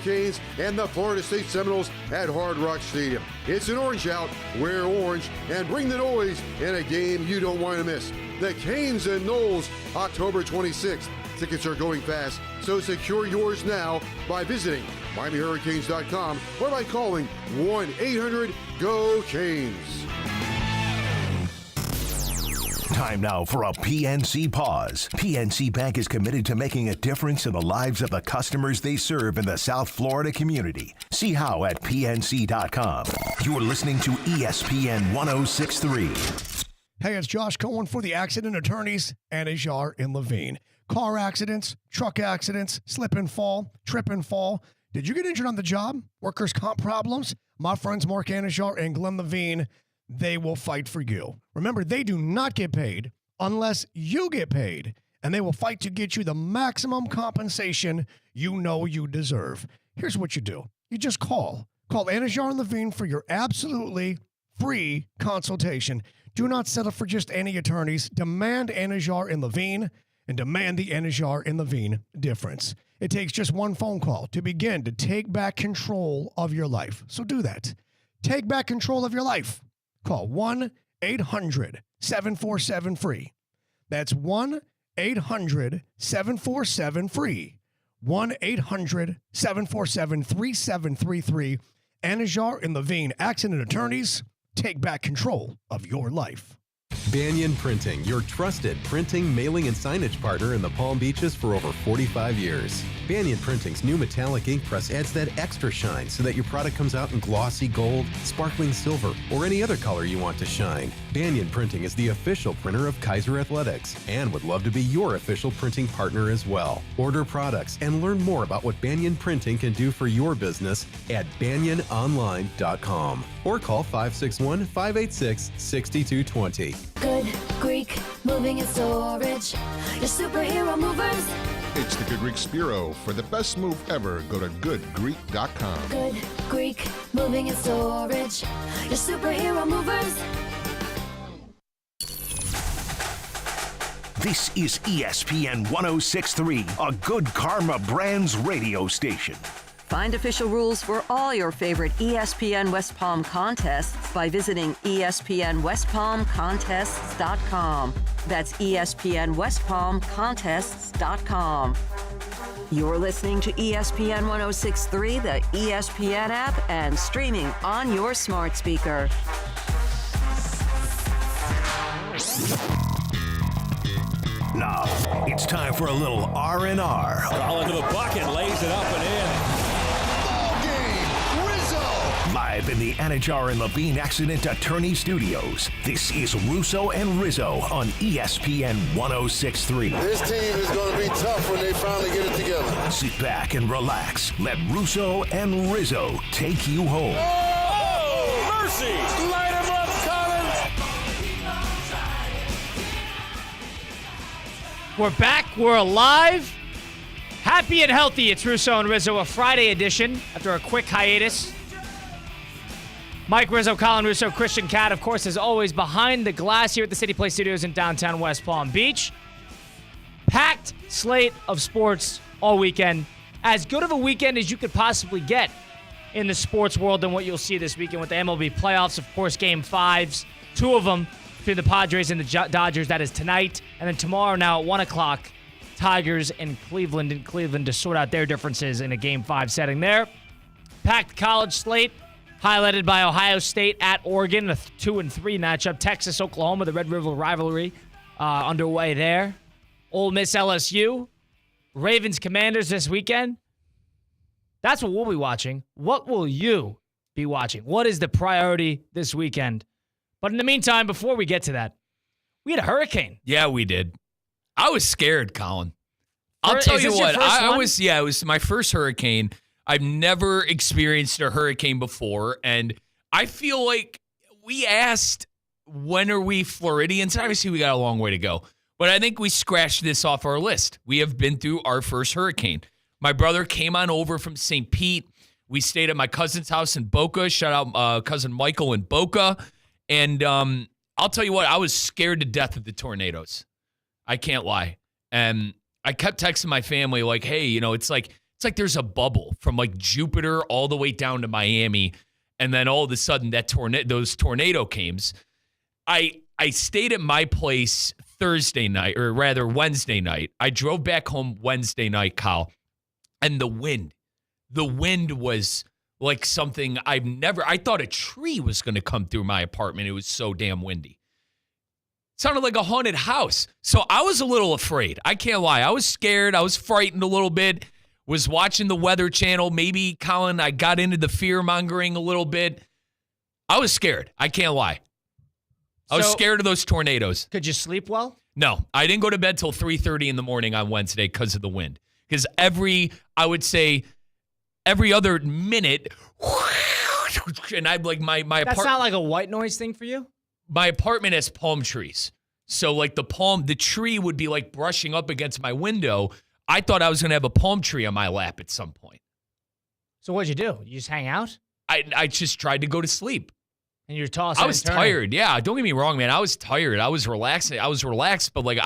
Hurricanes and the Florida State Seminoles at Hard Rock Stadium. It's an orange out, wear orange, and bring the noise in a game you don't want to miss. The Canes and Noles, October 26th. Tickets are going fast, so secure yours now by visiting MiamiHurricanes.com or by calling 1-800-GO-CANES. Time now for a PNC pause. PNC Bank is committed to making a difference in the lives of the customers they serve in the South Florida community. See how at PNC.com. You're listening to ESPN 106.3. Hey, it's Josh Cohen for the Accident Attorneys, Anajar in Levine. Car accidents, truck accidents, slip and fall, trip and fall. Did you get injured on the job? Workers' comp problems? My friends Mark Anajar and Glenn Levine, they will fight for you. Remember, they do not get paid unless you get paid, and they will fight to get you the maximum compensation you know you deserve. Here's what you do. You just call. Call Anajar and Levine for your absolutely free consultation. Do not settle for just any attorneys. Demand Anajar and Levine, and demand the Anajar and Levine difference. It takes just one phone call to begin to take back control of your life. So do that. Take back control of your life. Call 1-800-747-FREE. That's 1-800-747-FREE. 1-800-747-3733. Anajar and Levine, Accident Attorneys. Take back control of your life. Banyan Printing, your trusted printing, mailing, and signage partner in the Palm Beaches for over 45 years. Banyan Printing's new metallic ink press adds that extra shine so that your product comes out in glossy gold, sparkling silver, or any other color you want to shine. Banyan Printing is the official printer of Kaiser Athletics and would love to be your official printing partner as well. Order products and learn more about what Banyan Printing can do for your business at banyanonline.com or call 561-586-6220. Good Greek moving and storage. Your superhero movers. It's the Good Greek Spiro. For the best move ever, go to goodgreek.com. Good Greek moving and storage. Your superhero movers. This is ESPN 106.3, a Good Karma Brands radio station. Find official rules for all your favorite ESPN West Palm contests by visiting ESPNWestPalmContests.com. That's ESPNWestPalmContests.com. You're listening to ESPN 106.3, the ESPN app, and streaming on your smart speaker. Now, it's time for a little R&R. All into the bucket, lays it up and in. Ball game, Rizzo! Live in the Anajar and Levine Accident Attorney Studios, this is Russo and Rizzo on ESPN 106.3. This team is going to be tough when they finally get it together. Sit back and relax. Let Russo and Rizzo take you home. Oh, mercy! Light him up, Collins! We're back. We're alive. Happy and healthy. It's Russo and Rizzo, a Friday edition after a quick hiatus. Mike Rizzo, Colin Russo, Christian Cat, of course, as always, behind the glass here at the City Place Studios in downtown West Palm Beach. Packed slate of sports all weekend. As good of a weekend as you could possibly get in the sports world than what you'll see this weekend with the MLB playoffs. Of course, Game 5s, two of them between the Padres and the Dodgers. That is tonight. And then tomorrow now at 1 o'clock, Tigers and Cleveland to sort out their differences in a Game 5 setting there. Packed college slate, highlighted by Ohio State at Oregon, a 2-3 matchup. Texas, Oklahoma, the Red River rivalry underway there. Ole Miss, LSU. Ravens, Commanders this weekend. That's what we'll be watching. What will you be watching? What is the priority this weekend? But in the meantime, before we get to that, we had a hurricane. Yeah, we did. I was scared, Colin. I'll tell you what. It was my first hurricane. I've never experienced a hurricane before, and I feel like we asked, when are we Floridians? Obviously, we got a long way to go, but I think we scratched this off our list. We have been through our first hurricane. My brother came on over from St. Pete. We stayed at my cousin's house in Boca. Shout out cousin Michael in Boca. And I'll tell you what, I was scared to death of the tornadoes. I can't lie. And I kept texting my family like, hey, it's like It's like there's a bubble from like Jupiter all the way down to Miami, and then all of a sudden those tornado came. I stayed at my place Thursday night, or rather Wednesday night. I drove back home Wednesday night, Kyle, and the wind was like something I thought a tree was going to come through my apartment. It was so damn windy. It sounded like a haunted house. So I was a little afraid. I can't lie. I was scared. I was frightened a little bit. Was watching the Weather Channel. Maybe, Colin, I got into the fear-mongering a little bit. I was scared. I can't lie. I was scared of those tornadoes. Could you sleep well? No. I didn't go to bed till 3:30 in the morning on Wednesday because of the wind. Because every other minute, and I'd like my apartment. That's not like a white noise thing for you? My apartment has palm trees. So like the tree would be like brushing up against my window. I thought I was going to have a palm tree on my lap at some point. So what'd you do? You just hang out? I just tried to go to sleep. And you're tossing. I was tired. Yeah, don't get me wrong, man. I was tired. I was relaxed, but like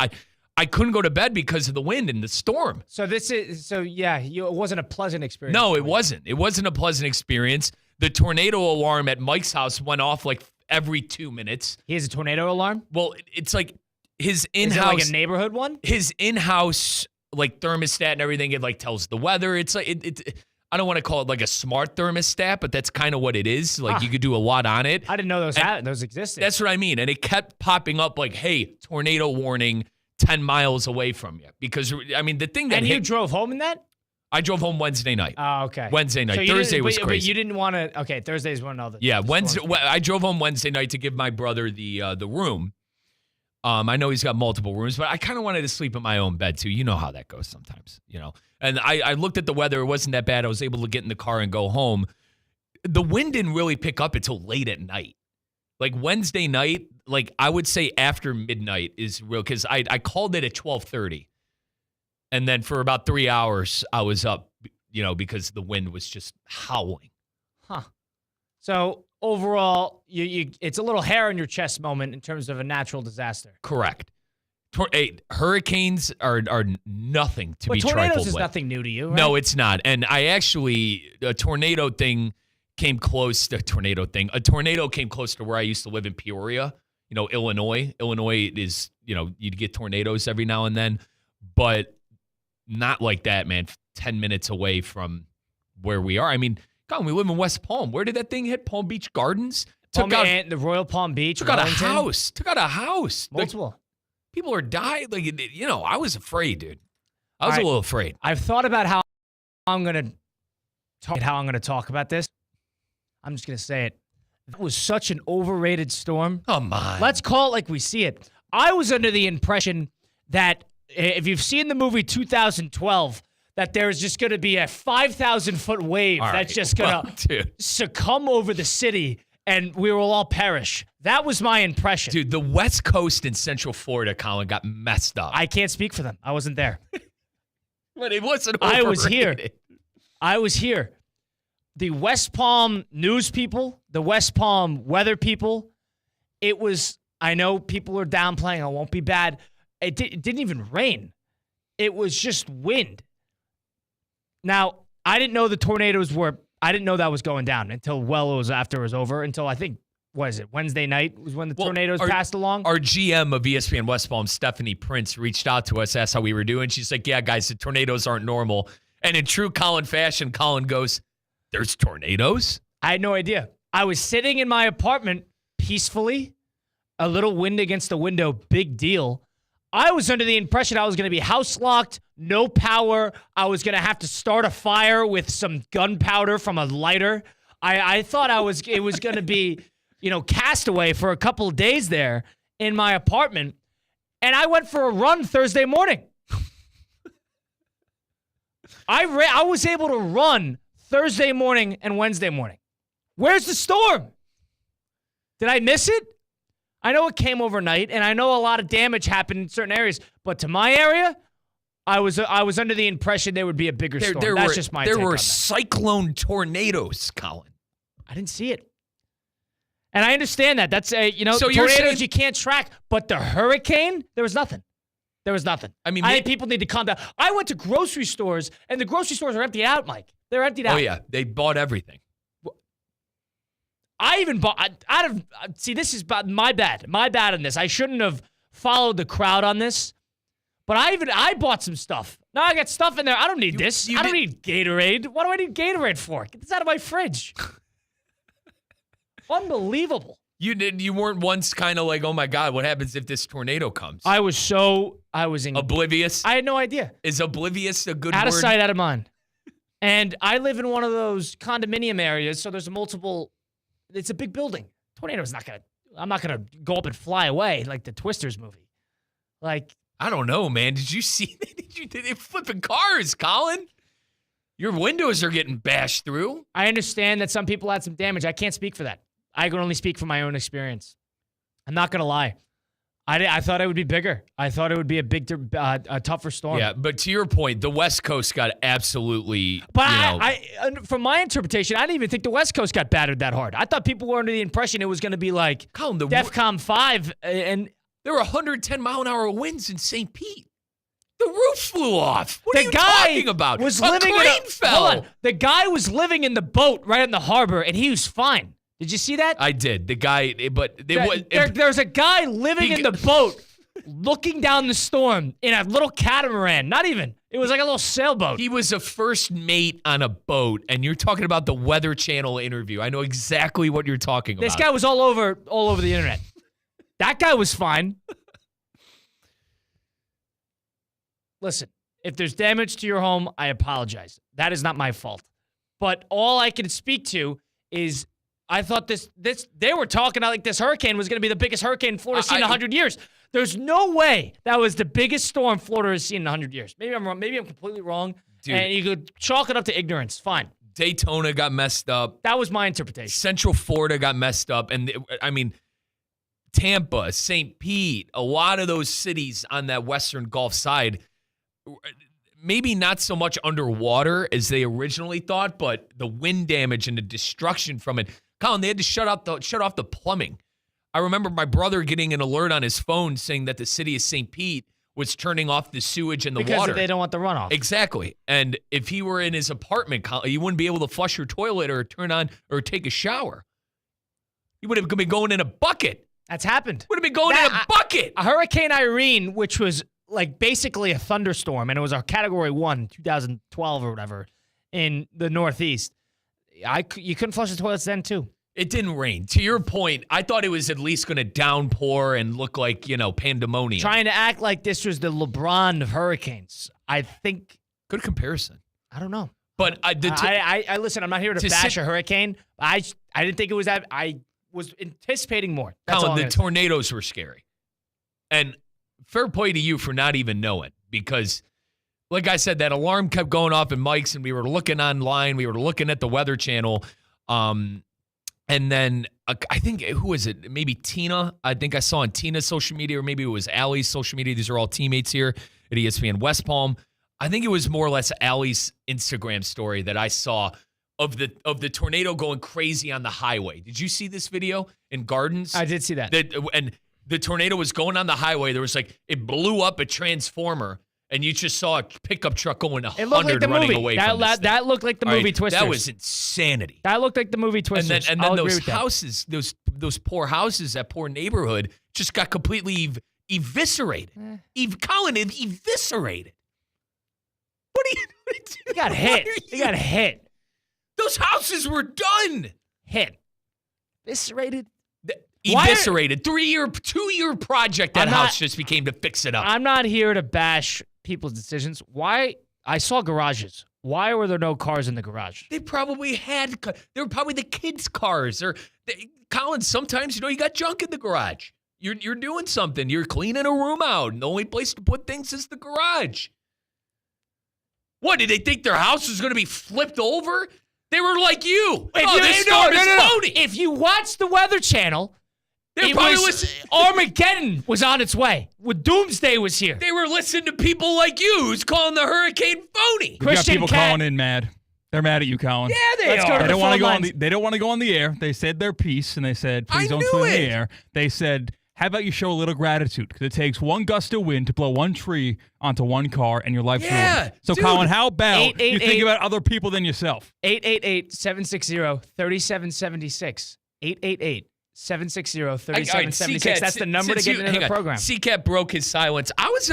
I couldn't go to bed because of the wind and the storm. It wasn't a pleasant experience. No, it wasn't. It wasn't a pleasant experience. The tornado alarm at Mike's house went off like every 2 minutes. He has a tornado alarm? Well, it's like his in-house. Is it like a neighborhood one? His in-house like thermostat and everything. It like tells the weather. It's like it I don't want to call it like a smart thermostat, but that's kind of what it is. Like you could do a lot on it. I didn't know those existed. That's what I mean. And it kept popping up like, hey, tornado warning 10 miles away from you. Because, I mean, the thing that you drove home in that? I drove home Wednesday night. Oh, okay. Wednesday night. So Thursday was crazy. But you didn't want to, okay, Thursday's one of the. Yeah, I drove home Wednesday night to give my brother the room. I know he's got multiple rooms, but I kind of wanted to sleep in my own bed too. You know how that goes sometimes, you know. And I looked at the weather. It wasn't that bad. I was able to get in the car and go home. The wind didn't really pick up until late at night. Like Wednesday night, like I would say after midnight is real, because I called it at 12:30. And then for about 3 hours, I was up, you know, because the wind was just howling. Huh. So overall, it's a little hair on your chest moment in terms of a natural disaster. Correct. Hurricanes are nothing to be trifled with. Tornadoes is nothing new to you, right? No, it's not. And a tornado came close to where I used to live in Peoria, you know, Illinois. Illinois is, you know, you'd get tornadoes every now and then, but not like that, man. 10 minutes away from where we are. I mean, God, we live in West Palm. Where did that thing hit? Palm Beach Gardens? The Royal Palm Beach. Took out a house. Multiple. People are dying. Like, you know, I was afraid, dude. I was a little afraid. I've thought about how I'm going to talk about this. I'm just going to say it. That was such an overrated storm. Come on. Let's call it like we see it. I was under the impression that if you've seen the movie 2012, that there's just going to be a 5,000-foot wave that's just going to succumb over the city and we will all perish. That was my impression. Dude, the West Coast in Central Florida, Colin, got messed up. I can't speak for them. I wasn't there. But it wasn't overrated. I was here. The West Palm news people, the West Palm weather people, I know people are downplaying, it won't be bad. It didn't even rain. It was just wind. Now, I didn't know I didn't know that was going down until after it was over, until I think, what is it, Wednesday night was when the tornadoes passed along? Our GM of ESPN West Palm, Stephanie Prince, reached out to us, asked how we were doing. She's like, yeah, guys, the tornadoes aren't normal. And in true Colin fashion, Colin goes, there's tornadoes? I had no idea. I was sitting in my apartment peacefully, a little wind against the window, big deal. I was under the impression I was going to be house locked, no power. I was going to have to start a fire with some gunpowder from a lighter. I thought it was going to be, you know, castaway for a couple of days there in my apartment. And I went for a run Thursday morning. I was able to run Thursday morning and Wednesday morning. Where's the storm? Did I miss it? I know it came overnight, and I know a lot of damage happened in certain areas, but to my area, I was under the impression there would be a bigger storm. That's just my take on that. There were cyclone tornadoes, Colin. I didn't see it. And I understand that. That's tornadoes you can't track, but the hurricane, there was nothing. There was nothing. I mean, people need to calm down. I went to grocery stores, and the grocery stores are emptied out, Mike. They're emptied out. Oh, yeah. They bought everything. I even bought see, this is my bad. My bad on this. I shouldn't have followed the crowd on this. But I bought some stuff. Now I got stuff in there. I don't need this. I don't need Gatorade. What do I need Gatorade for? Get this out of my fridge. Unbelievable. You weren't once kind of like, oh my God, what happens if this tornado comes? I was oblivious. I had no idea. Is oblivious a good word? Out of sight, out of mind. And I live in one of those condominium areas, so there's it's a big building. Tornado's I'm not gonna go up and fly away like the Twisters movie. Like, I don't know, man. Did you see that? They're flipping cars, Colin. Your windows are getting bashed through. I understand that some people had some damage. I can't speak for that. I can only speak from my own experience. I'm not going to lie. I thought it would be bigger. I thought it would be a tougher storm. Yeah, but to your point, the West Coast got absolutely. But from my interpretation, I didn't even think the West Coast got battered that hard. I thought people were under the impression it was going to be like DEFCON 5 and. There were 110-mile-an-hour winds in St. Pete. The roof flew off. What are you talking about? Was a crane fell. Hold on. The guy was living in the boat right in the harbor, and he was fine. Did you see that? I did. The guy, but there's a guy living in the boat, looking down the storm in a little catamaran. Not even. It was like a little sailboat. He was a first mate on a boat, and you're talking about the Weather Channel interview. I know exactly what you're talking about. This guy was all over the internet. That guy was fine. Listen, if there's damage to your home, I apologize. That is not my fault. But all I can speak to is I thought they were talking like this hurricane was going to be the biggest hurricane Florida's seen in 100 years. There's no way that was the biggest storm Florida has seen in 100 years. Maybe I'm wrong. Maybe I'm completely wrong. Dude, and you could chalk it up to ignorance. Fine. Daytona got messed up. That was my interpretation. Central Florida got messed up. And Tampa, St. Pete, a lot of those cities on that western Gulf side, maybe not so much underwater as they originally thought, but the wind damage and the destruction from it. Colin, they had to shut off the plumbing. I remember my brother getting an alert on his phone saying that the city of St. Pete was turning off the sewage and the water. Because they don't want the runoff. Exactly. And if he were in his apartment, Colin, he wouldn't be able to flush your toilet or turn on or take a shower. He would have been going in a bucket. That's happened. Would have been going in a bucket. Hurricane Irene, which was like basically a thunderstorm, and it was a Category 1, 2012 or whatever, in the Northeast. You couldn't flush the toilets then, too. It didn't rain. To your point, I thought it was at least going to downpour and look like, pandemonium. Trying to act like this was the LeBron of hurricanes. I think. Good comparison. I don't know. But I listen, I'm not here to bash a hurricane. I didn't think it was that. I was anticipating more. That's Colin, the tornadoes were scary. And fair play to you for not even knowing, because, like I said, that alarm kept going off in Mike's, and we were looking online. We were looking at the Weather Channel. And then I think, who was it? Maybe Tina. I think I saw on Tina's social media, or maybe it was Allie's social media. These are all teammates here at ESPN West Palm. I think it was more or less Allie's Instagram story that I saw of the tornado going crazy on the highway. Did you see this video in Gardens? I did see that. And the tornado was going on the highway. There was it blew up a transformer, and you just saw a pickup truck going 100 running away from this thing. That looked like the movie Twisters. That was insanity. That looked like the movie Twisters. And then those houses, those poor houses, that poor neighborhood just got completely eviscerated. Colin, eviscerated. What are you doing? They got hit. They got hit. Those houses were done. Hit. Eviscerated. Eviscerated. 2-year project that house just became to fix it up. I'm not here to bash people's decisions. Why? I saw garages. Why were there no cars in the garage? They probably had. They were probably the kids' cars. Colin, sometimes, you got junk in the garage. You're doing something. You're cleaning a room out, and the only place to put things is the garage. What, did they think their house was going to be flipped over? They were like you. This storm is phony. If you watch the Weather Channel, Armageddon was on its way. Doomsday was here. They were listening to people like you who's calling the hurricane phony. We got people calling in mad. They're mad at you, Colin. Yeah, they are. They don't want to go on the air. They said their piece, and they said, please don't go on the air. They said, How about you show a little gratitude? Because it takes one gust of wind to blow one tree onto one car, and your life's ruined. So, dude, Colin, how about you think about other people than yourself? 888-760-3776. 888-760-3776. That's the number to get into the program. CCAP broke his silence. I was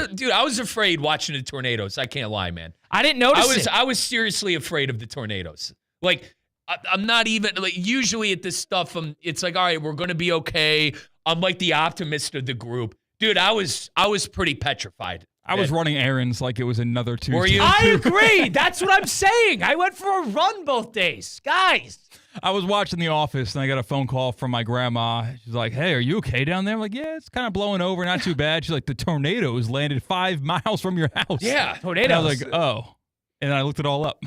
afraid watching the tornadoes. I can't lie, man. I didn't notice it. I was seriously afraid of the tornadoes. Like, I'm not even, like, usually at this stuff, it's like, all right, we're going to be okay. I'm like the optimist of the group. Dude, I was pretty petrified. I was running errands like it was another Tuesday. Were you? I agree. That's what I'm saying. I went for a run both days. Guys. I was watching The Office, and I got a phone call from my grandma. She's like, hey, are you okay down there? I'm like, yeah, it's kind of blowing over. Not too bad. She's like, the tornadoes landed 5 miles from your house. Yeah, tornadoes. And I was like, oh. And I looked it all up.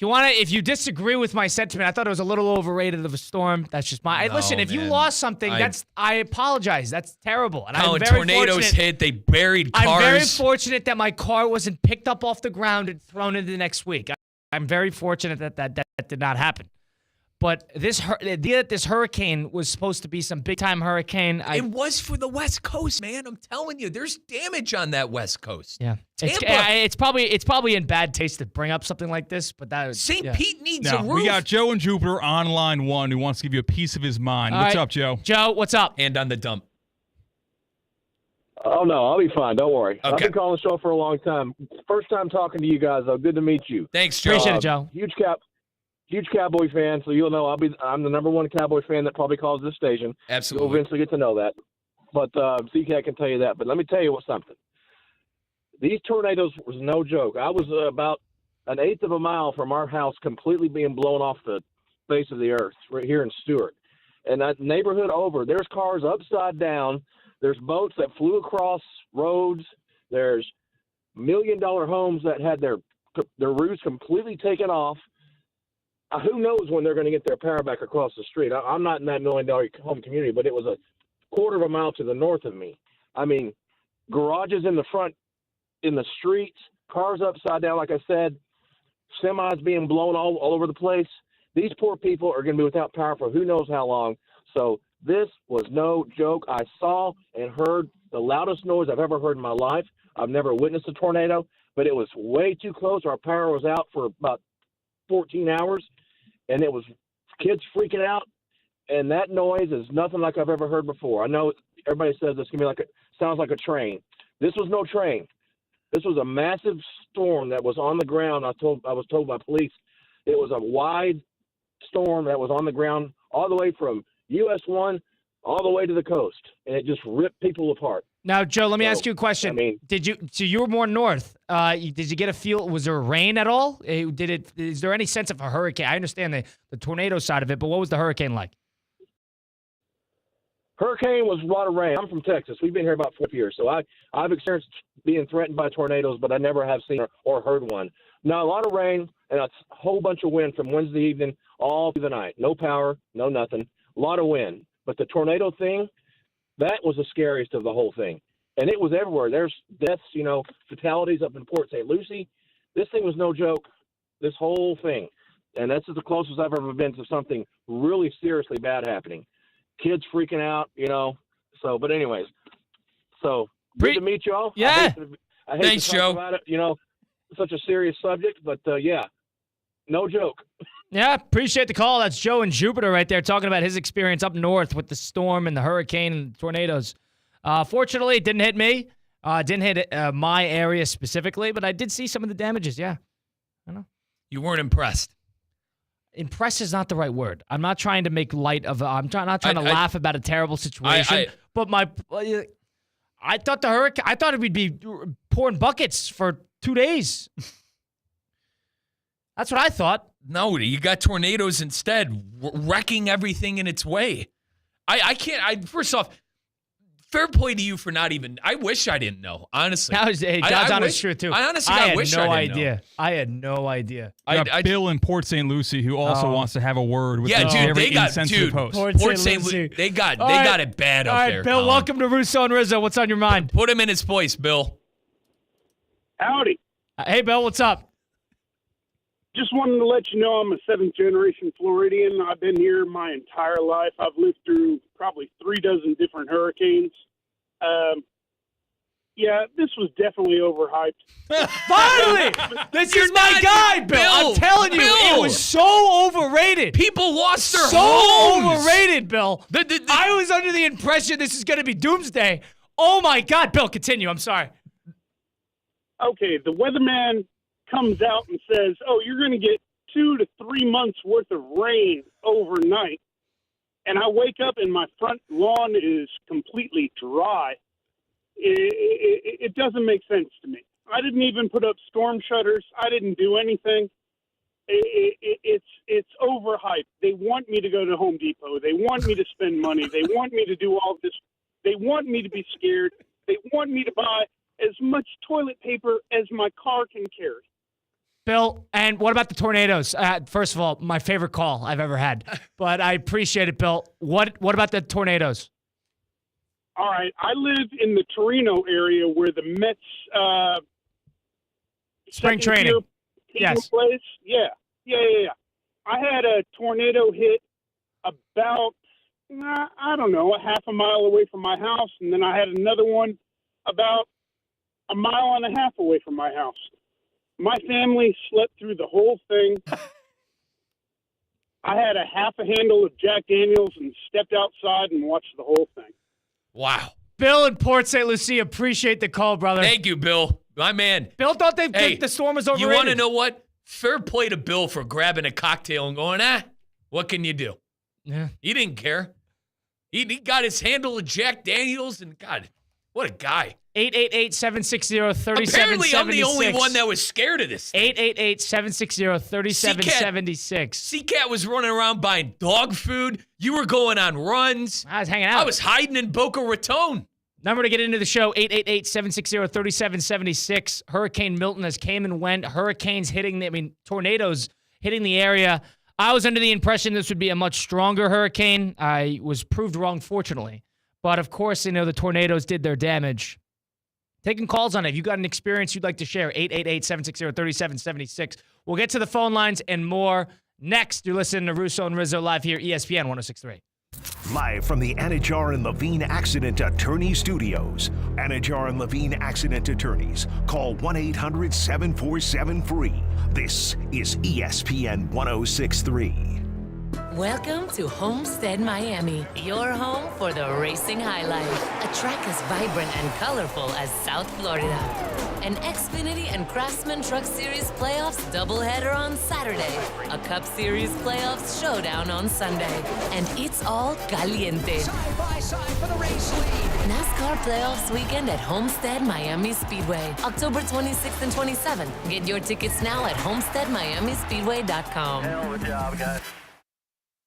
If you disagree with my sentiment, I thought it was a little overrated of a storm. That's just my. Listen, if you lost something, I apologize. That's terrible. And I'm very tornadoes hit. They buried cars. I'm very fortunate that my car wasn't picked up off the ground and thrown into the next week. I'm very fortunate that did not happen. But the idea that this hurricane was supposed to be some big-time hurricane. It was for the West Coast, man. I'm telling you, there's damage on that West Coast. Yeah. It's probably in bad taste to bring up something like this, but St. Pete needs a roof. We got Joe in Jupiter on line 1 who wants to give you a piece of his mind. What's up, Joe? Joe, what's up? Hand on the dump. Oh, no, I'll be fine. Don't worry. Okay. I've been calling the show for a long time. First time talking to you guys, though. Good to meet you. Thanks, Joe. Appreciate it, Joe. Huge Cowboy fan, so you'll know I'm the number one Cowboy fan that probably calls this station. Absolutely. You'll eventually get to know that. But CCAT can tell you that. But let me tell you something. These tornadoes was no joke. I was about an eighth of a mile from our house completely being blown off the face of the earth right here in Stewart. And that neighborhood over, there's cars upside down. There's boats that flew across roads. There's $1 million homes that had their roofs completely taken off. Who knows when they're going to get their power back across the street? I'm not in that $1 million home community, but it was a quarter of a mile to the north of me. I mean, garages in the front, in the streets, cars upside down, like I said, semis being blown all over the place. These poor people are going to be without power for who knows how long. So this was no joke. I saw and heard the loudest noise I've ever heard in my life. I've never witnessed a tornado, but it was way too close. Our power was out for about 14 hours, and it was kids freaking out, and that noise is nothing like I've ever heard before. I know everybody says it's going to be sounds like a train. This was no train. This was a massive storm that was on the ground. I was told by police it was a wide storm that was on the ground all the way from US 1 all the way to the coast, and it just ripped people apart. Now, Joe, let me ask you a question. So you were more north. Did you get a feel? Was there rain at all? Is there any sense of a hurricane? I understand the tornado side of it, but what was the hurricane like? Hurricane was a lot of rain. I'm from Texas. We've been here about 4 years, so I've experienced being threatened by tornadoes, but I never have seen or heard one. Now, a lot of rain and a whole bunch of wind from Wednesday evening all through the night. No power, no nothing. A lot of wind. But the tornado thing, that was the scariest of the whole thing. And it was everywhere. There's deaths, fatalities up in Port St. Lucie. This thing was no joke, this whole thing. And that's the closest I've ever been to something really seriously bad happening. Kids freaking out, So, but anyways, good to meet y'all. Yeah. I hate Thanks, to talk Joe. about it, such a serious subject, but yeah, no joke. Yeah, appreciate the call. That's Joe in Jupiter right there talking about his experience up north with the storm and the hurricane and the tornadoes. Fortunately, it didn't hit me. Didn't hit my area specifically, but I did see some of the damages, yeah. I know. You weren't impressed. Impress is not the right word. I'm not trying to make light of. I'm not trying to laugh about a terrible situation. But I thought the hurricane. I thought it would be pouring buckets for 2 days. That's what I thought. No, you got tornadoes instead, wrecking everything in its way. I can't. First off, fair play to you for not even. I wish I didn't know. Honestly, God's honest truth too. I honestly, I wish had no I didn't idea. know. I had no idea. I got Bill in Port St. Lucie who also wants to have a word with they got post. Port St. Lucie. They got it bad up there. All right, Bill, Colin. welcome to Russo and Rizzo. What's on your mind? Put him in his place, Bill. Howdy. Hey, Bill, what's up? Just wanted to let you know I'm a seventh-generation Floridian. I've been here my entire life. I've lived through probably 36 different hurricanes. Yeah, this was definitely overhyped. Finally! This is my guy, Bill. I'm telling you, it was so overrated. People lost their so homes. Overrated, Bill. I was under the impression this is going to be doomsday. Oh, my God. Bill, continue. I'm sorry. Okay, the weatherman comes out and says, you're going to get 2 to 3 months worth of rain overnight. And I wake up and my front lawn is completely dry. It doesn't make sense to me. I didn't even put up storm shutters. I didn't do anything. It's overhyped. They want me to go to Home Depot. They want me to spend money. They want me to do all this. They want me to be scared. They want me to buy as much toilet paper as my car can carry. Bill, and what about the tornadoes? First of all, my favorite call I've ever had, but I appreciate it, Bill. What about the tornadoes? All right, I live in the Torino area where the Mets spring training place. Yeah. I had a tornado hit about, I don't know, a half a mile away from my house, and then I had another one about a mile and a half away from my house. My family slept through the whole thing. I had a half a handle of Jack Daniels and stepped outside and watched the whole thing. Wow. Bill in Port St. Lucie, appreciate the call, brother. Thank you, Bill. My man. Bill thought the storm was overrated. You want to know what? Fair play to Bill for grabbing a cocktail and going, what can you do? Yeah. He didn't care. He got his handle of Jack Daniels, and God, what a guy. 888-760-3776. Apparently, I'm the only one that was scared of this thing. 888-760-3776. C-Cat was running around buying dog food. You were going on runs. I was hanging out. I was hiding in Boca Raton. Number to get into the show, 888-760-3776. Hurricane Milton has came and went. Tornadoes hitting the area. I was under the impression this would be a much stronger hurricane. I was proved wrong, fortunately. But, of course, the tornadoes did their damage. Taking calls on it. If you got an experience you'd like to share, 888-760-3776. We'll get to the phone lines and more next. You're listening to Russo and Rizzo live here, ESPN 106.3. Live from the Anajar and Levine Accident Attorney Studios. Anajar and Levine Accident Attorneys. Call 1-800-747-FREE. This is ESPN 106.3. Welcome to Homestead Miami, your home for the racing high life. A track as vibrant and colorful as South Florida. An Xfinity and Craftsman Truck Series playoffs doubleheader on Saturday. A Cup Series playoffs showdown on Sunday. And it's all caliente. Side by side for the race lead. NASCAR playoffs weekend at Homestead Miami Speedway. October 26th and 27th. Get your tickets now at homesteadmiamispeedway.com. Hell of a job, guys.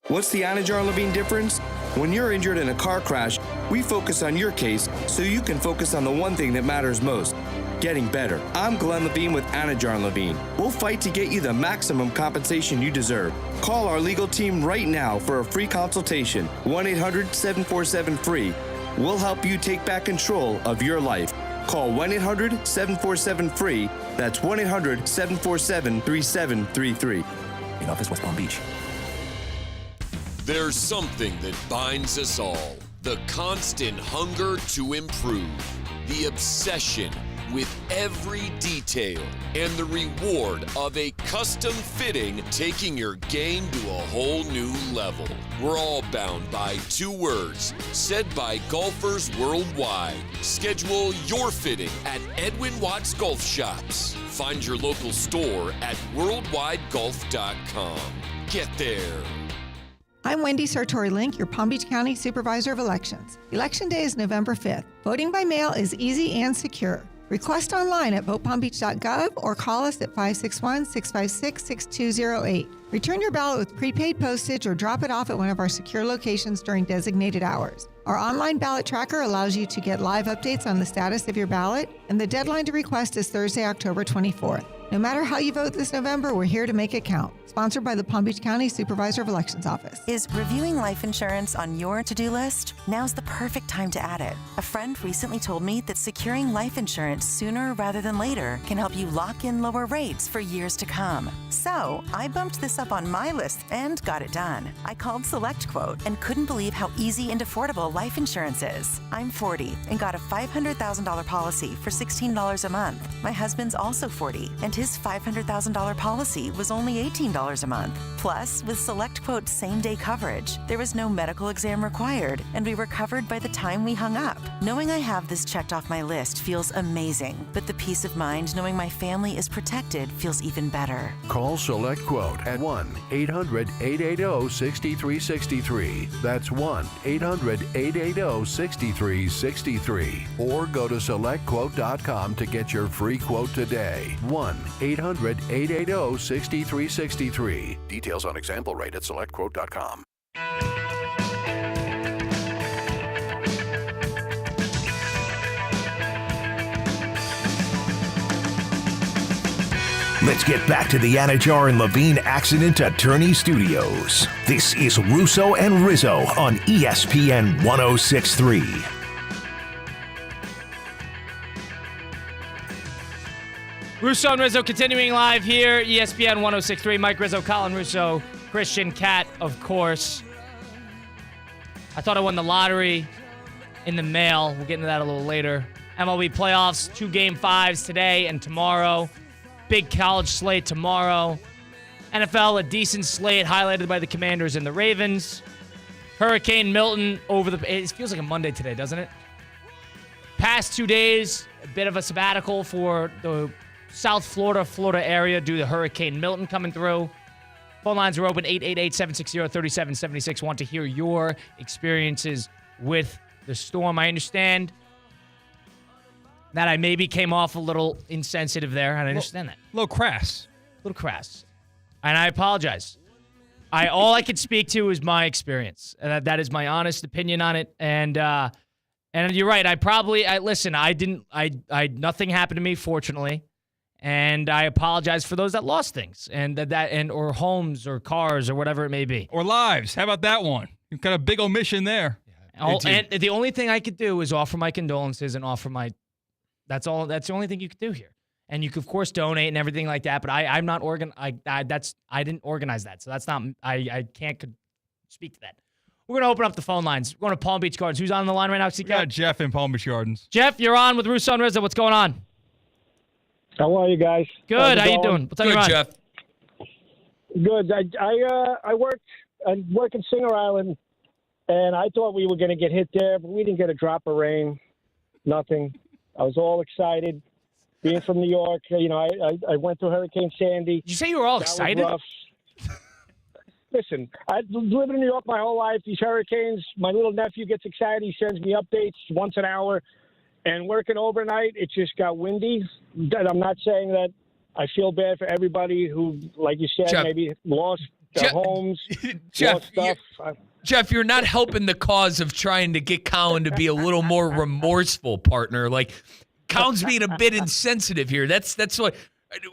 What's the Anajar and Levine difference? When you're injured in a car crash, we focus on your case so you can focus on the one thing that matters most, getting better. I'm Glenn Levine with Anajar and Levine. We'll fight to get you the maximum compensation you deserve. Call our legal team right now for a free consultation, 1-800-747-FREE. We'll help you take back control of your life. Call 1-800-747-FREE. That's 1-800-747-3733. In office, West Palm Beach. There's something that binds us all. The constant hunger to improve. The obsession with every detail. And the reward of a custom fitting taking your game to a whole new level. We're all bound by two words said by golfers worldwide. Schedule your fitting at Edwin Watts Golf Shops. Find your local store at worldwidegolf.com. Get there. I'm Wendy Sartori-Link, your Palm Beach County Supervisor of Elections. Election Day is November 5th. Voting by mail is easy and secure. Request online at votepalmbeach.gov or call us at 561-656-6208. Return your ballot with prepaid postage or drop it off at one of our secure locations during designated hours. Our online ballot tracker allows you to get live updates on the status of your ballot, and the deadline to request is Thursday, October 24th. No matter how you vote this November, we're here to make it count. Sponsored by the Palm Beach County Supervisor of Elections Office. Is reviewing life insurance on your to-do list? Now's the perfect time to add it. A friend recently told me that securing life insurance sooner rather than later can help you lock in lower rates for years to come. So I bumped this up on my list and got it done. I called SelectQuote and couldn't believe how easy and affordable life insurance is. I'm 40 and got a $500,000 policy for $16 a month. My husband's also 40 and his $500,000 policy was only $18 a month. Plus, with SelectQuote's same-day coverage, there was no medical exam required, and we were covered by the time we hung up. Knowing I have this checked off my list feels amazing, but the peace of mind knowing my family is protected feels even better. Call SelectQuote at 1-800-880-6363. That's 1-800-880-6363. Or go to SelectQuote.com to get your free quote today. 1-800-880-6363. Details on example rate at SelectQuote.com. Let's get back to the Anajar and Levine Accident Attorney Studios. This is Russo and Rizzo on ESPN 106.3. Russo and Rizzo continuing live here, ESPN 106.3. Mike Rizzo, Colin Russo, Christian Cat, of course. I thought I won the lottery in the mail. We'll get into that a little later. MLB playoffs, 2 Game 5s today and tomorrow. Big college slate tomorrow. NFL, a decent slate highlighted by the Commanders and the Ravens. Hurricane Milton it feels like a Monday today, doesn't it? Past 2 days, a bit of a sabbatical for the South Florida area due to Hurricane Milton coming through. Phone lines are open, 888-760-3776. Want to hear your experiences with the storm. I understand that I maybe came off a little insensitive there, and I understand that. A little crass. And I apologize. All I could speak to is my experience. And that is my honest opinion on it. And you're right. Nothing happened to me, fortunately. And I apologize for those that lost things or homes or cars or whatever it may be. Or lives. How about that one? You've got a big omission there. And the only thing I could do is offer my condolences and offer my. That's all. That's the only thing you could do here. And you could, of course, donate and everything like that. But I'm not I didn't organize that, so that's not. I can't speak to that. We're gonna open up the phone lines. We're going to Palm Beach Gardens. Who's on the line right now? We got Jeff in Palm Beach Gardens. Jeff, you're on with Russo and Rizzo. What's going on? How are you guys? Good. How you doing? What's on your mind? Jeff. Good. I work in Singer Island, and I thought we were going to get hit there, but we didn't get a drop of rain. Nothing. I was all excited. Being from New York, I went through Hurricane Sandy. Did you say you were all excited? Listen, I've lived in New York my whole life. These hurricanes, my little nephew gets excited. He sends me updates once an hour. And working overnight, it just got windy. I'm not saying that I feel bad for everybody who, like you said, Jeff, maybe lost their homes, lost stuff. Jeff, you're not helping the cause of trying to get Colin to be a little more remorseful, partner. Like, Colin's being a bit insensitive here. That's what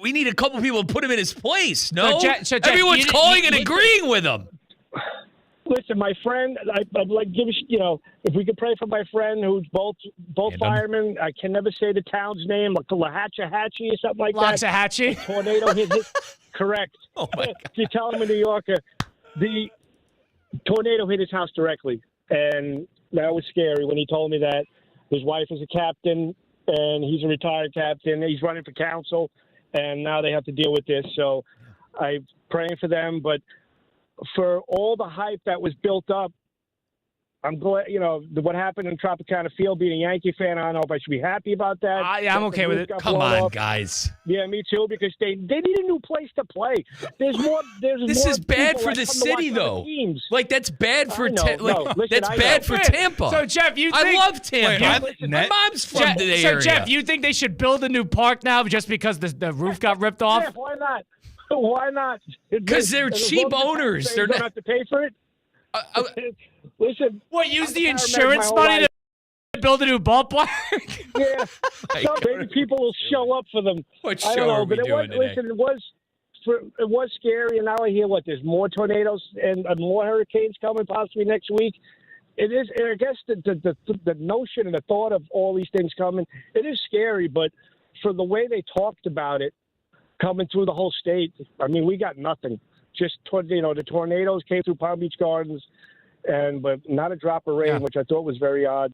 we need. A couple people to put him in his place. No, Jeff, everyone's calling and agreeing with him. Listen, my friend, I'd like give if we could pray for my friend who's both firemen. I can never say the town's name, like Loxahatchee or something like that. Loxahatchee? Tornado hit his correct. Oh my God. If you tell him in New Yorker, the tornado hit his house directly, and that was scary when he told me that. His wife is a captain, and he's a retired captain. He's running for council, and now they have to deal with this. So I'm praying for them, but for all the hype that was built up, I'm glad, what happened in Tropicana Field, being a Yankee fan, I don't know if I should be happy about that. I'm okay with it. Come on, guys. Yeah, me too, because they need a new place to play. This is bad for the city, though. Like, that's bad for Tampa. So, Jeff, you think... I love Tampa. My mom's from the area. So, Jeff, you think they should build a new park now just because the roof got ripped off? Yeah, why not? Why not? Because they're cheap owners. They don't have to pay for it. Listen. What, use the insurance money to build a new ballpark. Yeah, so maybe people will show up for them. What I show don't know, are we but doing today? listen, it was scary, and now I hear there's more tornadoes and more hurricanes coming possibly next week. It is, and I guess the notion and the thought of all these things coming, it is scary. But for the way they talked about it coming through the whole state, I mean, we got nothing. Just the tornadoes came through Palm Beach Gardens, but not a drop of rain, which I thought was very odd.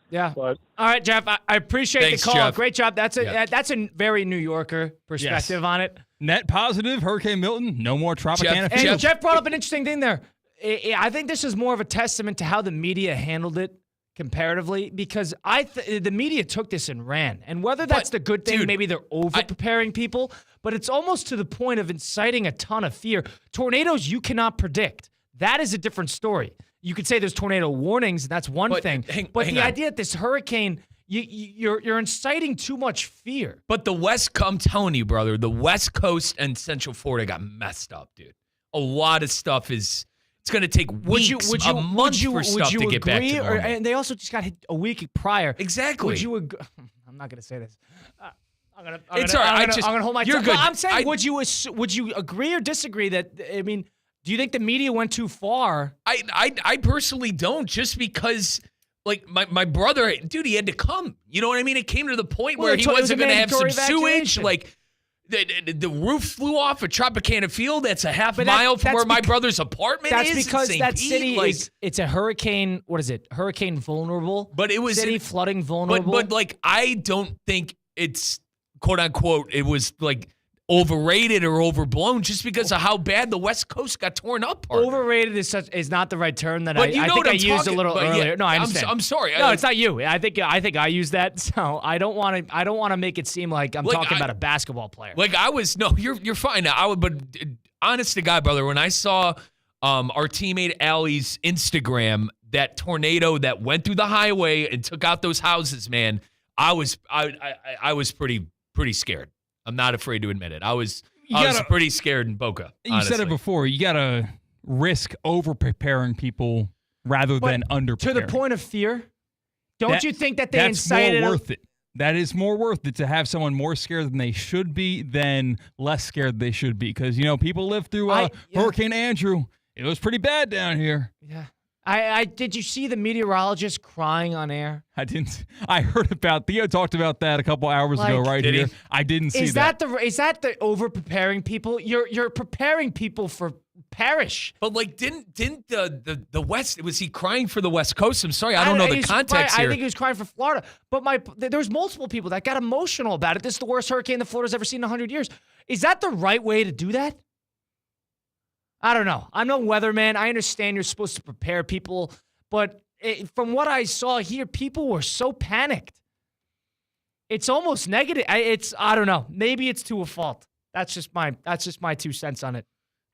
Yeah. But, all right, Jeff. I appreciate Thanks, the call. Jeff. Great job. That's a very New Yorker perspective on it. Net positive, Hurricane Milton, no more Tropicana Field. Jeff brought up an interesting thing there. I think this is more of a testament to how the media handled it comparatively, because the media took this and ran. And whether that's the good thing, maybe they're over-preparing people, but it's almost to the point of inciting a ton of fear. Tornadoes you cannot predict. That is a different story. You could say there's tornado warnings, and that's one thing. But the idea that this hurricane, you're inciting too much fear. But I'm telling you, brother, the West Coast and Central Florida got messed up, dude. A lot of stuff it's going to take weeks, a month for stuff to get back to normal. And they also just got hit a week prior. Exactly. Would you agree? I'm not going to say this. I'm going to hold my You're tongue. good. Well, I'm saying, would you agree or disagree that, I mean, do you think the media went too far? I personally don't, just because, like, my brother, dude, he had to come. You know what I mean? It came to the point where he wasn't going to have some sewage. Like, the roof flew off at Tropicana Field. That's a half mile from where my brother's apartment is. That's because that city it's a hurricane. What is it? Hurricane vulnerable. But it was city flooding vulnerable. But like, I don't think it's quote unquote. It was like overrated or overblown just because of how bad the West Coast got torn up. Overrated is not the right term that I think I used a little earlier. Yeah, no, I understand. I'm sorry. No, it's not you. I think I used that. So I don't want to make it seem like I'm talking about a basketball player. Like you're fine now. But honest to God, brother, when I saw our teammate Allie's Instagram, that tornado that went through the highway and took out those houses, man, I was pretty scared. I'm not afraid to admit it. I was pretty scared in Boca. You said it before. You got to risk over-preparing people rather than under-preparing. To the point of fear? Don't you think that they incited... That's more worth it. That is more worth it to have someone more scared than they should be than less scared they should be. Because, people lived through Hurricane Andrew. It was pretty bad down here. Yeah. Did you see the meteorologist crying on air? I didn't. I heard about Theo talked about that a couple hours ago right here. I didn't see that. Is that the over preparing people? You're preparing people for perish. But like, didn't the West? Was he crying for the West Coast? I'm sorry, I don't know the context here. I think he was crying for Florida. But there was multiple people that got emotional about it. This is the worst hurricane that Florida's ever seen in 100 years. Is that the right way to do that? I don't know. I'm no weatherman. I understand you're supposed to prepare people, but from what I saw here, people were so panicked. It's almost negative. I don't know. Maybe it's to a fault. That's just my 2 cents on it.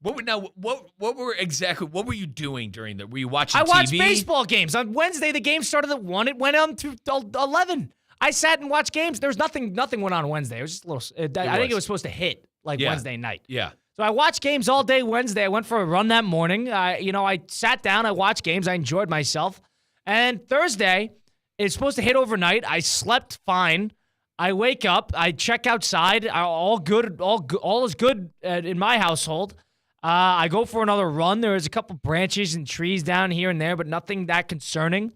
What were you doing during that? Were you watching TV? I watched baseball games. On Wednesday, the game started at 1. It went on to 11. I sat and watched games. There was nothing went on Wednesday. It was just a little. I think it was supposed to hit Wednesday night. Yeah. So I watched games all day Wednesday. I went for a run that morning. I sat down. I watched games. I enjoyed myself. And Thursday, it's supposed to hit overnight. I slept fine. I wake up. I check outside. All good. All is good in my household. I go for another run. There was a couple branches and trees down here and there, but nothing that concerning.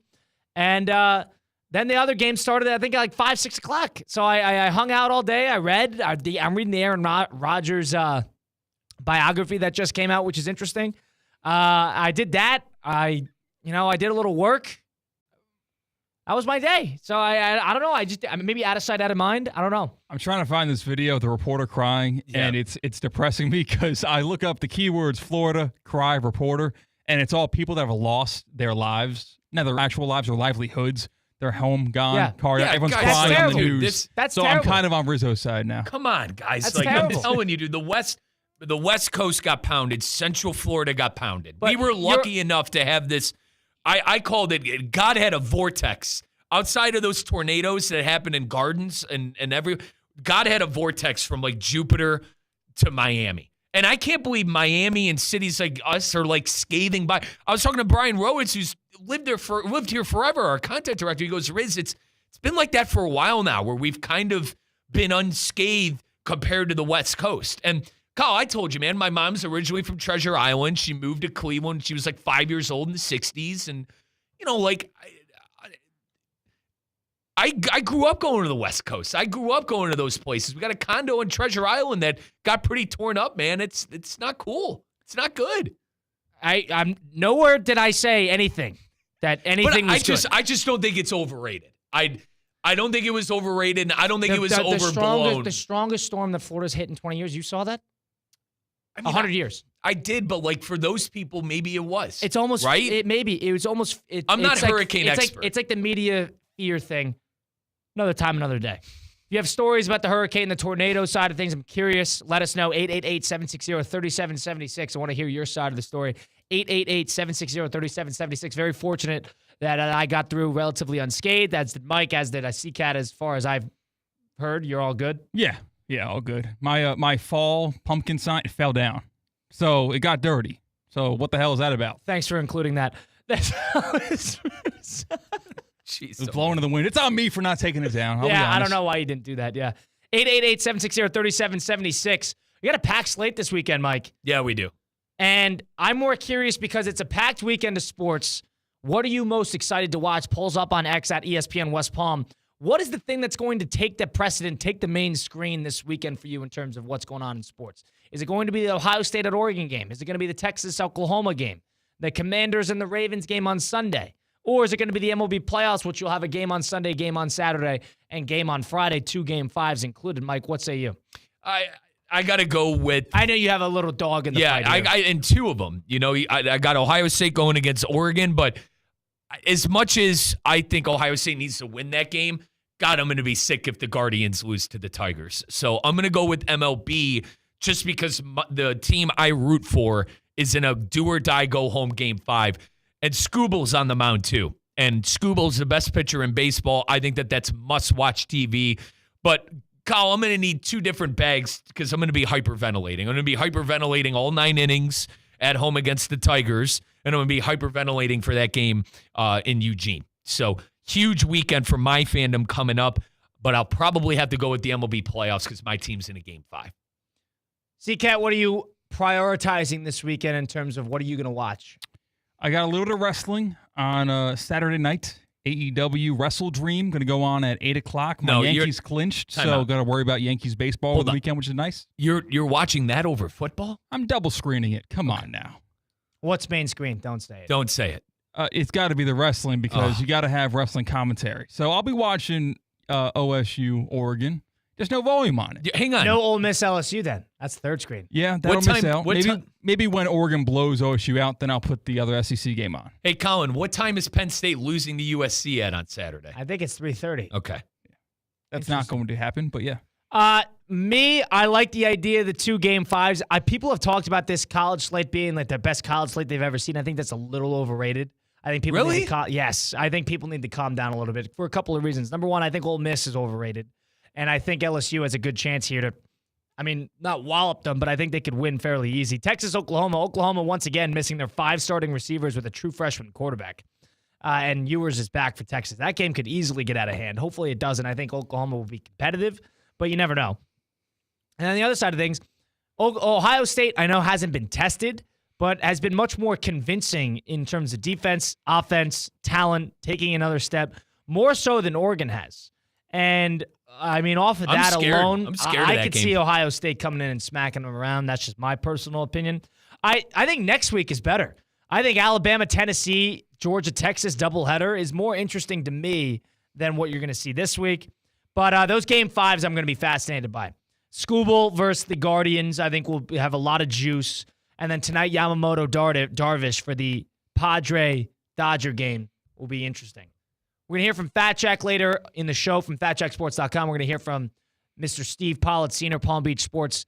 And then the other game started, I think, at like 5, 6 o'clock. So I hung out all day. I read. I'm reading the Aaron Rodgers biography that just came out, which is interesting. I did that. I did a little work. That was my day. So I don't know. Maybe out of sight, out of mind. I don't know. I'm trying to find this video of the reporter crying, and it's depressing me because I look up the keywords Florida cry reporter, and it's all people that have lost their lives, not their actual lives or livelihoods. Their home gone, car. Everyone's crying on the news. That's so terrible. I'm kind of on Rizzo's side now. Come on, guys. That's terrible. I'm telling you, dude, the West Coast got pounded. Central Florida got pounded. But we were lucky enough to have this. I called it, God had a vortex. Outside of those tornadoes that happened in Gardens and God had a vortex from like Jupiter to Miami. And I can't believe Miami and cities like us are like scathing by. I was talking to Brian Rowitz, lived here forever. Our content director, he goes, Riz, it's been like that for a while now, where we've kind of been unscathed compared to the West Coast. And Kyle, I told you, man, my mom's originally from Treasure Island. She moved to Cleveland. She was like 5 years old in the 60s. And, I grew up going to the West Coast. I grew up going to those places. We got a condo in Treasure Island that got pretty torn up, man. It's not cool. It's not good. I'm nowhere did I say anything that anything was good. I just don't think it's overrated. I don't think it was overrated, and I don't think it was overblown. The strongest storm that Florida's hit in 20 years. You saw that? 100 years. I did, but like for those people, maybe it was. It's almost right. It was almost. I'm not a hurricane expert. It's like the media fear thing. Another time, another day. If you have stories about the hurricane, the tornado side of things, I'm curious. Let us know. 888-760-3776. I want to hear your side of the story. 888-760-3776. Very fortunate that I got through relatively unscathed. As did Mike, as did CCAT, as far as I've heard. You're all good? Yeah, all good. My fall pumpkin sign fell down, so it got dirty. So what the hell is that about? Thanks for including that. That's Jeez, it was blowing in the wind. It's on me for not taking it down. I don't know why you didn't do that. Yeah. 888-760-3776. We got a packed slate this weekend, Mike. Yeah, we do. And I'm more curious because it's a packed weekend of sports. What are you most excited to watch? Polls up on X at ESPN West Palm. What is the thing that's going to take the precedent, take the main screen this weekend for you in terms of what's going on in sports? Is it going to be the Ohio State at Oregon game? Is it going to be the Texas-Oklahoma game? The Commanders and the Ravens game on Sunday? Or is it going to be the MLB playoffs, which you'll have a game on Sunday, game on Saturday, and game on Friday, 2 Game 5s included? Mike, what say you? I got to go with... I know you have a little dog in the fight. Yeah, and 2 of them. I got Ohio State going against Oregon, but as much as I think Ohio State needs to win that game, God, I'm going to be sick if the Guardians lose to the Tigers. So I'm going to go with MLB just because the team I root for is in a do-or-die go-home Game 5. And Scooble's on the mound, too. And Scooble's the best pitcher in baseball. I think that's must-watch TV. But, Kyle, I'm going to need 2 different bags because I'm going to be hyperventilating. I'm going to be hyperventilating all 9 innings at home against the Tigers. And I'm going to be hyperventilating for that game in Eugene. So, huge weekend for my fandom coming up. But I'll probably have to go with the MLB playoffs because my team's in a Game 5. CCAT, what are you prioritizing this weekend in terms of what are you going to watch? I got a little bit of wrestling on Saturday night. AEW Wrestle Dream going to go on at 8 o'clock. My Yankees clinched, so got to worry about Yankees baseball over the weekend, which is nice. You're watching that over football? I'm double screening it. Come on now. What's main screen? Don't say it. Don't say it. It's got to be the wrestling because you got to have wrestling commentary. So I'll be watching OSU Oregon. There's no volume on it. Hang on. No Ole Miss LSU then. That's third screen. Yeah, that'll miss out. Maybe when Oregon blows OSU out, then I'll put the other SEC game on. Hey, Colin, what time is Penn State losing to USC at on Saturday? I think it's 3:30. Okay. That's not going to happen, but yeah. I like the idea of the 2 Game 5s. People have talked about this college slate being like the best college slate they've ever seen. I think that's a little overrated. I think people need to yes, I think people need to calm down a little bit for a couple of reasons. Number one, I think Ole Miss is overrated. And I think LSU has a good chance here to, not wallop them, but I think they could win fairly easy. Texas, Oklahoma once again missing their 5 starting receivers with a true freshman quarterback. And Ewers is back for Texas. That game could easily get out of hand. Hopefully it doesn't. I think Oklahoma will be competitive, but you never know. And on the other side of things, Ohio State, I know, hasn't been tested, but has been much more convincing in terms of defense, offense, talent, taking another step, more so than Oregon has. And off of that alone, I could see Ohio State coming in and smacking them around. That's just my personal opinion. I think next week is better. I think Alabama, Tennessee, Georgia, Texas doubleheader is more interesting to me than what you're going to see this week. But those Game 5s I'm going to be fascinated by. Scooble versus the Guardians, I think will have a lot of juice. And then tonight, Yamamoto Darvish for the Padre-Dodger game will be interesting. We're going to hear from Fat Jack later in the show from FatJackSports.com. We're going to hear from Mr. Steve Pollitt, Senior Palm Beach Sports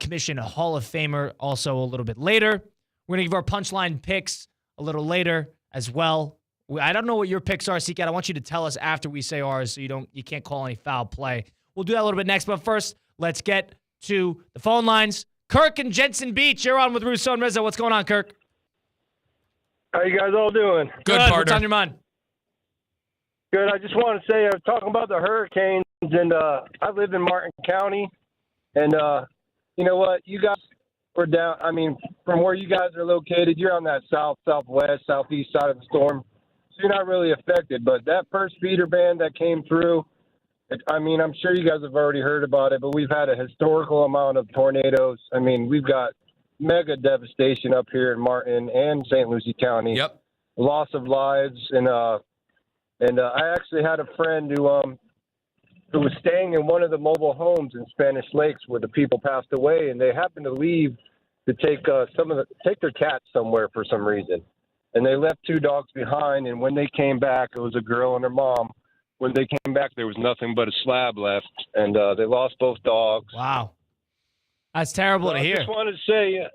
Commission Hall of Famer, also a little bit later. We're going to give our punchline picks a little later as well. I don't know what your picks are, Seacat. I want you to tell us after we say ours so you can't call any foul play. We'll do that a little bit next, but first, let's get to the phone lines. Kirk and Jensen Beach, you're on with Russo and Rizzo. What's going on, Kirk? How you guys all doing? Good, partner. What's on your mind? Good. I just want to say, I was talking about the hurricanes, and I live in Martin County, and you know what? You guys were down. I mean, from where you guys are located, you're on that southwest, southeast side of the storm, so you're not really affected. But that first feeder band that came through, I mean, I'm sure you guys have already heard about it, but we've had a historical amount of tornadoes. I mean, we've got mega devastation up here in Martin and St. Lucie County. Yep. Loss of lives, and I actually had a friend who was staying in one of the mobile homes in Spanish Lakes where the people passed away, and they happened to leave to take their cats somewhere for some reason, and they left 2 dogs behind. And when they came back, it was a girl and her mom. When they came back, there was nothing but a slab left, and they lost both dogs. Wow. That's terrible to hear. I just wanted to say,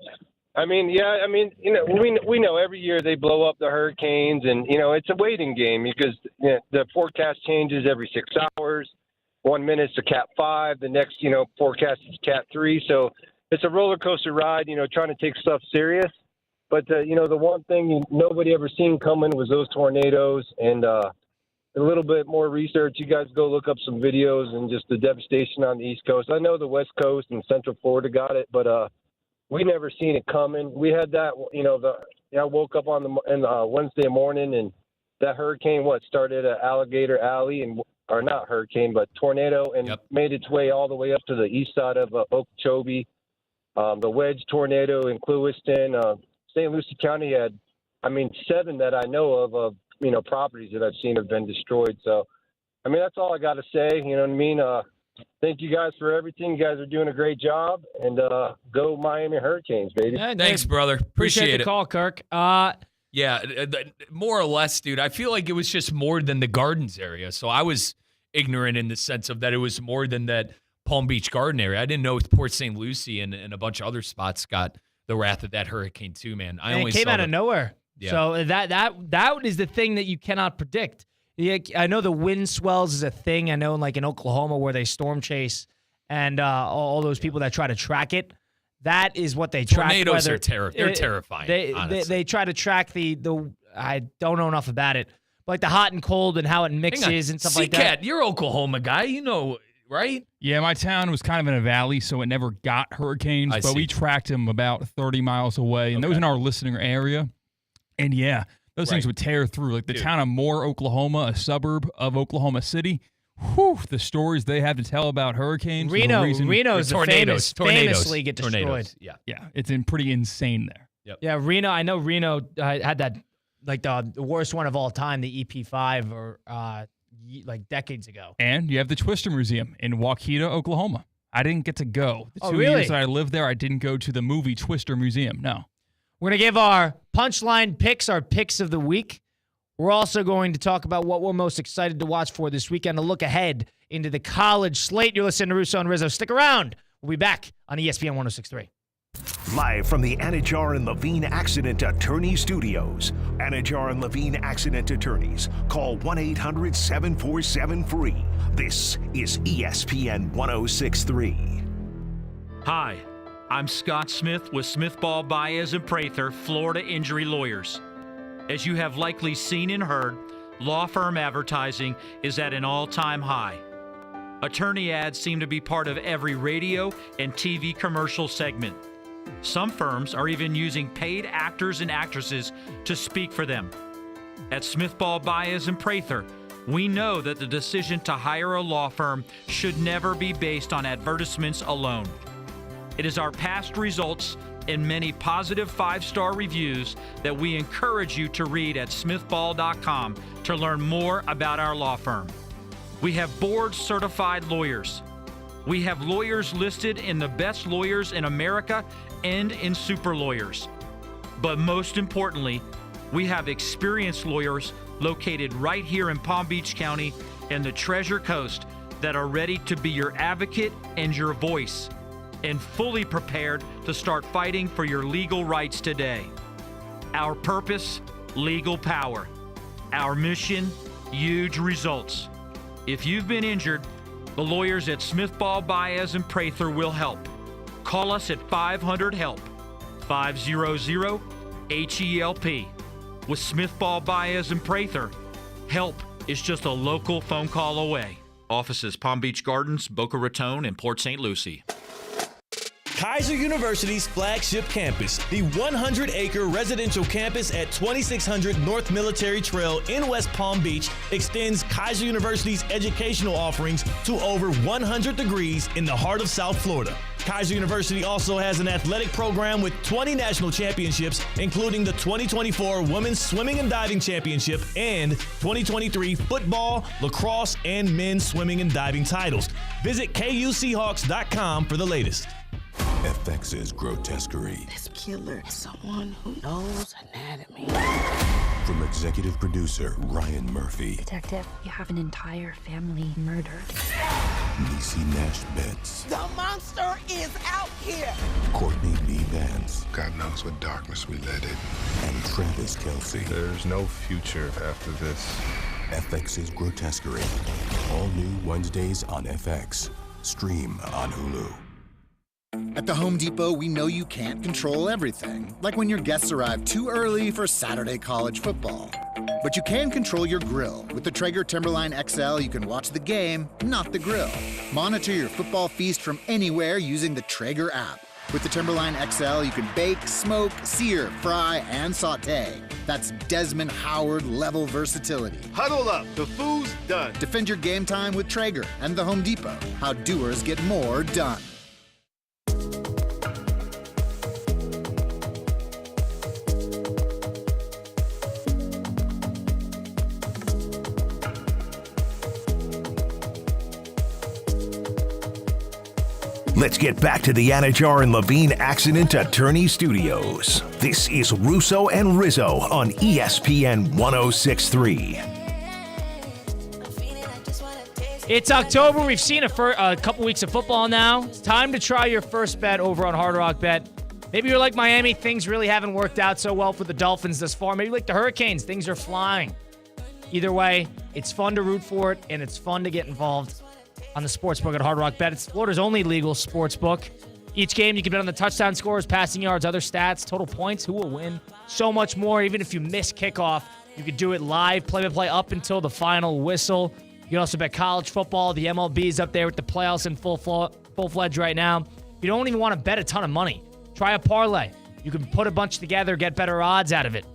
we know every year they blow up the hurricanes, and, it's a waiting game because the forecast changes every 6 hours. 1 minute it's a Cat 5, the next, forecast is Cat 3. So it's a roller coaster ride, trying to take stuff serious. But, the one thing nobody ever seen coming was those tornadoes, and a little bit more research. You guys go look up some videos and just the devastation on the East Coast. I know the West Coast and Central Florida got it, but we never seen it coming. We had that, I woke up on Wednesday morning, and that hurricane started at Alligator Alley, or not hurricane, but tornado, and made its way all the way up to the east side of Okeechobee. The Wedge tornado in Clewiston, St. Lucie County had, 7 that I know of properties that I've seen have been destroyed. So, that's all I got to say. You know what I mean? Thank you guys for everything. You guys are doing a great job, and go Miami Hurricanes, baby. Yeah, thanks, brother. Appreciate the it. call, Kirk. Yeah, more or less, dude. I feel like it was just more than the Gardens area. So I was ignorant in the sense of that it was more than that Palm Beach Garden area. I didn't know Port St. Lucie and a bunch of other spots got the wrath of that hurricane too, man. It came out of nowhere. Yeah. So that is the thing that you cannot predict. I know the wind swells is a thing. I know in Oklahoma where they storm chase and all those people that try to track it. That is what they track. Tornadoes are they're terrifying. They try to track the I don't know enough about it, but like the hot and cold and how it mixes and stuff like that. Cat, you're Oklahoma guy, right? Yeah, my town was kind of in a valley, so it never got hurricanes, but we tracked them about 30 miles away, and those in our listening area. And yeah, those things would tear through. Like the town of Moore, Oklahoma, a suburb of Oklahoma City. Whew, the stories they have to tell about hurricanes. Reno's tornadoes. Famously get destroyed. Tornadoes. Yeah, it's pretty insane there. Yep. Yeah, Reno. I know Reno had that the worst one of all time, the EP5, or decades ago. And you have the Twister Museum in Waukeeta, Oklahoma. I didn't get to go. The 2 really? years that I lived there, I didn't go to the movie Twister Museum. No. We're going to give our punchline picks, our picks of the week. We're also going to talk about what we're most excited to watch for this weekend, a look ahead into the college slate. You're listening to Russo and Rizzo. Stick around. We'll be back on ESPN 106.3. Live from the Anajar and Levine Accident Attorney Studios. Anajar and Levine Accident Attorneys. Call 1-800-747-FREE. This is ESPN 106.3. Hi, I'm Scott Smith with Smith Ball Baez and Prather, Florida Injury Lawyers. As you have likely seen and heard, law firm advertising is at an all-time high. Attorney ads seem to be part of every radio and TV commercial segment. Some firms are even using paid actors and actresses to speak for them. At Smith Ball Baez and Prather, we know that the decision to hire a law firm should never be based on advertisements alone. It is our past results and many positive 5-star reviews that we encourage you to read at smithball.com to learn more about our law firm. We have board-certified lawyers. We have lawyers listed in the best lawyers in America and in super lawyers. But most importantly, we have experienced lawyers located right here in Palm Beach County and the Treasure Coast that are ready to be your advocate and your voice, and fully prepared to start fighting for your legal rights today. Our purpose, legal power. Our mission, huge results. If you've been injured, the lawyers at Smith Ball Baez and Prather will help. Call us at 500-HELP, 500-HELP. with Smithball, Baez, and Prather. Help is just a local phone call away. Offices Palm Beach Gardens, Boca Raton, and Port St. Lucie. Kaiser University's flagship campus, the 100-acre residential campus at 2600 North Military Trail in West Palm Beach, extends Kaiser University's educational offerings to over 100 degrees in the heart of South Florida. Kaiser University also has an athletic program with 20 national championships, including the 2024 Women's Swimming and Diving Championship and 2023 football, lacrosse, and men's swimming and diving titles. Visit KUSeahawks.com for the latest. FX's Grotesquerie. This killer is someone who knows anatomy. From executive producer Ryan Murphy. Detective, you have an entire family murdered. Niecy Nash Betts. The monster is out here! Courtney B. Vance. God knows what darkness we let in. And Travis Kelsey. There's no future after this. FX's Grotesquerie. All new Wednesdays on FX. Stream on Hulu. At the Home Depot, we know you can't control everything, like when your guests arrive too early for Saturday college football. But you can control your grill. With the Traeger Timberline XL, you can watch the game, not the grill. Monitor your football feast from anywhere using the Traeger app. With the Timberline XL, you can bake, smoke, sear, fry, and sauté. That's Desmond Howard level versatility. Huddle up, the food's done. Defend your game time with Traeger and the Home Depot. How doers get more done. Let's get back to the Anajar and Levine Accident Attorney Studios. This is Russo and Rizzo on ESPN 106.3. It's October. We've seen a couple weeks of football now. It's time to try your first bet over on Hard Rock Bet. Maybe you're like Miami. Things really haven't worked out so well for the Dolphins thus far. Maybe like the Hurricanes. Things are flying. Either way, it's fun to root for it, and it's fun to get involved on the sportsbook at Hard Rock Bet. It's Florida's only legal sportsbook. Each game, you can bet on the touchdown scores, passing yards, other stats, total points, who will win, so much more. Even if you miss kickoff, you can do it live, play-by-play up until the final whistle. You can also bet college football. The MLB is up there with the playoffs in full-fledged right now. If you don't even want to bet a ton of money, try a parlay. You can put a bunch together, get better odds out of it.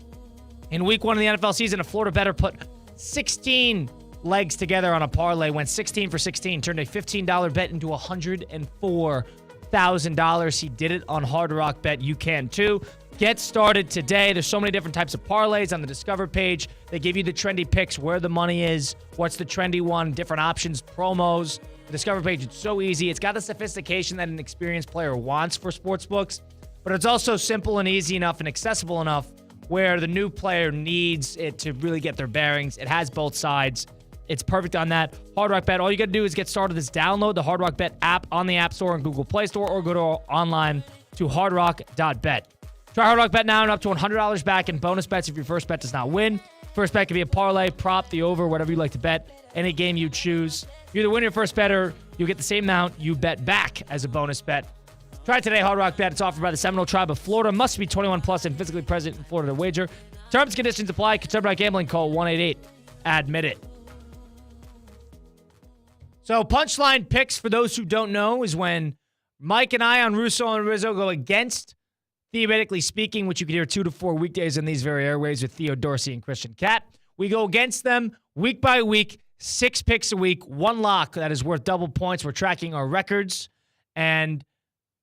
In week 1 of the NFL season, a Florida bettor put 16 legs together on a parlay, went 16 for 16, turned a $15 bet into $104,000. He did it on Hard Rock Bet. You can too. Get started today. There's so many different types of parlays on the Discover page. They give you the trendy picks, where the money is, what's the trendy one, different options, promos. The Discover page, it's so easy. It's got the sophistication that an experienced player wants for sportsbooks, but it's also simple and easy enough and accessible enough where the new player needs it to really get their bearings. It has both sides. It's perfect on that. Hard Rock Bet, all you got to do is get started is download the Hard Rock Bet app on the App Store and Google Play Store, or go to online to hardrock.bet. Try Hard Rock Bet now and up to $100 back in bonus bets if your first bet does not win. First bet can be a parlay, prop, the over, whatever you like to bet. Any game you choose. If you're the winner first better, you'll get the same amount you bet back as a bonus bet. Try it today, Hard Rock Bet. It's offered by the Seminole Tribe of Florida. Must be 21 plus and physically present in Florida to wager. Terms and conditions apply. Concerned about gambling, call 1-888-ADMIT-IT. So punchline picks, for those who don't know, is when Mike and I on Russo and Rizzo go against Theoretically Speaking, which you can hear 2 to 4 weekdays in these very airwaves with Theo Dorsey and Christian Catt. We go against them week by week, 6 picks a week, 1 lock that is worth double points. We're tracking our records, and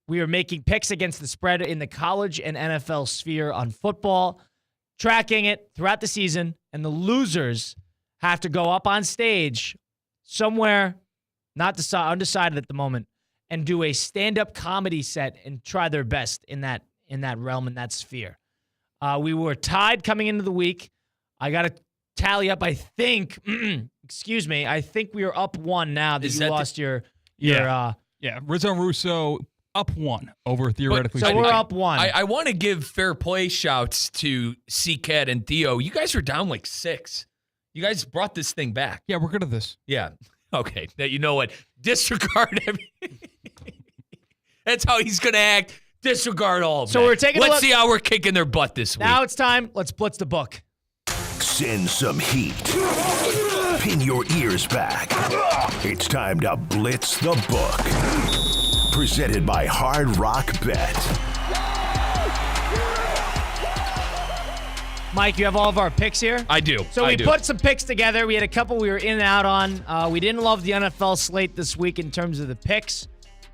we are making picks against the spread in the college and NFL sphere on football, tracking it throughout the season, and the losers have to go up on stage somewhere, undecided at the moment, and do a stand-up comedy set and try their best in that realm, in that sphere. We were tied coming into the week. I got to tally up, I think, excuse me, I think we are up 1 now that you lost your Rizzo and Russo up 1 over Theoretically Speaking. So we're up 1. I want to give fair play shouts to C-Cat and Theo. You guys are down like 6. You guys brought this thing back. Yeah, we're good at this. Yeah. Okay. Now you know what? Disregard everything. That's how he's going to act. Disregard all of that. So we're taking Let's see how we're kicking their butt this week. Now it's time. Let's blitz the book. Send some heat. Pin your ears back. It's time to blitz the book. Presented by Hard Rock Bet. Mike, you have all of our picks here? I do. So we put some picks together. We had a couple we were in and out on. We didn't love the NFL slate this week in terms of the picks,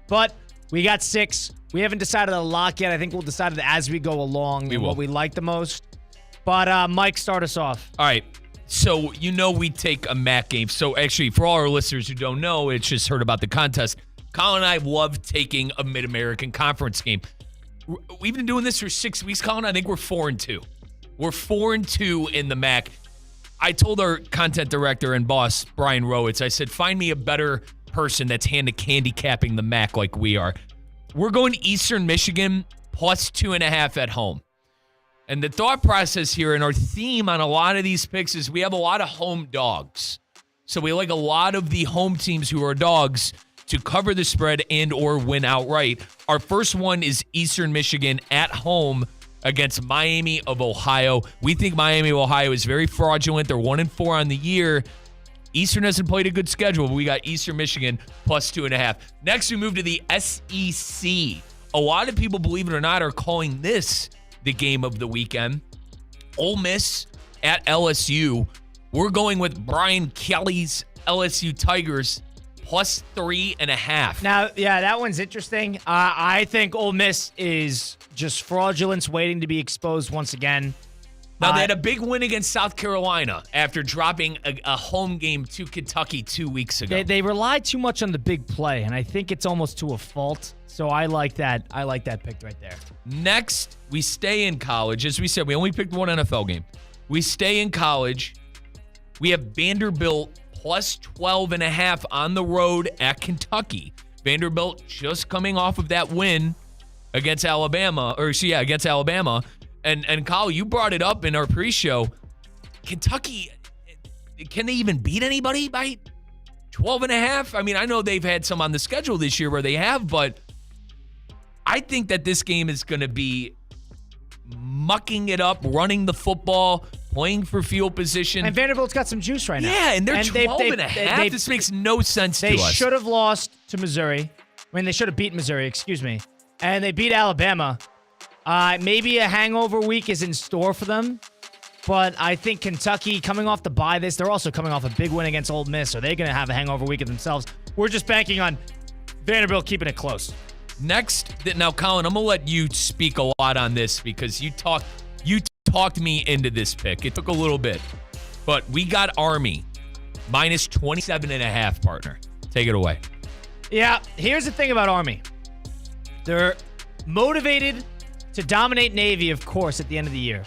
but we got 6. We haven't decided a lock yet. I think we'll decide it as we go along what we like the most. But Mike, start us off. All right. So we take a MAC game. So actually, for all our listeners who don't know, it's just heard about the contest. Colin and I love taking a Mid-American Conference game. We've been doing this for 6 weeks, Colin. I think we're 4-2. We're 4-2 in the MAC. I told our content director and boss, Brian Rowitz, I said, find me a better person that's handicapping the MAC like we are. We're going to Eastern Michigan plus 2.5 at home. And the thought process here and our theme on a lot of these picks is we have a lot of home dogs. So we like a lot of the home teams who are dogs to cover the spread and or win outright. Our first one is Eastern Michigan at home against Miami of Ohio. We think Miami of Ohio is very fraudulent. They're 1-4 on the year. Eastern hasn't played a good schedule, but we got Eastern Michigan plus 2.5. Next, we move to the SEC. A lot of people, believe it or not, are calling this the game of the weekend. Ole Miss at LSU. We're going with Brian Kelly's LSU Tigers plus 3.5. Now, yeah, that one's interesting. I think Ole Miss is just fraudulence waiting to be exposed once again. Now, they had a big win against South Carolina after dropping a home game to Kentucky 2 weeks ago. They rely too much on the big play, and I think it's almost to a fault. So I like that. I like that pick right there. Next, we stay in college. As we said, we only picked one NFL game. We stay in college. We have Vanderbilt plus 12.5 on the road at Kentucky. Vanderbilt just coming off of that win against Alabama. And Kyle, you brought it up in our pre-show. Kentucky, can they even beat anybody by 12.5? I mean, I know they've had some on the schedule this year where they have, but I think that this game is going to be mucking it up, running the football, playing for field position. And Vanderbilt's got some juice right now. Yeah, and they're 12.5. This makes no sense to us. They should have lost to Missouri. I mean, they should have beaten Missouri, excuse me. And they beat Alabama. Maybe a hangover week is in store for them. But I think Kentucky, coming off the bye they're also coming off a big win against Ole Miss, so they're going to have a hangover week of themselves. We're just banking on Vanderbilt keeping it close. Next, now, Colin, I'm going to let you speak a lot on this because you talked me into this pick. It took a little bit. But we got Army minus 27.5, partner. Take it away. Yeah, here's the thing about Army. They're motivated to dominate Navy, of course, at the end of the year.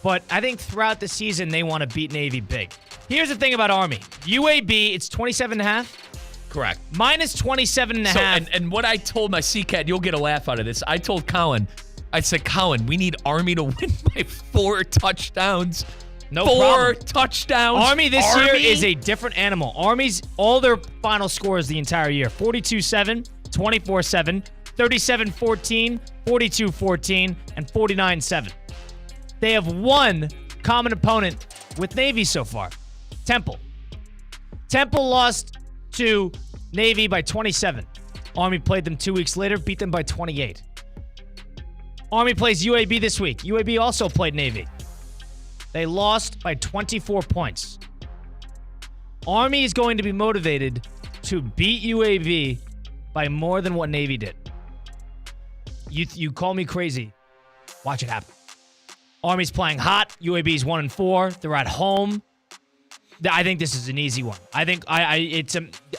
But I think throughout the season, they want to beat Navy big. Here's the thing about Army. UAB, it's 27.5. Correct. Minus 27.5. So, and what I told my C-Cat, you'll get a laugh out of this. I told Colin, I said, Colin, we need Army to win by 4 touchdowns. No 4 problem. touchdowns. Army this year is a different animal. Army's, all their final scores the entire year. 42-7, 24-7, 37-14, 42-14, and 49-7. They have one common opponent with Navy so far. Temple. Temple lost to Navy by 27. Army played them 2 weeks later, beat them by 28. Army plays UAB this week. UAB also played Navy. They lost by 24 points. Army is going to be motivated to beat UAB by more than what Navy did. You call me crazy. Watch it happen. Army's playing hot. UAB's 1-4. They're at home. I think this is an easy one. I think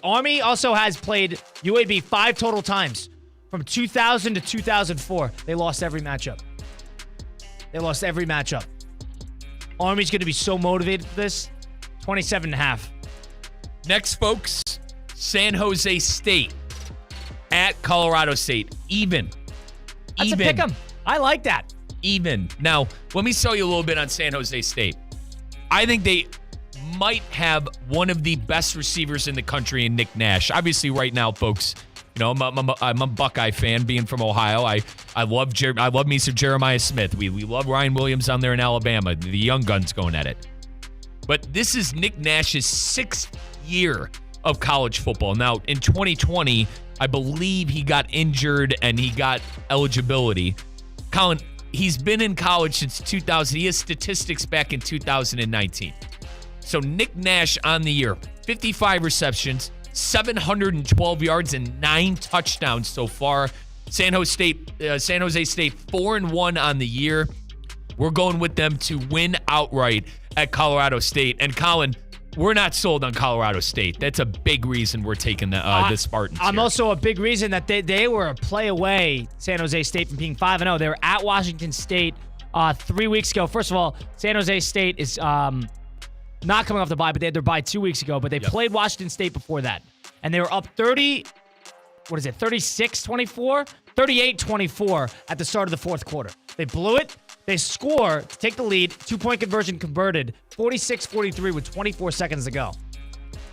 Army also has played UAB 5 total times from 2000 to 2004. They lost every matchup. Army's going to be so motivated for this. 27.5. Next, folks, San Jose State at Colorado State. Even. That's a pick 'em. I like that. Even. Now, let me sell you a little bit on San Jose State. I think they might have one of the best receivers in the country in Nick Nash. Obviously, right now, folks, I'm a Buckeye fan, being from Ohio. I love me some Jeremiah Smith. We love Ryan Williams down there in Alabama. The young guns going at it. But this is Nick Nash's 6th year of college football. Now, in 2020, I believe he got injured and he got eligibility. Colin, he's been in college since 2000. He has statistics back in 2019. So Nick Nash on the year, 55 receptions, 712 yards, and 9 touchdowns so far. San Jose State 4-1 on the year. We're going with them to win outright at Colorado State. And Colin, we're not sold on Colorado State. That's a big reason we're taking the Spartans. I'm here. also a big reason that they were a play away, San Jose State, from being 5-0. They were at Washington State 3 weeks ago. First of all, San Jose State is not coming off the bye, but they had their bye 2 weeks ago. But they played Washington State before that. And they were up 36-24? 38-24 at the start of the fourth quarter. They blew it. They score to take the lead. 2-point conversion converted. 46-43 with 24 seconds to go.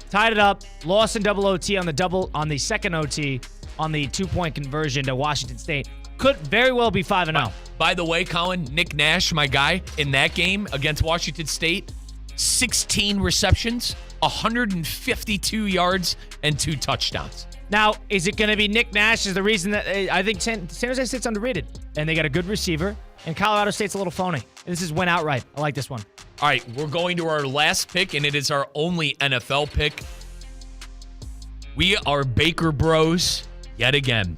Tied it up. Lost in double OT on the second OT on the 2-point conversion to Washington State. Could very well be 5-0. By the way, Colin, Nick Nash, my guy, in that game against Washington State, 16 receptions, 152 yards, and 2 touchdowns. Now, is it going to be Nick Nash is the reason that I think San Jose State's underrated, and they got a good receiver, and Colorado State's a little phony. This is win outright. I like this one. All right, we're going to our last pick, and it is our only NFL pick. We are Baker Bros yet again.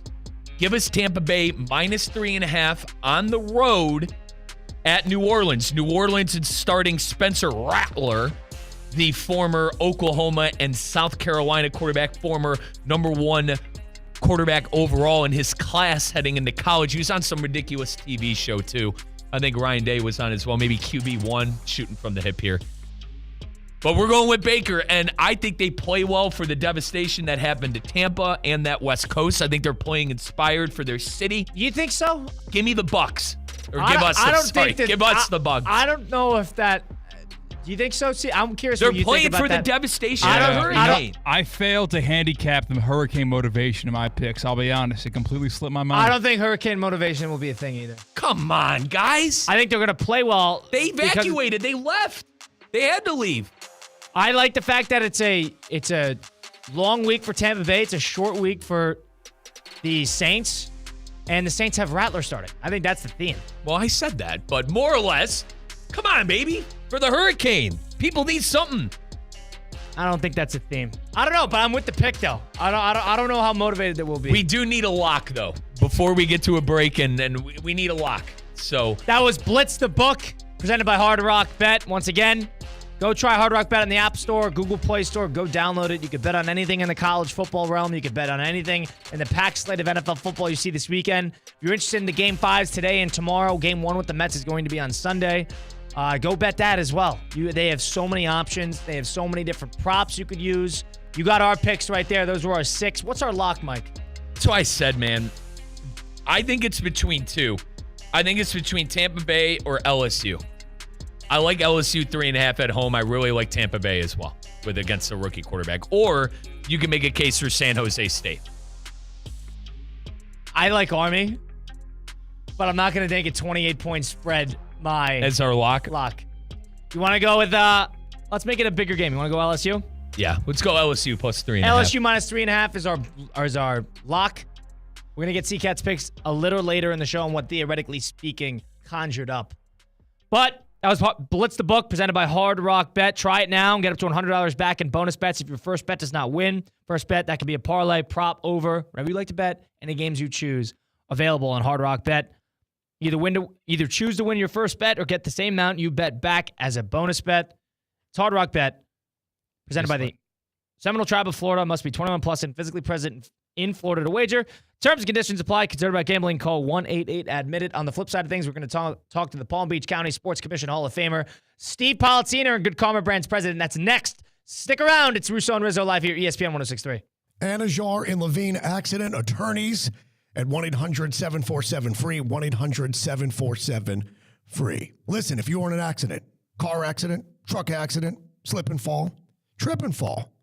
Give us Tampa Bay -3.5 on the road at New Orleans. New Orleans is starting Spencer Rattler, the former Oklahoma and South Carolina quarterback, former #1 quarterback overall in his class heading into college. He was on some ridiculous TV show, too. I think Ryan Day was on as well, maybe QB1, shooting from the hip here. But we're going with Baker, and I think they play well for the devastation that happened to Tampa and that West Coast. I think they're playing inspired for their city. You think so? Give me the Bucks. Or give us the Bucks. I don't know if that... Do you think so? See, I'm curious. They're what you playing think about for that. the devastation of the hurricane. I failed to handicap the hurricane motivation in my picks. I'll be honest. It completely slipped my mind. I don't think hurricane motivation will be a thing either. Come on, guys. I think they're going to play well. They evacuated. They left. They had to leave. I like the fact that it's a long week for Tampa Bay. It's a short week for the Saints. And the Saints have Rattler starting. I think that's the theme. Well, I said that, but more or less, come on, baby. For the hurricane. People need something. I don't think that's a theme. I don't know, but I'm with the pick, though. I don't know how motivated they will be. We do need a lock, though, before we get to a break, and we need a lock. So that was Blitz the Book, presented by Hard Rock Bet. Once again, go try Hard Rock Bet in the App Store, Google Play Store. Go download it. You can bet on anything in the college football realm. You can bet on anything in the packed slate of NFL football you see this weekend. If you're interested in the Game 5s today and tomorrow, Game 1 with the Mets is going to be on Sunday. Go bet that as well. They have so many options. They have so many different props you could use. You got our picks right there. Those were our 6. What's our lock, Mike? That's what I said, man. I think it's between 2. I think it's between Tampa Bay or LSU. I like LSU 3.5 at home. I really like Tampa Bay as well against a rookie quarterback. Or you can make a case for San Jose State. I like Army, but I'm not going to take a 28-point spread. As our lock? You want to go with, let's make it a bigger game. You want to go LSU? Yeah, let's go LSU plus 3.5. LSU minus 3.5 is our lock. We're going to get C-Cat's picks a little later in the show on what theoretically speaking conjured up. But that was Blitz the Book presented by Hard Rock Bet. Try it now and get up to $100 back in bonus bets if your first bet does not win. First bet, that could be a parlay, prop, over, whatever you like to bet, any games you choose. Available on Hard Rock Bet. Either choose to win your first bet or get the same amount you bet back as a bonus bet. It's Hard Rock Bet, presented by the Seminole Tribe of Florida. Must be 21 plus and physically present in Florida to wager. Terms and conditions apply. Considered by gambling. Call 1-888-ADMIT-IT. On the flip side of things, we're going to talk to the Palm Beach County Sports Commission Hall of Famer Steve Politziner and Good Karma Brands president. That's next. Stick around. It's Russo and Rizzo live here, ESPN 106.3. Anajar and Levine Accident Attorneys at 1-800-747-FREE, 1-800-747-FREE. Listen, if you're in an accident, car accident, truck accident, slip and fall, trip and fall,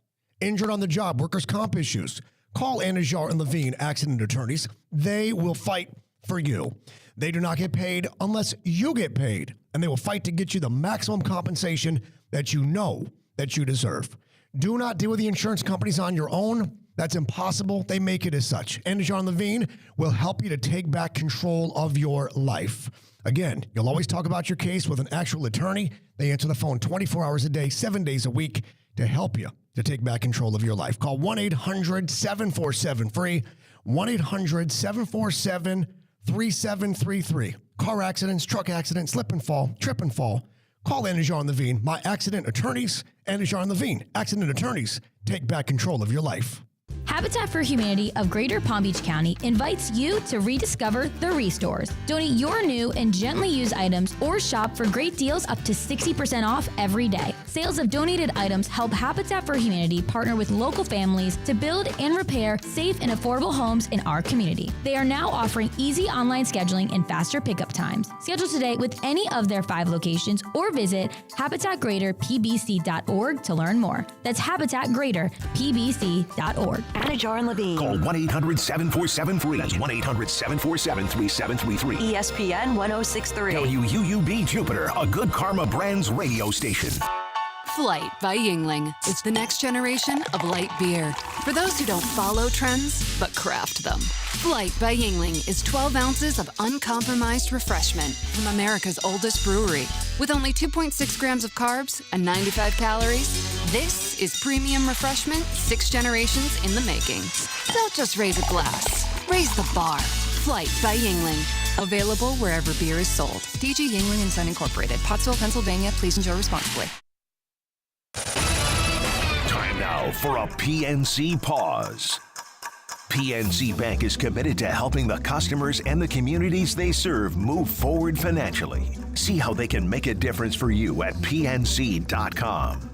injured on the job, workers' comp issues, call Anajar and Levine Accident Attorneys. They will fight for you. They do not get paid unless you get paid. and they will fight to get you the maximum compensation that you know that you deserve. Do not deal with the insurance companies on your own. That's impossible. They make it as such. Anidjar Levine will help you to take back control of your life. Again, you'll always talk about your case with an actual attorney. They answer the phone 24 hours a day, 7 days a week to help you to take back control of your life. Call 1-800-747-FREE, 1-800-747-3733. Car accidents, truck accidents, slip and fall, trip and fall. Call Anidjar Levine, my accident attorneys. Anidjar Levine, accident attorneys. Take back control of your life. Habitat for Humanity of Greater Palm Beach County invites you to rediscover the Restores. Donate your new and gently used items or shop for great deals up to 60% off every day. Sales of donated items help Habitat for Humanity partner with local families to build and repair safe and affordable homes in our community. They are now offering easy online scheduling and faster pickup times. Schedule today with any of their 5 locations or visit habitatgreaterpbc.org to learn more. That's habitatgreaterpbc.org. Anidjar and Levine. Call 1-800-747-FREE. That's 1-800-747-3733. ESPN 1063. WUUB Jupiter, a Good Karma Brands radio station. Flight by Yingling. It's the next generation of light beer. For those who don't follow trends, but craft them. Flight by Yingling is 12 ounces of uncompromised refreshment from America's oldest brewery. With only 2.6 grams of carbs and 95 calories, this is premium refreshment 6 generations in the making. Don't just raise a glass, raise the bar. Flight by Yingling. Available wherever beer is sold. DG Yingling and Son Incorporated. Pottsville, Pennsylvania. Please enjoy responsibly. Time now for a PNC pause. PNC Bank is committed to helping the customers and the communities they serve move forward financially. See how they can make a difference for you at PNC.com.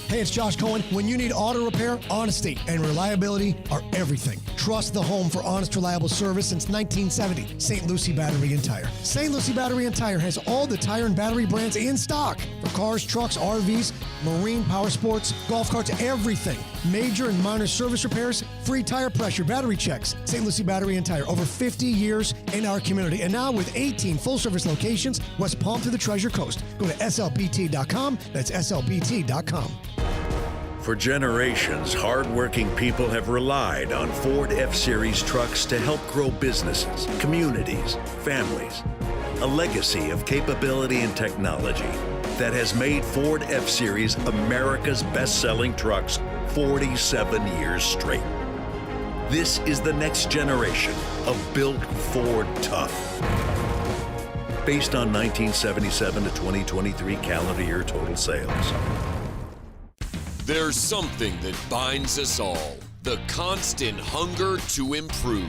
Hey, it's Josh Cohen. When you need auto repair, honesty and reliability are everything. Trust the home for honest, reliable service since 1970. St. Lucie Battery and Tire. St. Lucie Battery and Tire has all the tire and battery brands in stock for cars, trucks, RVs, marine, power sports, golf carts, everything. Major and minor service repairs, free tire pressure, battery checks. St. Lucie Battery and Tire, over 50 years in our community. And now with 18 full-service locations, West Palm to the Treasure Coast. Go to slbt.com. That's slbt.com. For generations, hardworking people have relied on Ford F-Series trucks to help grow businesses, communities, families. A legacy of capability and technology that has made Ford F-Series America's best-selling trucks 47 years straight. This is the next generation of Built Ford Tough. Based on 1977 to 2023 calendar year total sales. There's something that binds us all. The constant hunger to improve.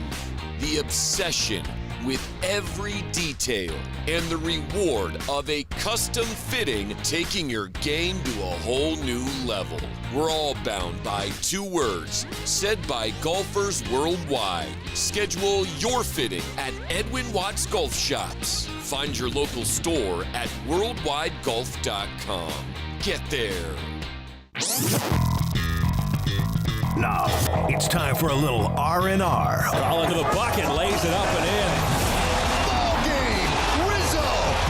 The obsession with every detail. And the reward of a custom fitting taking your game to a whole new level. We're all bound by 2 words said by golfers worldwide. Schedule your fitting at Edwin Watts Golf Shops. Find your local store at worldwidegolf.com. Get there. Now, it's time for a little R&R. Ball into the bucket, lays it up and in. Ball game, Rizzo!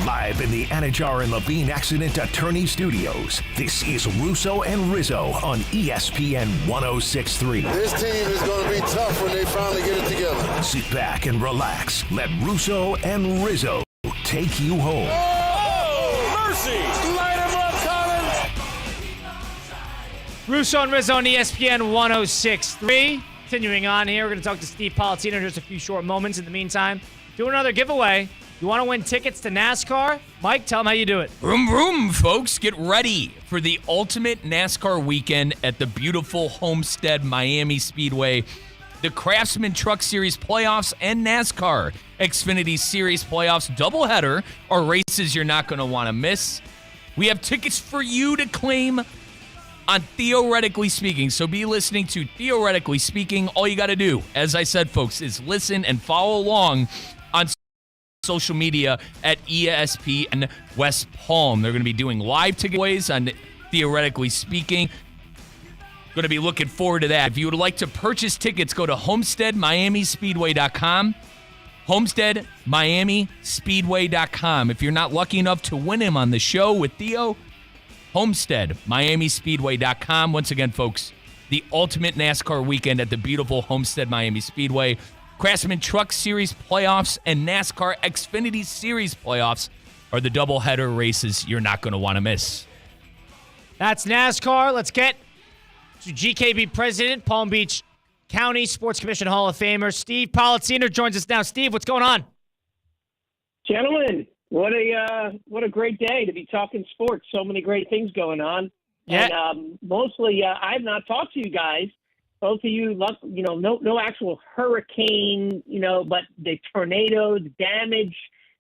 Live in the Anidjar and Levine Accident Attorney Studios, this is Russo and Rizzo on ESPN 1063. This team is going to be tough when they finally get it together. Sit back and relax. Let Russo and Rizzo take you home. Oh, mercy! Light him up, Colin! Russo and Rizzo on ESPN 1063. Continuing on here, we're going to talk to Steve Politzino in just a few short moments. In the meantime, do another giveaway. You want to win tickets to NASCAR? Mike, tell them how you do it. Vroom, vroom, folks. Get ready for the ultimate NASCAR weekend at the beautiful Homestead Miami Speedway. The Craftsman Truck Series playoffs and NASCAR Xfinity Series playoffs doubleheader are races you're not going to want to miss. We have tickets for you to claim on Theoretically Speaking. So be listening to Theoretically Speaking. All you got to do, as I said, folks, is listen and follow along on social media at ESPN West Palm. They're going to be doing live giveaways on Theoretically Speaking. Going to be looking forward to that. If you would like to purchase tickets, go to HomesteadMiamiSpeedway.com. Homestead, Miami, Speedway.com. If you're not lucky enough to win him on the show with Theo, Homestead, Miami, Speedway.com. Once again, folks, the ultimate NASCAR weekend at the beautiful Homestead, Miami Speedway. Craftsman Truck Series playoffs and NASCAR Xfinity Series playoffs are the doubleheader races you're not going to want to miss. That's NASCAR. Let's get to GKB President, Palm Beach County Sports Commission Hall of Famer Steve Politziner joins us now. Steve, what's going on? Gentlemen, what a great day to be talking sports. So many great things going on. Yeah. And mostly, I have not talked to you guys. Both of you, no actual hurricane, but the tornadoes, damage.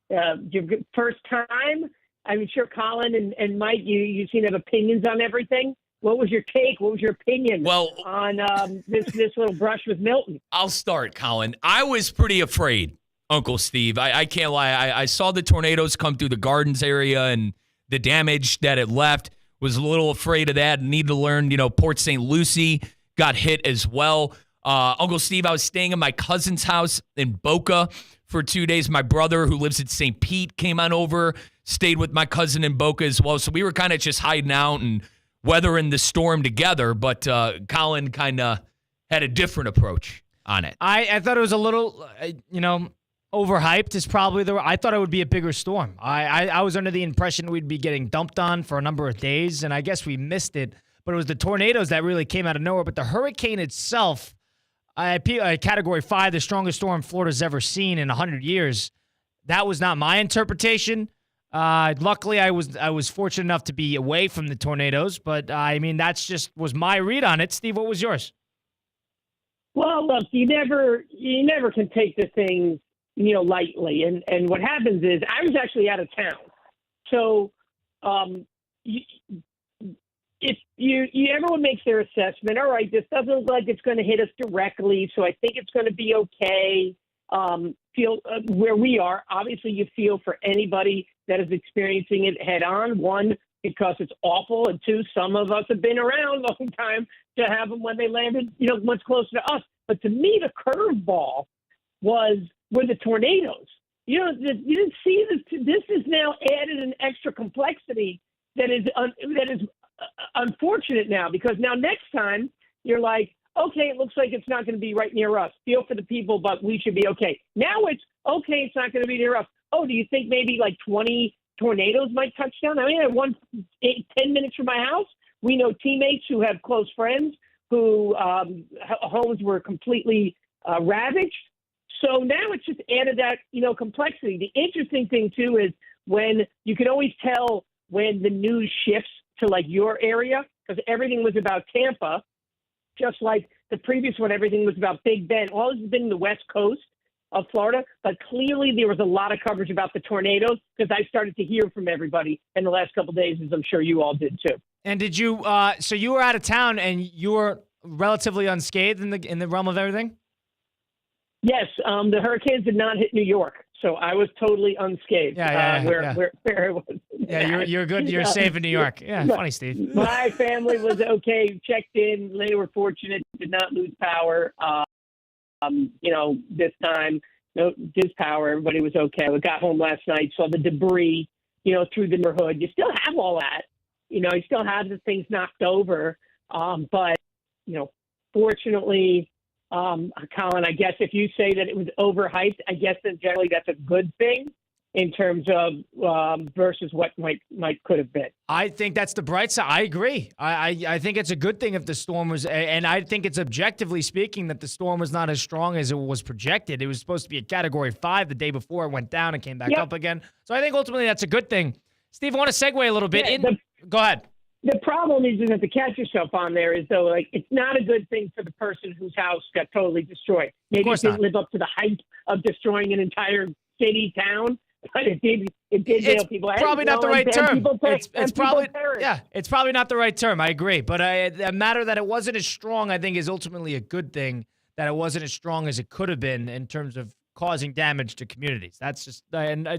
Your first time. I'm sure Colin and Mike, you seem to have opinions on everything. What was your take? What was your opinion on this little brush with Milton? I'll start, Colin. I was pretty afraid, Uncle Steve. I can't lie. I saw the tornadoes come through the Gardens area and the damage that it left. Was a little afraid of that. Need to learn, Port St. Lucie got hit as well. Uncle Steve, I was staying in my cousin's house in Boca for 2 days. My brother, who lives at St. Pete, came on over, stayed with my cousin in Boca as well. So we were kind of just hiding out and weathering the storm together. But Colin kind of had a different approach on it. I thought it was a little, overhyped is probably I thought it would be a bigger storm. I was under the impression we'd be getting dumped on for a number of days, and I guess we missed it. But it was the tornadoes that really came out of nowhere. But the hurricane itself, Category 5, the strongest storm Florida's ever seen in 100 years. That was not my interpretation. Luckily, I was fortunate enough to be away from the tornadoes. But, that's just was my read on it. Steve, what was yours? Well, look, you never can take the things, lightly. And what happens is I was actually out of town. So if everyone makes their assessment, all right, this doesn't look like it's going to hit us directly, so I think it's going to be okay. Where we are, obviously you feel for anybody that is experiencing it head on. One, because it's awful, and two, some of us have been around a long time to have them when they landed, much closer to us. But to me, the curveball were the tornadoes. You didn't see this. This is now added an extra complexity that is unfortunate now, because now next time you're like, okay, it looks like it's not going to be right near us. Feel for the people, but we should be okay. Now it's okay, it's not going to be near us. Oh, do you think maybe like 20 tornadoes might touch down? I mean, 10 minutes from my house, we know teammates who have close friends who homes were completely ravaged. So now it's just added that, complexity. The interesting thing, too, is when you can always tell when the news shifts to, like, your area, because everything was about Tampa, just like the previous one, everything was about Big Bend. All this has been the West Coast of Florida, but clearly there was a lot of coverage about the tornadoes because I started to hear from everybody in the last couple of days, as I'm sure you all did, too. And did you so you were out of town and you were relatively unscathed in the realm of everything? Yes, the hurricanes did not hit New York, so I was totally unscathed. Where it was. Yeah, you're good. You're safe in New York. Yeah, funny, Steve. My family was okay, checked in. They were fortunate, did not lose power. This time, no power. Everybody was okay. We got home last night, saw the debris, through the neighborhood. You still have all that. You still have the things knocked over. But, fortunately, Colin, I guess if you say that it was overhyped, I guess that generally that's a good thing in terms of versus what could have been. I think that's the bright side. I agree. I think it's a good thing if the storm was, and I think it's objectively speaking that the storm was not as strong as it was projected. It was supposed to be a Category 5 the day before it went down and came back up again. So I think ultimately that's a good thing. Steve, I want to segue a little bit. Go ahead. The problem is to catch yourself on there is, though, like, it's not a good thing for the person whose house got totally destroyed. Maybe it didn't live up to the hype of destroying an entire city, town, but it did nail people. It's probably not the right term. It's probably not the right term. I agree. But the matter that it wasn't as strong, I think, is ultimately a good thing, that it wasn't as strong as it could have been in terms of causing damage to communities. That's just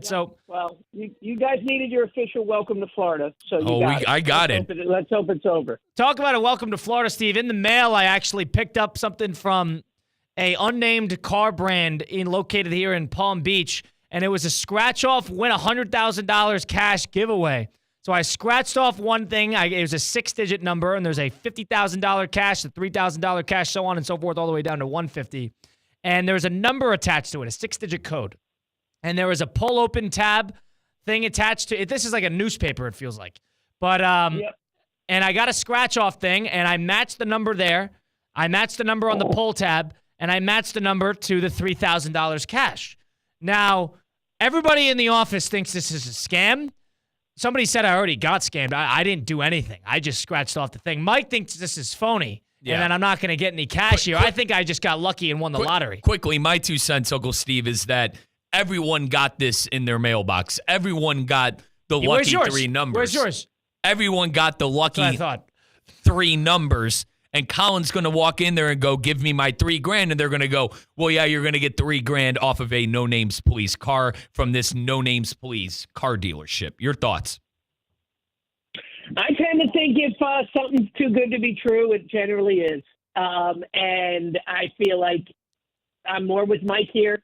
so. Well, you guys needed your official welcome to Florida, so I got it. Let's hope it's over. Talk about a welcome to Florida, Steve. In the mail, I actually picked up something from a unnamed car brand located here in Palm Beach, and it was a scratch-off, win $100,000 cash giveaway. So I scratched off one thing. It was a 6-digit number, and there's a $50,000 cash, a $3,000 cash, so on and so forth, all the way down to $150,000. And there was a number attached to it, a 6-digit code. And there was a pull-open tab thing attached to it. This is like a newspaper, it feels like. But And I got a scratch-off thing, and I matched the number there. I matched the number on the pull tab, and I matched the number to the $3,000 cash. Now, everybody in the office thinks this is a scam. Somebody said I already got scammed. I didn't do anything. I just scratched off the thing. Mike thinks this is phony, and then I'm not going to get any cash here. I think I just got lucky and won the lottery. Quickly, my 2 cents, Uncle Steve, is that everyone got this in their mailbox. Everyone got the lucky 3 numbers. Where's yours? Everyone got the lucky 3 numbers. And Colin's going to walk in there and go, give me my $3,000. And they're going to go, well, yeah, you're going to get $3,000 off of a No Names Police car from this No Names Police car dealership. Your thoughts? I tend to think if something's too good to be true, it generally is. And I feel like I'm more with Mike here.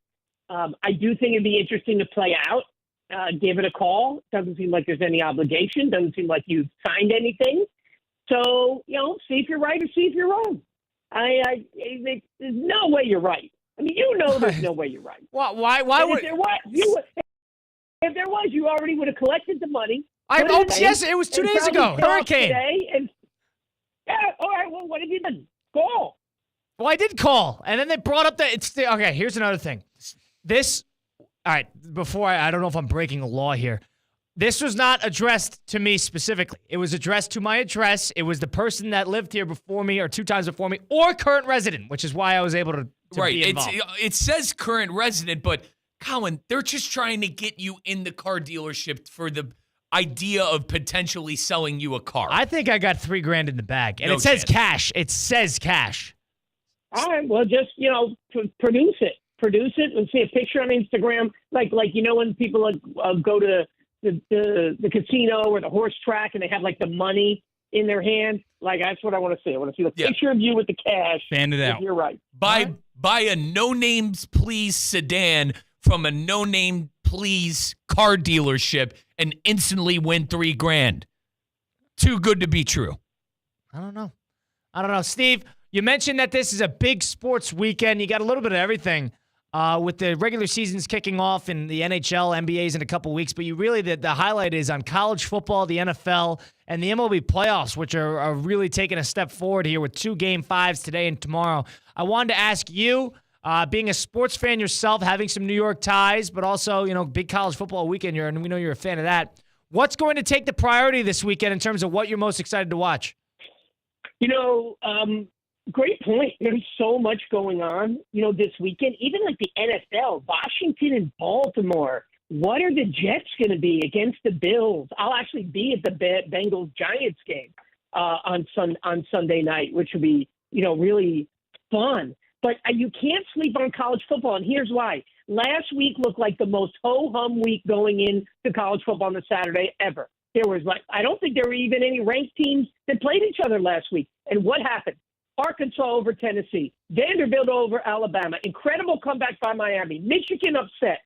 I do think it'd be interesting to play out, give it a call. Doesn't seem like there's any obligation. Doesn't seem like you've signed anything. So, see if you're right or see if you're wrong. There's no way you're right. I mean, there's no way you're right. Why would if there was, you already would have collected the money. Yes, it was 2 days ago. Hurricane. All right. Well, what have you done? Call. Well, I did call, and then they brought up okay. Here's another thing. All right. Before I don't know if I'm breaking a law here. This was not addressed to me specifically. It was addressed to my address. It was the person that lived here before me or 2 times before me or current resident, which is why I was able to be involved. It says current resident, but Colin, they're just trying to get you in the car dealership for the idea of potentially selling you a car. I think I got $3,000 in the bag, and it says cash. It says cash. All right. Well, just, produce it. Produce it and see a picture on Instagram. Like when people go to the casino or the horse track and they have the money in their hand. That's what I want to see. I want to see the picture of you with the cash. Fan it out. You're right. Buy a No Names Please sedan from a No Name Please car dealership and instantly win $3,000. Too good to be true. I don't know. Steve, you mentioned that this is a big sports weekend. You got a little bit of everything. With the regular seasons kicking off in the NHL, NBA's in a couple weeks, but the highlight is on college football, the NFL, and the MLB playoffs, which are really taking a step forward here with 2 Game 5s today and tomorrow. I wanted to ask you, being a sports fan yourself, having some New York ties, but also, big college football weekend here, and we know you're a fan of that. What's going to take the priority this weekend in terms of what you're most excited to watch? Great point. There's so much going on, this weekend. Even the NFL, Washington and Baltimore. What are the Jets going to be against the Bills? I'll actually be at the Bengals-Giants game on Sunday night, which will be, really fun. But you can't sleep on college football, and here's why. Last week looked like the most ho-hum week going into college football on the Saturday ever. There was I don't think there were even any ranked teams that played each other last week. And what happened? Arkansas over Tennessee, Vanderbilt over Alabama, incredible comeback by Miami, Michigan upset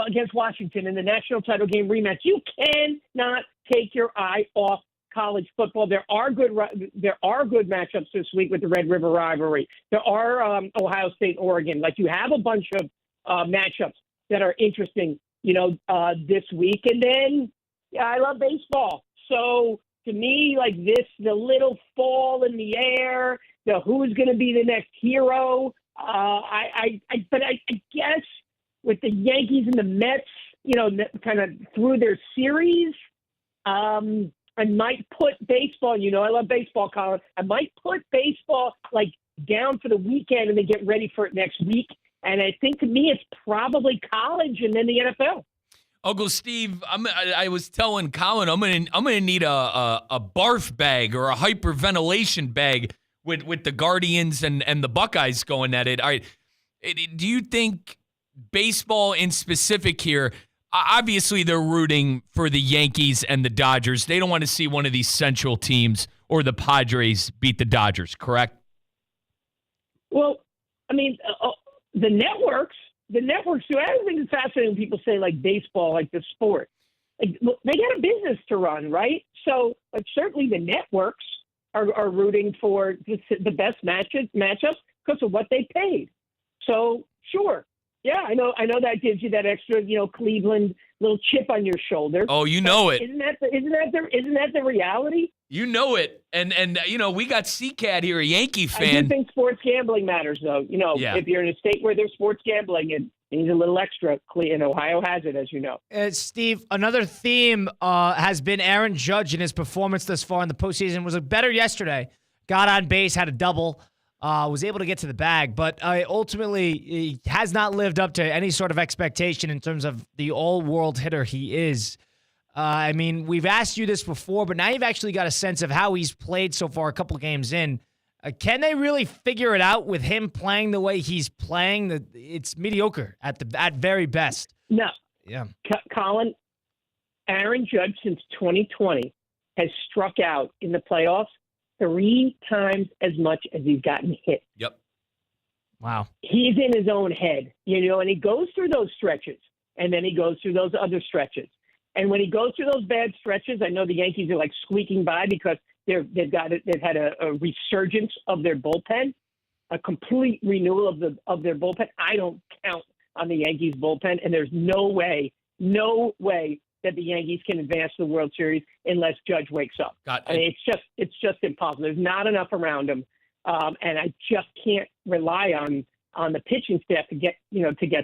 against Washington in the national title game rematch. You cannot take your eye off college football. There are good matchups this week with the Red River rivalry. There are Ohio State, Oregon. You have a bunch of matchups that are interesting, this week. And then I love baseball. So to me, the little fall in the air, who's going to be the next hero. I guess with the Yankees and the Mets, kind of through their series, I might put baseball. I love baseball, Colin. I might put baseball down for the weekend and then get ready for it next week. And I think to me, it's probably college and then the NFL. Uncle Steve, I was telling Colin I'm gonna need a barf bag or a hyperventilation bag with the Guardians and the Buckeyes going at it. All right, do you think baseball in specific here? Obviously, they're rooting for the Yankees and the Dodgers. They don't want to see one of these Central teams or the Padres beat the Dodgers. Correct? Well, I mean, the networks do. I don't think it's fascinating when people say like baseball, like the sport. Like, they got a business to run, right? So, like, certainly the networks are rooting for the best matchups because of what they paid. So, sure. Yeah, I know that gives you that extra, Cleveland little chip on your shoulder. Oh, you know it. Isn't that the reality? You know it. And we got C-Cat here, a Yankee fan. I do think sports gambling matters, though. If you're in a state where there's sports gambling, it needs a little extra. And Ohio has it, as you know. Steve, another theme has been Aaron Judge and his performance thus far in the postseason. Was better yesterday. Got on base, had a double. Was able to get to the bag, but ultimately he has not lived up to any sort of expectation in terms of the all-world hitter he is. I mean, we've asked you this before, but now you've actually got a sense of how he's played so far a couple of games in. Can they really figure it out with him playing the way he's playing? It's mediocre at very best. No. Yeah. Colin, Aaron Judge since 2020 has struck out in the playoffs 3 times as much as he's gotten hit. Yep. Wow. He's in his own head, and he goes through those stretches, and then he goes through those other stretches. And when he goes through those bad stretches, I know the Yankees are like squeaking by because they've had a resurgence of their bullpen, a complete renewal of their bullpen. I don't count on the Yankees bullpen, and there's no way that the Yankees can advance the World Series unless Judge wakes up. I mean, it's just impossible. There's not enough around him, and I just can't rely on the pitching staff to get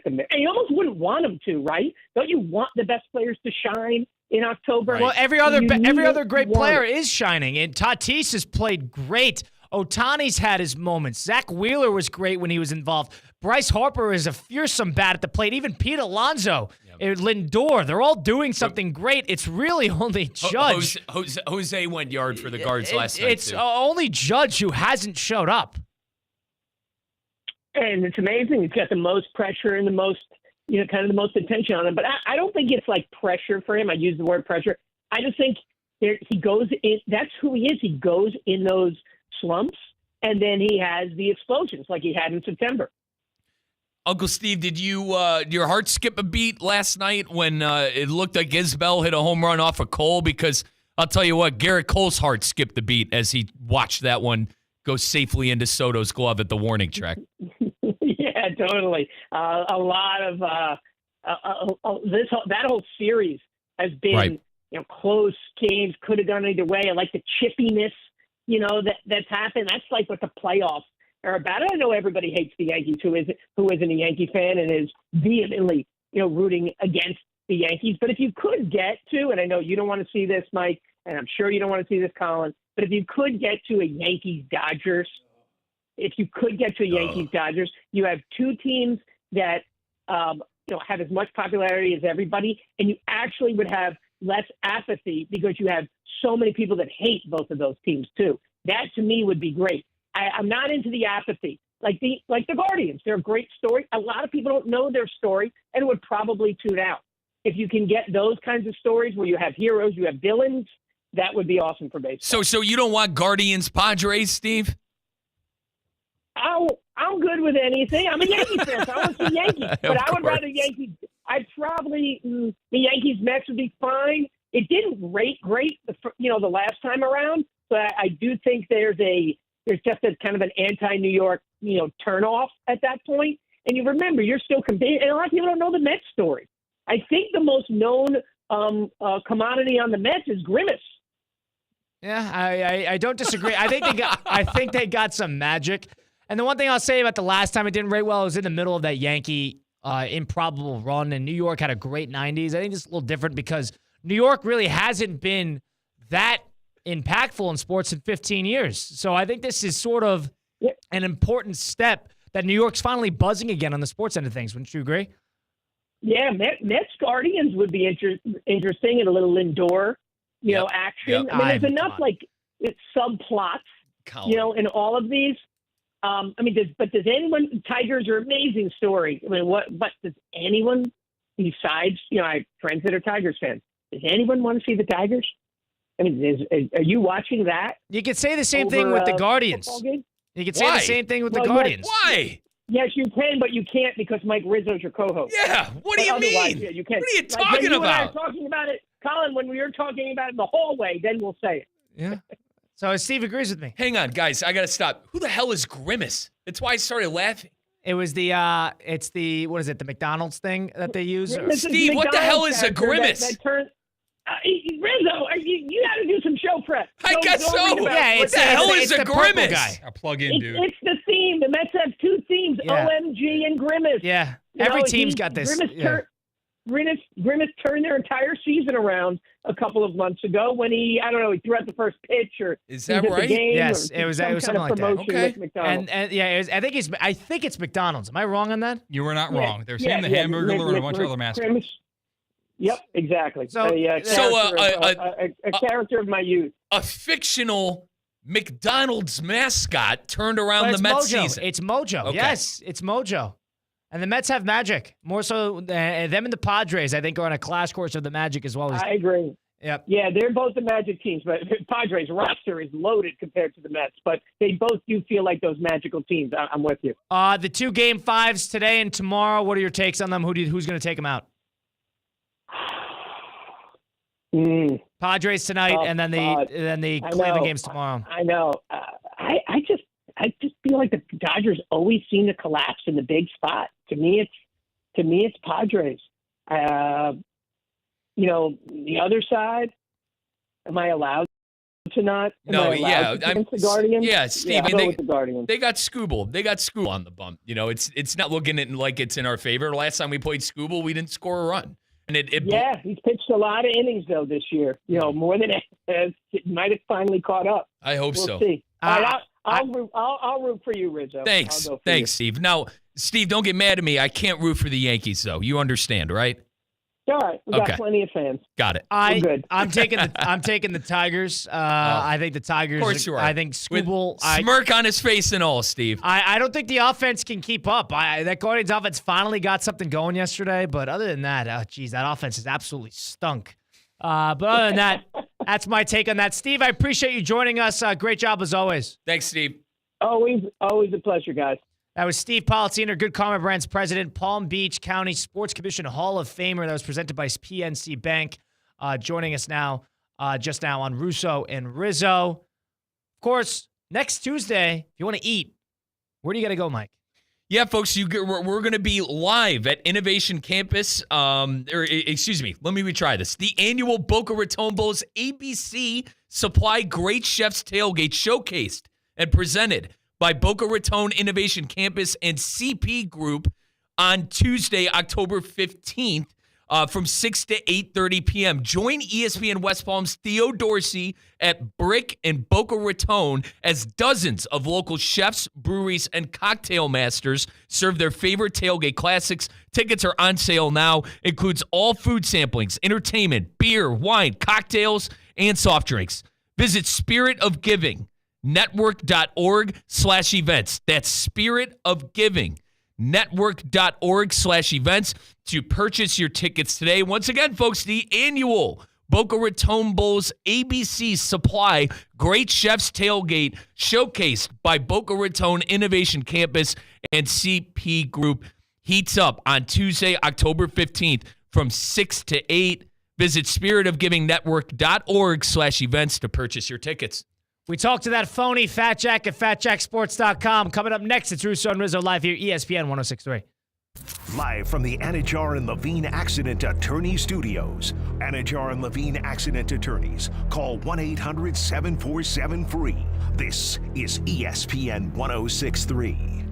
them there. And you almost wouldn't want them to, right? Don't you want the best players to shine in October? Right. Well, every other great player is shining, and Tatis has played great. Ohtani's had his moments. Zach Wheeler was great when he was involved. Bryce Harper is a fearsome bat at the plate. Even Pete Alonso, Lindor, they're all doing something great. It's really only Judge. Jose went yard for the Guards last night. It's only Judge who hasn't showed up. And it's amazing. He's got the most pressure and the most, kind of the most attention on him. But I don't think it's like pressure for him. I use the word pressure. I just think he goes in. That's who he is. He goes in those slumps, and then he has the explosions like he had in September. Uncle Steve, did your heart skip a beat last night when it looked like Isbell hit a home run off of Cole? Because I'll tell you what, Garrett Cole's heart skipped a beat as he watched that one go safely into Soto's glove at the warning track. Yeah, totally. A lot of that whole series has been close games. Could have gone either way. I like the chippiness, that's happened. That's like what the playoffs are about. I know everybody hates the Yankees who isn't a Yankee fan and is vehemently rooting against the Yankees. But if you could get to, and I know you don't want to see this, Mike, and I'm sure you don't want to see this, Colin, but if you could get to a Yankees-Dodgers, you have two teams that have as much popularity as everybody, and you actually would have less apathy because you have so many people that hate both of those teams too. That to me would be great. I'm not into the apathy. Like the Guardians, they're a great story. A lot of people don't know their story and would probably tune out. If you can get those kinds of stories where you have heroes, you have villains, that would be awesome for baseball. So you don't want Guardians Padres, Steve? I'm good with anything. I'm a Yankees fan, so I want to see Yankees. But I would rather Yankees. The Yankees Mets would be fine. It didn't rate great, the last time around. But I do think there's just a kind of an anti-New York, turnoff at that point. And you remember, you're still competing. And a lot of people don't know the Mets story. I think the most known commodity on the Mets is Grimace. Yeah, I don't disagree. I think they got some magic. And the one thing I'll say about the last time it didn't rate well, it was in the middle of that Yankee improbable run, and New York had a great 90s. I think it's a little different because New York really hasn't been that impactful in sports in 15 years. So I think this is sort of an important step that New York's finally buzzing again on the sports end of things. Wouldn't you agree? Yeah, Mets Guardians would be interesting, and a little Lindor, action. Yep. I mean, there's enough subplots, in all of these. Does anyone? Tigers are an amazing story. I mean, but does anyone besides I have friends that are Tigers fans? Does anyone want to see the Tigers? I mean, are you watching that? You could say the same thing with the Guardians. You could say the same thing with the Guardians. Why? Yes, you can, but you can't because Mike Rizzo's your co-host. Yeah, what do you mean? Yeah, you can. What are you Like, talking when you about? and I were talking about it, Colin, when we were talking about it in the hallway, then we'll say it. Yeah. So Steve agrees with me. Hang on, guys. I got to stop. Who the hell is Grimace? That's why I started laughing. It was the, it's the, what is it, the McDonald's thing that they use? Steve, what the hell is a grimace? That turns, Rizzo, you got to do some show prep. I guess so. Yeah, what the hell is a grimace? Guy. A plug-in, dude. It's the theme. The Mets have two themes, Yeah. OMG and Grimace. Yeah. You Every know, team's got this. Grimace turned their entire season around a couple of months ago when he threw out the first pitch or is that he was at right? the game Yes, or it was some something kind of like that. promotion Okay. with McDonald's. And yeah, I think it's McDonald's. Am I wrong on that? You were not Yeah, wrong. They're saying the hamburger and a bunch of other mascots. Grimace. Yep, exactly. So- a character of my youth. A fictional McDonald's mascot turned around But the it's Mets Mojo. season. It's Mojo. Okay. Yes, it's Mojo. And the Mets have magic. More so, them and the Padres, I think, are on a class course of the magic as well. I agree. Yep. Yeah, they're both the Magic teams, but Padres' roster is loaded compared to the Mets. But they both do feel like those magical teams. I'm with you. The 2 Game 5s today and tomorrow. What are your takes on them? Who's going to take them out? Padres tonight, and then the Cleveland games tomorrow. I know. I just feel like the Dodgers always seem to collapse in the big spot. To me, it's Padres. The other side. Am I allowed to not? No, yeah, against the Guardians. Yeah, Steve. Yeah, I'll go with the Guardians. They got Scooble. They got Scooble on the bump. It's not looking like it's in our favor. Last time we played Scooble, we didn't score a run. And he's pitched a lot of innings though this year. More than it might have finally caught up. I hope we'll so. See. All right, I'll root for you, Rizzo. Thanks, I'll go for you. Steve. Now, Steve, don't get mad at me. I can't root for the Yankees though. You understand, right? All right, we got plenty of fans. Got it. We're good. I'm taking the Tigers. I think the Tigers. Of course you are. I think Scooble. Smirk on his face and all, Steve. I don't think the offense can keep up. That Guardians offense finally got something going yesterday, but other than that, that offense is absolutely stunk. But other than that, that's my take on that. Steve, I appreciate you joining us. Great job as always. Thanks, Steve. Always a pleasure, guys. That was Steve Politziner, Good Karma Brands president, Palm Beach County Sports Commission Hall of Famer. That was presented by PNC Bank. Joining us now, just now on Russo and Rizzo. Of course, next Tuesday, if you want to eat, where do you got to go, Mike? Yeah, folks, we're going to be live at Innovation Campus. Excuse me, let me retry this. The annual Boca Raton Bowls ABC Supply Great Chefs Tailgate showcased and presented by Boca Raton Innovation Campus and CP Group on Tuesday, October 15th from 6 to 8:30 p.m. Join ESPN West Palm's Theo Dorsey at Brick and Boca Raton as dozens of local chefs, breweries, and cocktail masters serve their favorite tailgate classics. Tickets are on sale now. Includes all food samplings, entertainment, beer, wine, cocktails, and soft drinks. Visit Spirit of Giving network.org/events. That's Spirit of Giving network.org/events to purchase your tickets today. Once again, folks, the annual Boca Raton Bowls ABC Supply Great Chefs Tailgate showcased by Boca Raton Innovation Campus and CP Group heats up on Tuesday, October 15th from 6 to 8. Visit spiritofgivingnetwork.org/events to purchase your tickets. We talked to that phony Fat Jack at fatjacksports.com. Coming up next, it's Russo and Rizzo live here, ESPN 106.3. Live from the Anajar and Levine Accident Attorney Studios. Anajar and Levine Accident Attorneys. Call 1-800-747-FREE. This is ESPN 106.3.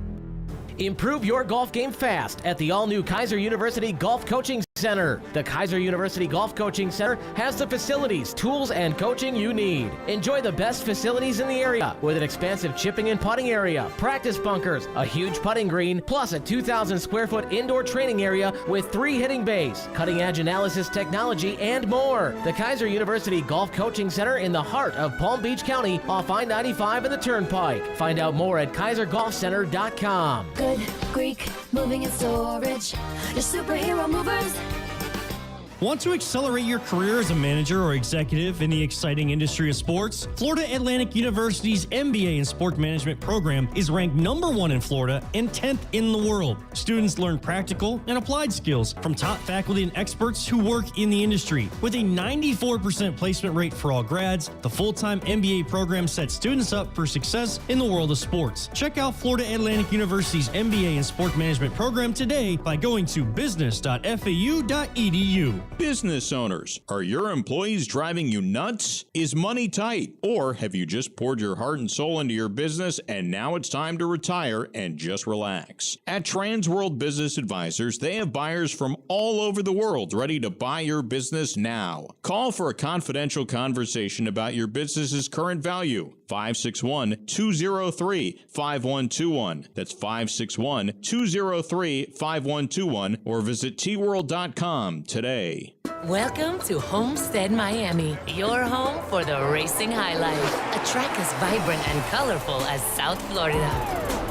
Improve your golf game fast at the all-new Kaiser University Golf Coaching Center. The Kaiser University Golf Coaching Center has the facilities, tools, and coaching you need. Enjoy the best facilities in the area with an expansive chipping and putting area, practice bunkers, a huge putting green, plus a 2,000 square foot indoor training area with 3 hitting bays, cutting-edge analysis technology, and more. The Kaiser University Golf Coaching Center in the heart of Palm Beach County off I-95 and the Turnpike. Find out more at KaiserGolfCenter.com. Good Greek moving and storage. Your superhero movers. Want to accelerate your career as a manager or executive in the exciting industry of sports? Florida Atlantic University's MBA in Sport Management program is ranked #1 in Florida and 10th in the world. Students learn practical and applied skills from top faculty and experts who work in the industry. With a 94% placement rate for all grads, the full-time MBA program sets students up for success in the world of sports. Check out Florida Atlantic University's MBA in Sport Management program today by going to business.fau.edu. Business owners, are your employees driving you nuts? Is money tight? Or have you just poured your heart and soul into your business and now it's time to retire and just relax? At Transworld Business Advisors, they have buyers from all over the world ready to buy your business now. Call for a confidential conversation about your business's current value. 561-203-5121. That's 561-203-5121 or visit tworld.com today. Welcome to Homestead Miami, your home for the racing high life. A track as vibrant and colorful as South Florida.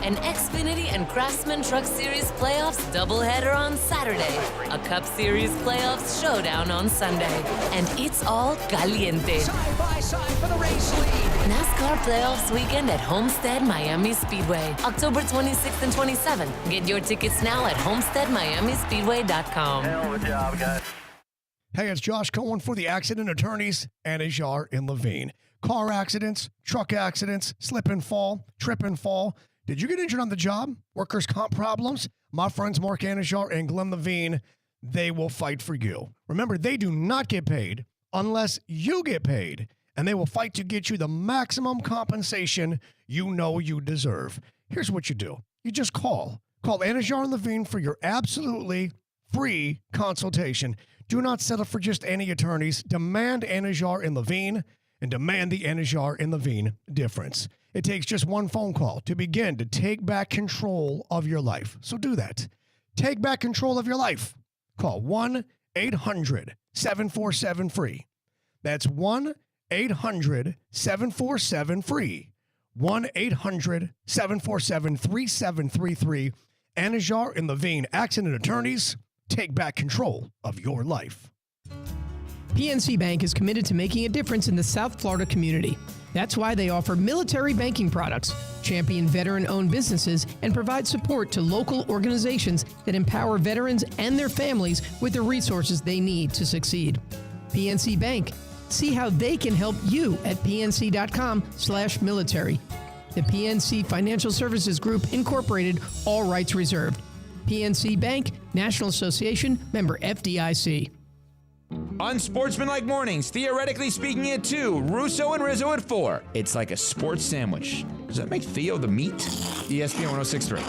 An Xfinity and Craftsman Truck Series Playoffs doubleheader on Saturday. A Cup Series Playoffs showdown on Sunday. And it's all caliente. Side by side for the race lead. NASCAR Playoffs weekend at Homestead Miami Speedway, October 26th and 27th. Get your tickets now at homesteadmiamispeedway.com. Hell of a job, guys. Hey, it's Josh Cohen for the accident attorneys, Anajar and Levine. Car accidents, truck accidents, slip and fall, trip and fall. Did you get injured on the job? Workers' comp problems? My friends Mark Anajar and Glenn Levine, they will fight for you. Remember, they do not get paid unless you get paid, and they will fight to get you the maximum compensation you know you deserve. Here's what you do. You just call. Call Anajar and Levine for your absolutely free consultation. Do not settle for just any attorneys. Demand Anajar and Levine and demand the Anajar and Levine difference. It takes just one phone call to begin to take back control of your life. So do that. Take back control of your life. Call 1-800-747-FREE. That's 1-800-747-FREE. 1-800-747-3733. Anajar and Levine, accident attorneys. Take back control of your life. PNC Bank is committed to making a difference in the South Florida community. That's why they offer military banking products, champion veteran-owned businesses, and provide support to local organizations that empower veterans and their families with the resources they need to succeed. PNC Bank. See how they can help you at pnc.com/military. The PNC Financial Services Group, Incorporated, all rights reserved. PNC Bank, National Association, member FDIC. Unsportsmanlike mornings, theoretically speaking at 2, Russo and Rizzo at 4. It's like a sports sandwich. Does that make Theo the meat? ESPN 106.3.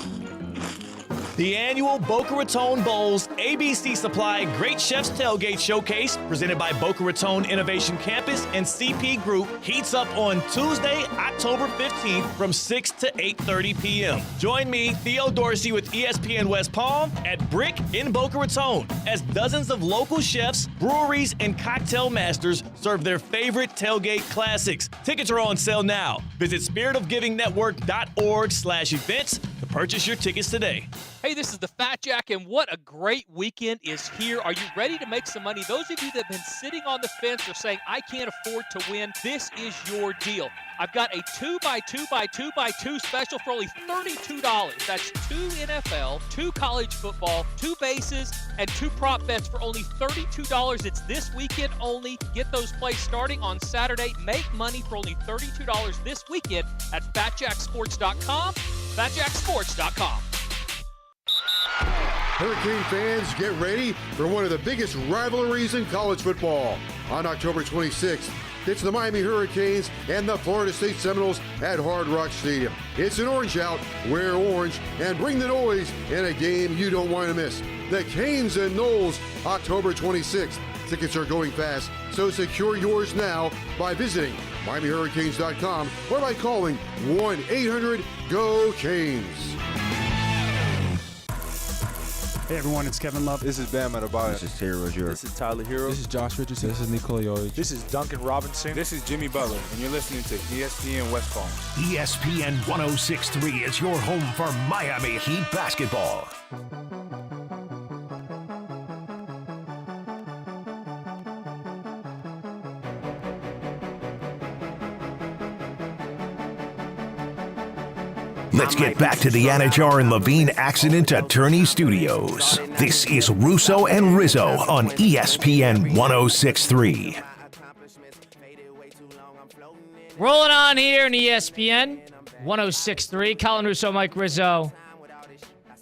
The annual Boca Raton Bowls ABC Supply Great Chefs Tailgate Showcase, presented by Boca Raton Innovation Campus and CP Group, heats up on Tuesday, October 15th from 6 to 8:30 p.m. Join me, Theo Dorsey, with ESPN West Palm at Brick in Boca Raton as dozens of local chefs, breweries, and cocktail masters serve their favorite tailgate classics. Tickets are on sale now. Visit spiritofgivingnetwork.org/events to purchase your tickets today. Hey, this is the Fat Jack, and what a great weekend is here. Are you ready to make some money? Those of you that have been sitting on the fence or saying, I can't afford to win, this is your deal. I've got a 2x2x2x2 special for only $32. That's 2 NFL, 2 college football, 2 bases, and 2 prop bets for only $32. It's this weekend only. Get those plays starting on Saturday. Make money for only $32 this weekend at FatJackSports.com. FatJackSports.com. Hurricane fans, get ready for one of the biggest rivalries in college football. On October 26th, it's the Miami Hurricanes and the Florida State Seminoles at Hard Rock Stadium. It's an orange out, wear orange, and bring the noise in a game you don't want to miss. The Canes and Noles, October 26th. Tickets are going fast, so secure yours now by visiting MiamiHurricanes.com or by calling 1-800-GO-CANES. Hey everyone, it's Kevin Love. This is Bam Adebayo. This is Terry Rozier. This is Tyler Hero. This is Josh Richardson. This is Nikola Jovic. This is Duncan Robinson. This is Jimmy Butler, and you're listening to ESPN West Palm. ESPN 106.3 is your home for Miami Heat basketball. Let's get back to the Anajar and Levine Accident Attorney Studios. This is Russo and Rizzo on ESPN 1063. Rolling on here in ESPN 1063. Colin Russo, Mike Rizzo,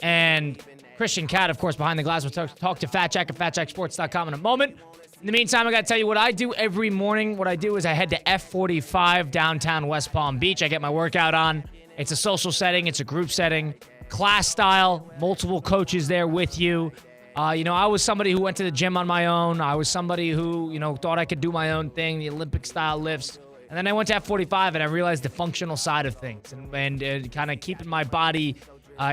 and Christian Cat, of course, behind the glass. We'll talk to Fat Jack at FatJackSports.com in a moment. In the meantime, I got to tell you what I do every morning. What I do is I head to F45 downtown West Palm Beach. I get my workout on. It's a social setting. It's a group setting. Class style. Multiple coaches there with you. I was somebody who went to the gym on my own. I was somebody who, thought I could do my own thing, the Olympic-style lifts. And then I went to F45, and I realized the functional side of things and kind of keeping my body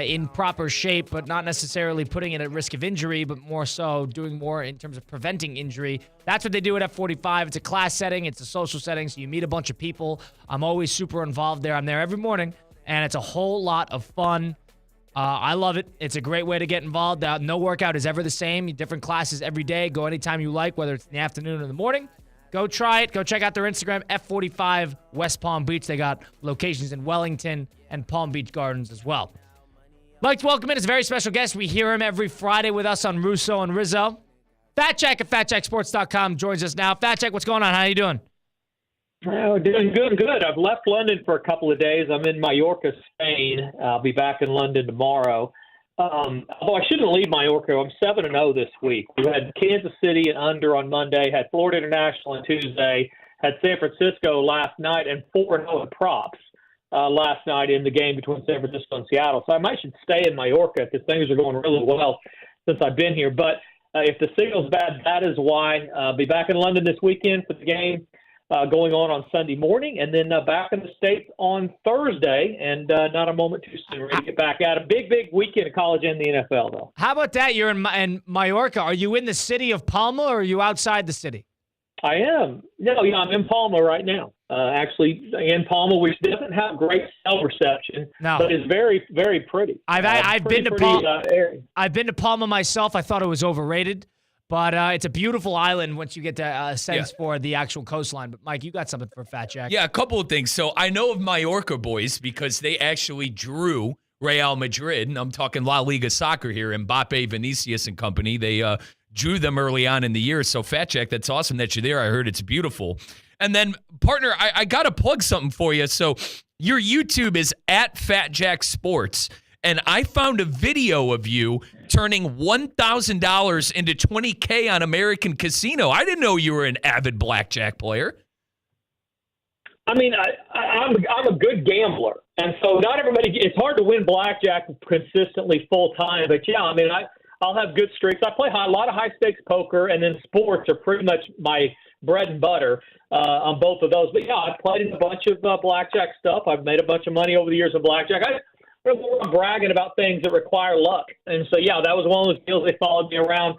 in proper shape, but not necessarily putting it at risk of injury, but more so doing more in terms of preventing injury. That's what they do at F45. It's a class setting. It's a social setting, so you meet a bunch of people. I'm always super involved there. I'm there every morning, and it's a whole lot of fun. I love it. It's a great way to get involved. No workout is ever the same. Different classes every day. Go anytime you like, whether it's in the afternoon or the morning. Go try it. Go check out their Instagram, F45 West Palm Beach. They got locations in Wellington and Palm Beach Gardens as well. Mike, welcome in. It's a very special guest. We hear him every Friday with us on Russo and Rizzo. Fat Jack at FatJackSports.com joins us now. Fat Jack, what's going on? How you doing? Oh, doing good. I've left London for a couple of days. I'm in Mallorca, Spain. I'll be back in London tomorrow. Although I shouldn't leave Mallorca. I'm 7-0 this week. We had Kansas City and under on Monday, had Florida International on Tuesday, had San Francisco last night, and 4-0 in props last night in the game between San Francisco and Seattle. So I might should stay in Mallorca because things are going really well since I've been here. But if the signal's bad, that is why. I'll be back in London this weekend for the game going on Sunday morning, and then back in the States on Thursday, and not a moment too soon. We're going to get back at a big weekend of college and the NFL, though. How about that? You're in Mallorca. Are you in the city of Palma, or are you outside the city? I am. I'm in Palma right now. Actually, in Palma, which doesn't have great cell reception, but is very, very pretty. I've been to Palma. I've been to Palma myself. I thought it was overrated. But it's a beautiful island once you get to a sense for the actual coastline. But, Mike, you got something for Fat Jack. Yeah, a couple of things. So I know of Mallorca boys because they actually drew Real Madrid. And I'm talking La Liga soccer here, Mbappe, Vinicius and company. They drew them early on in the year. So, Fat Jack, that's awesome that you're there. I heard it's beautiful. And then, partner, I got to plug something for you. So your YouTube is at Fat Jack Sports. And I found a video of you turning $1,000 into $20K on American Casino. I didn't know you were an avid blackjack player. I mean, I'm a good gambler, and so not everybody. It's hard to win blackjack consistently full time. But yeah, I mean, I'll have good streaks. I play a lot of high stakes poker, and then sports are pretty much my bread and butter on both of those. But yeah, I've played in a bunch of blackjack stuff. I've made a bunch of money over the years in blackjack. I'm bragging about things that require luck. And so, yeah, that was one of those deals. They followed me around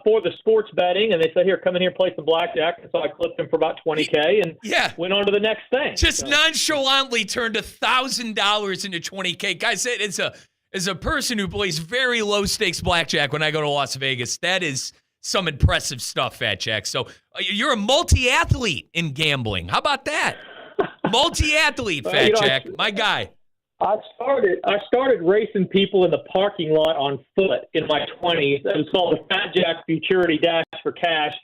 for the sports betting, and they said, here, come in here, play some blackjack. And so I clipped them for about $20K and went on to the next thing. Just nonchalantly turned $1,000 into $20K. Guys, as a person who plays very low-stakes blackjack when I go to Las Vegas, that is some impressive stuff, Fat Jack. So you're a multi-athlete in gambling. How about that? Multi-athlete, Fat Jack. My guy. I started racing people in the parking lot on foot in my 20s. It was called the Fat Jack Futurity Dash for Cash.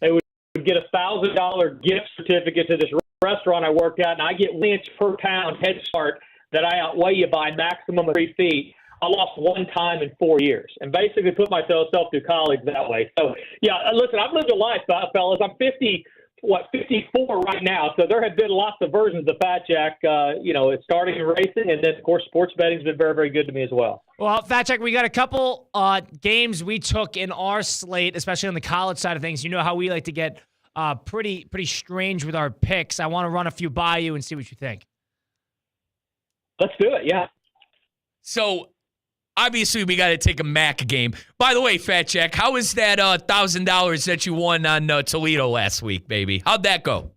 They would get a $1,000 gift certificate to this restaurant I worked at, and I get 1 inch per pound head start that I outweigh you by maximum of 3 feet. I lost one time in 4 years and basically put myself through college that way. So, yeah, listen, I've lived a life, fellas. I'm 54 right now. So there have been lots of versions of Fat Jack, it's starting in racing. And then, of course, sports betting has been very, very good to me as well. Well, Fat Jack, we got a couple games we took in our slate, especially on the college side of things. You know how we like to get pretty strange with our picks. I want to run a few by you and see what you think. Let's do it, yeah. So, obviously, we got to take a MAC game. By the way, Fat Jack, how was that $1,000 that you won on Toledo last week, baby? How'd that go?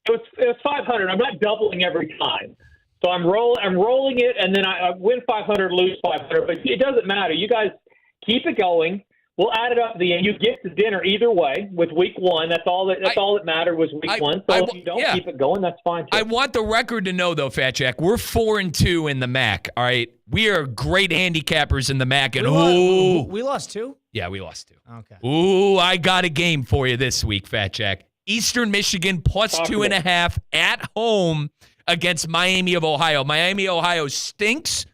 It was $500. I'm not doubling every time, so I'm rolling it, and then I win $500, lose $500. But it doesn't matter. You guys keep it going. We'll add it up at the end. You get to dinner either way with week one. That's all that mattered was week one. So if you don't keep it going, that's fine too. I want the record to know, though, Fat Jack, we're 4-2 in the MAC, all right? We are great handicappers in the MAC. And we lost 2? Yeah, we lost 2. Okay. Ooh, I got a game for you this week, Fat Jack. Eastern Michigan plus 2.5 at home against Miami of Ohio. Miami, Ohio stinks.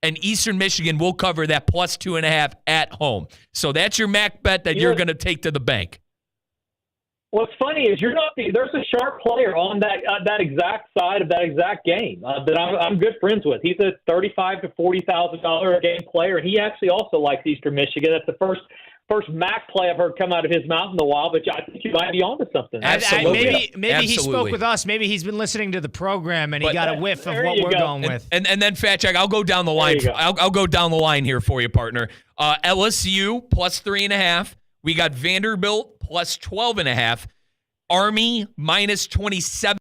And Eastern Michigan will cover that plus 2.5 at home. So that's your MAC bet that you're going to take to the bank. What's funny is there's a sharp player on that exact side of that exact game that I'm good friends with. He's a $35,000 to $40,000 a game player, and he actually also likes Eastern Michigan. That's the first MAC play I've heard come out of his mouth in a while, but I think you might be onto something. Maybe he spoke with us. Maybe he's been listening to the program and he got a whiff of what we're going with. And then, Fat Jack, I'll go down the line. I'll go down the line here for you, partner. LSU plus 3.5. We got Vanderbilt plus 12.5. Army minus 27.5.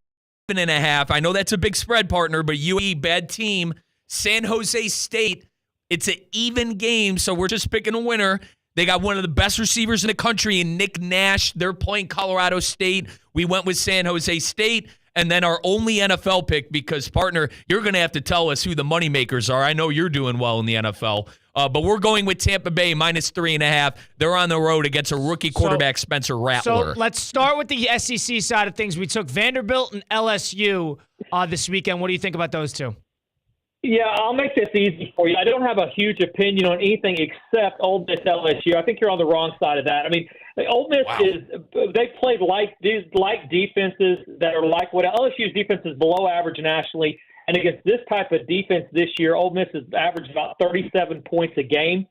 I know that's a big spread, partner, but UAE, bad team. San Jose State, it's an even game, so we're just picking a winner. They got one of the best receivers in the country in Nick Nash. They're playing Colorado State. We went with San Jose State. And then our only NFL pick, because, partner, you're going to have to tell us who the moneymakers are. I know you're doing well in the NFL. But we're going with Tampa Bay minus 3.5. They're on the road against a rookie quarterback, Spencer Rattler. So let's start with the SEC side of things. We took Vanderbilt and LSU this weekend. What do you think about those two? Yeah, I'll make this easy for you. I don't have a huge opinion on anything except Ole Miss LSU. I think you're on the wrong side of that. I mean, Ole Miss they played like defenses that are like what LSU's defense is below average nationally. And against this type of defense this year, Ole Miss has averaged about 37 points a game.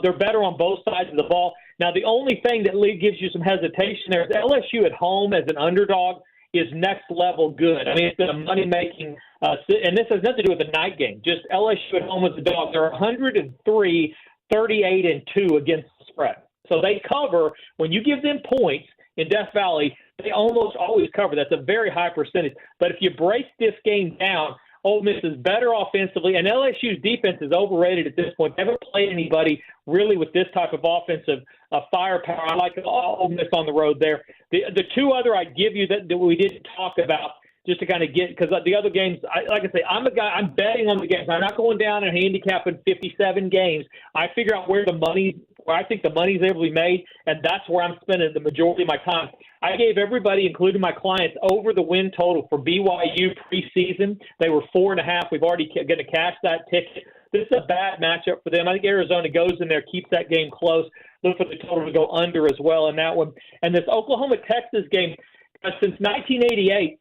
They're better on both sides of the ball. Now, the only thing that gives you some hesitation there is LSU at home as an underdog is next level good. I mean, it's been a money-making and this has nothing to do with the night game. Just LSU at home as a dog. They're 103, 38-2 against the spread. So they cover. When you give them points in Death Valley, they almost always cover. That's a very high percentage. But if you break this game down, Ole Miss is better offensively, and LSU's defense is overrated at this point. They haven't played anybody really with this type of offensive firepower. I like Ole Miss on the road there. The two other I'd give you that we didn't talk about, just to kind of get, because the other games, like I say, I'm a guy, I'm betting on the games. I'm not going down and handicapping 57 games. I figure out where I think the money's able to be made, and that's where I'm spending the majority of my time. I gave everybody, including my clients, over the win total for BYU preseason. They were 4.5. We've already going to cash that ticket. This is a bad matchup for them. I think Arizona goes in there, keeps that game close. Look for the total to go under as well in that one. And this Oklahoma-Texas game, since 1988,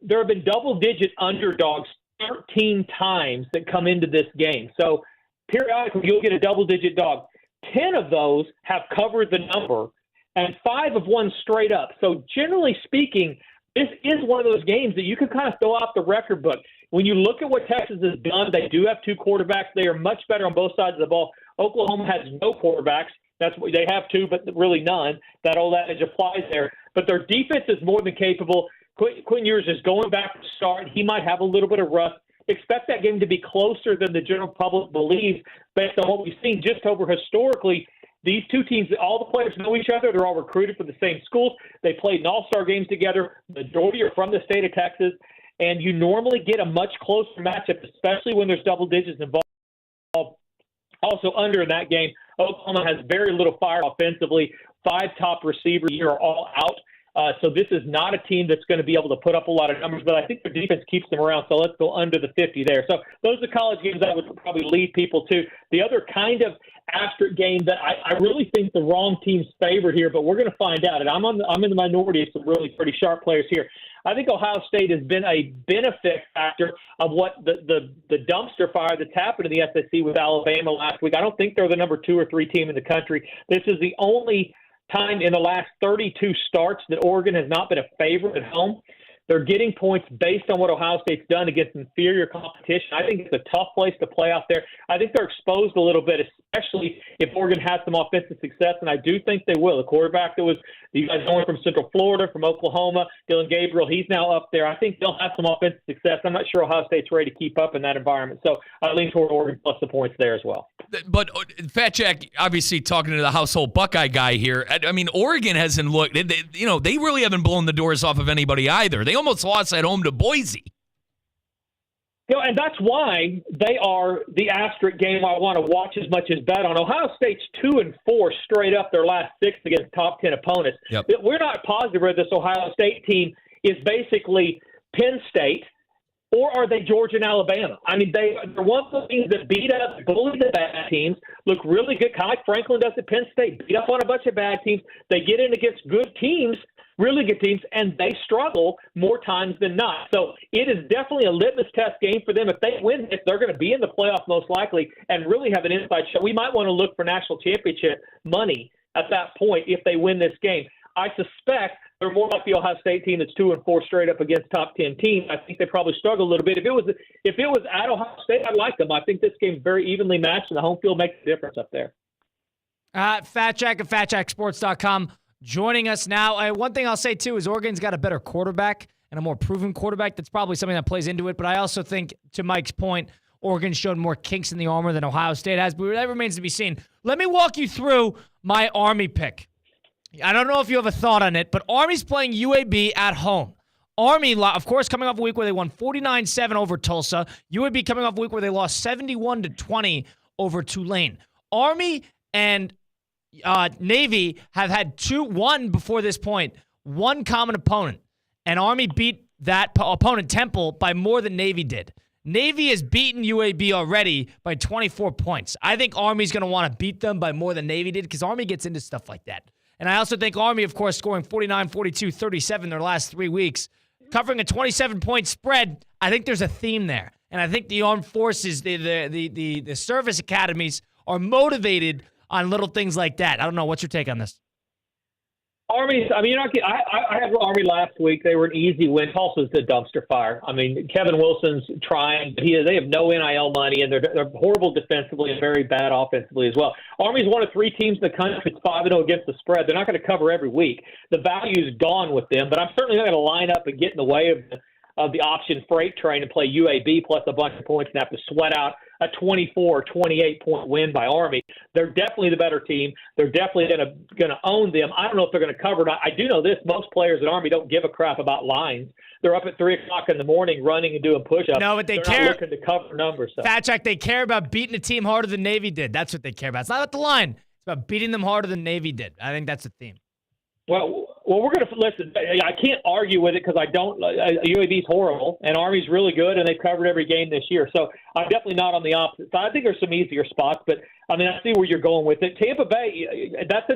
there have been double-digit underdogs 13 times that come into this game. So periodically, you'll get a double-digit dog. 10 of those have covered the number, and 5 have won straight up. So generally speaking, this is one of those games that you can kind of throw out the record book. When you look at what Texas has done, they do have 2 quarterbacks. They are much better on both sides of the ball. Oklahoma has no quarterbacks. That's what they have 2, but really none. That old adage applies there. But their defense is more than capable. Quinn Ewers is going back to start. He might have a little bit of rust. Expect that game to be closer than the general public believes based on what we've seen just over historically. These two teams, all the players know each other. They're all recruited from the same schools. They played in all-star games together. The majority are from the state of Texas. And you normally get a much closer matchup, especially when there's double digits involved. Also under in that game, Oklahoma has very little fire offensively. 5 top receivers here are all out. So this is not a team that's going to be able to put up a lot of numbers, but I think their defense keeps them around, so let's go under the 50 there. So those are college games I would probably lead people to. The other kind of asterisk game that I really think the wrong team's favored here, but we're going to find out, and I'm in the minority of some really pretty sharp players here. I think Ohio State has been a benefit factor of what the dumpster fire that's happened in the SEC with Alabama last week. I don't think they're the number 2 or 3 team in the country. This is the only time in the last 32 starts that Oregon has not been a favorite at home. They're getting points based on what Ohio State's done against inferior competition. I think it's a tough place to play out there. I think they're exposed a little bit, especially if Oregon has some offensive success, and I do think they will. The quarterback that was you guys going from Central Florida, from Oklahoma, Dylan Gabriel, he's now up there. I think they'll have some offensive success. I'm not sure Ohio State's ready to keep up in that environment, so I lean toward Oregon plus the points there as well. But Fat Jack, obviously talking to the household Buckeye guy here, I mean, Oregon hasn't looked, they really haven't blown the doors off of anybody either. They almost lost at home to Boise. And that's why they are the asterisk game I want to watch as much as bet on. Ohio State's 2-4 straight up their last 6 against top 10 opponents. Yep. We're not positive whether this Ohio State team is basically Penn State or are they Georgia and Alabama. I mean, they're one of the teams that beat up, bully the bad teams, look really good, kind of like Franklin does at Penn State, beat up on a bunch of bad teams. They get in against good teams, really good teams, and they struggle more times than not. So it is definitely a litmus test game for them. If they win this, they're going to be in the playoff most likely and really have an inside shot. We might want to look for national championship money at that point if they win this game. I suspect they're more like the Ohio State team that's 2-4 straight up against top 10 teams. I think they probably struggle a little bit. If it was at Ohio State, I'd like them. I think this game's very evenly matched, and the home field makes a difference up there. Fat Jack at FatJackSports.com. Joining us now. One thing I'll say, too, is Oregon's got a better quarterback and a more proven quarterback. That's probably something that plays into it. But I also think, to Mike's point, Oregon showed more kinks in the armor than Ohio State has. But that remains to be seen. Let me walk you through my Army pick. I don't know if you have a thought on it, but Army's playing UAB at home. Army, of course, coming off a week where they won 49-7 over Tulsa. UAB coming off a week where they lost 71-20 over Tulane. Army and Navy have had one before this point, one common opponent, and Army beat that opponent, Temple, by more than Navy did. Navy has beaten UAB already by 24 points. I think Army's going to want to beat them by more than Navy did because Army gets into stuff like that. And I also think Army, of course, scoring 49, 42, 37 their last 3 weeks, covering a 27-point spread. I think there's a theme there. And I think the armed forces, the service academies are motivated on little things like that. I don't know. What's your take on this? Army, I mean, I had Army last week. They were an easy win. Tulsa's a dumpster fire. I mean, Kevin Wilson's trying, but they have no NIL money, and they're horrible defensively and very bad offensively as well. Army's one of 3 teams in the country that's 5-0 against the spread. They're not going to cover every week. The value's gone with them, but I'm certainly not going to line up and get in the way of the option freight train and play UAB plus a bunch of points and have to sweat out a 24 or 28-point win by Army. They're definitely the better team. They're definitely going to own them. I don't know if they're going to cover it. I do know this. Most players at Army don't give a crap about lines. They're up at 3 o'clock in the morning running and doing push-ups. No, but they're not looking to cover numbers. So. Fat Jack, they care about beating a team harder than Navy did. That's what they care about. It's not about the line. It's about beating them harder than Navy did. I think that's the theme. Well, we're going to listen. I can't argue with it because I don't. UAB's horrible, and Army's really good, and they've covered every game this year. So I'm definitely not on the opposite side. I think there's some easier spots, but I mean, I see where you're going with it. Tampa Bay, that's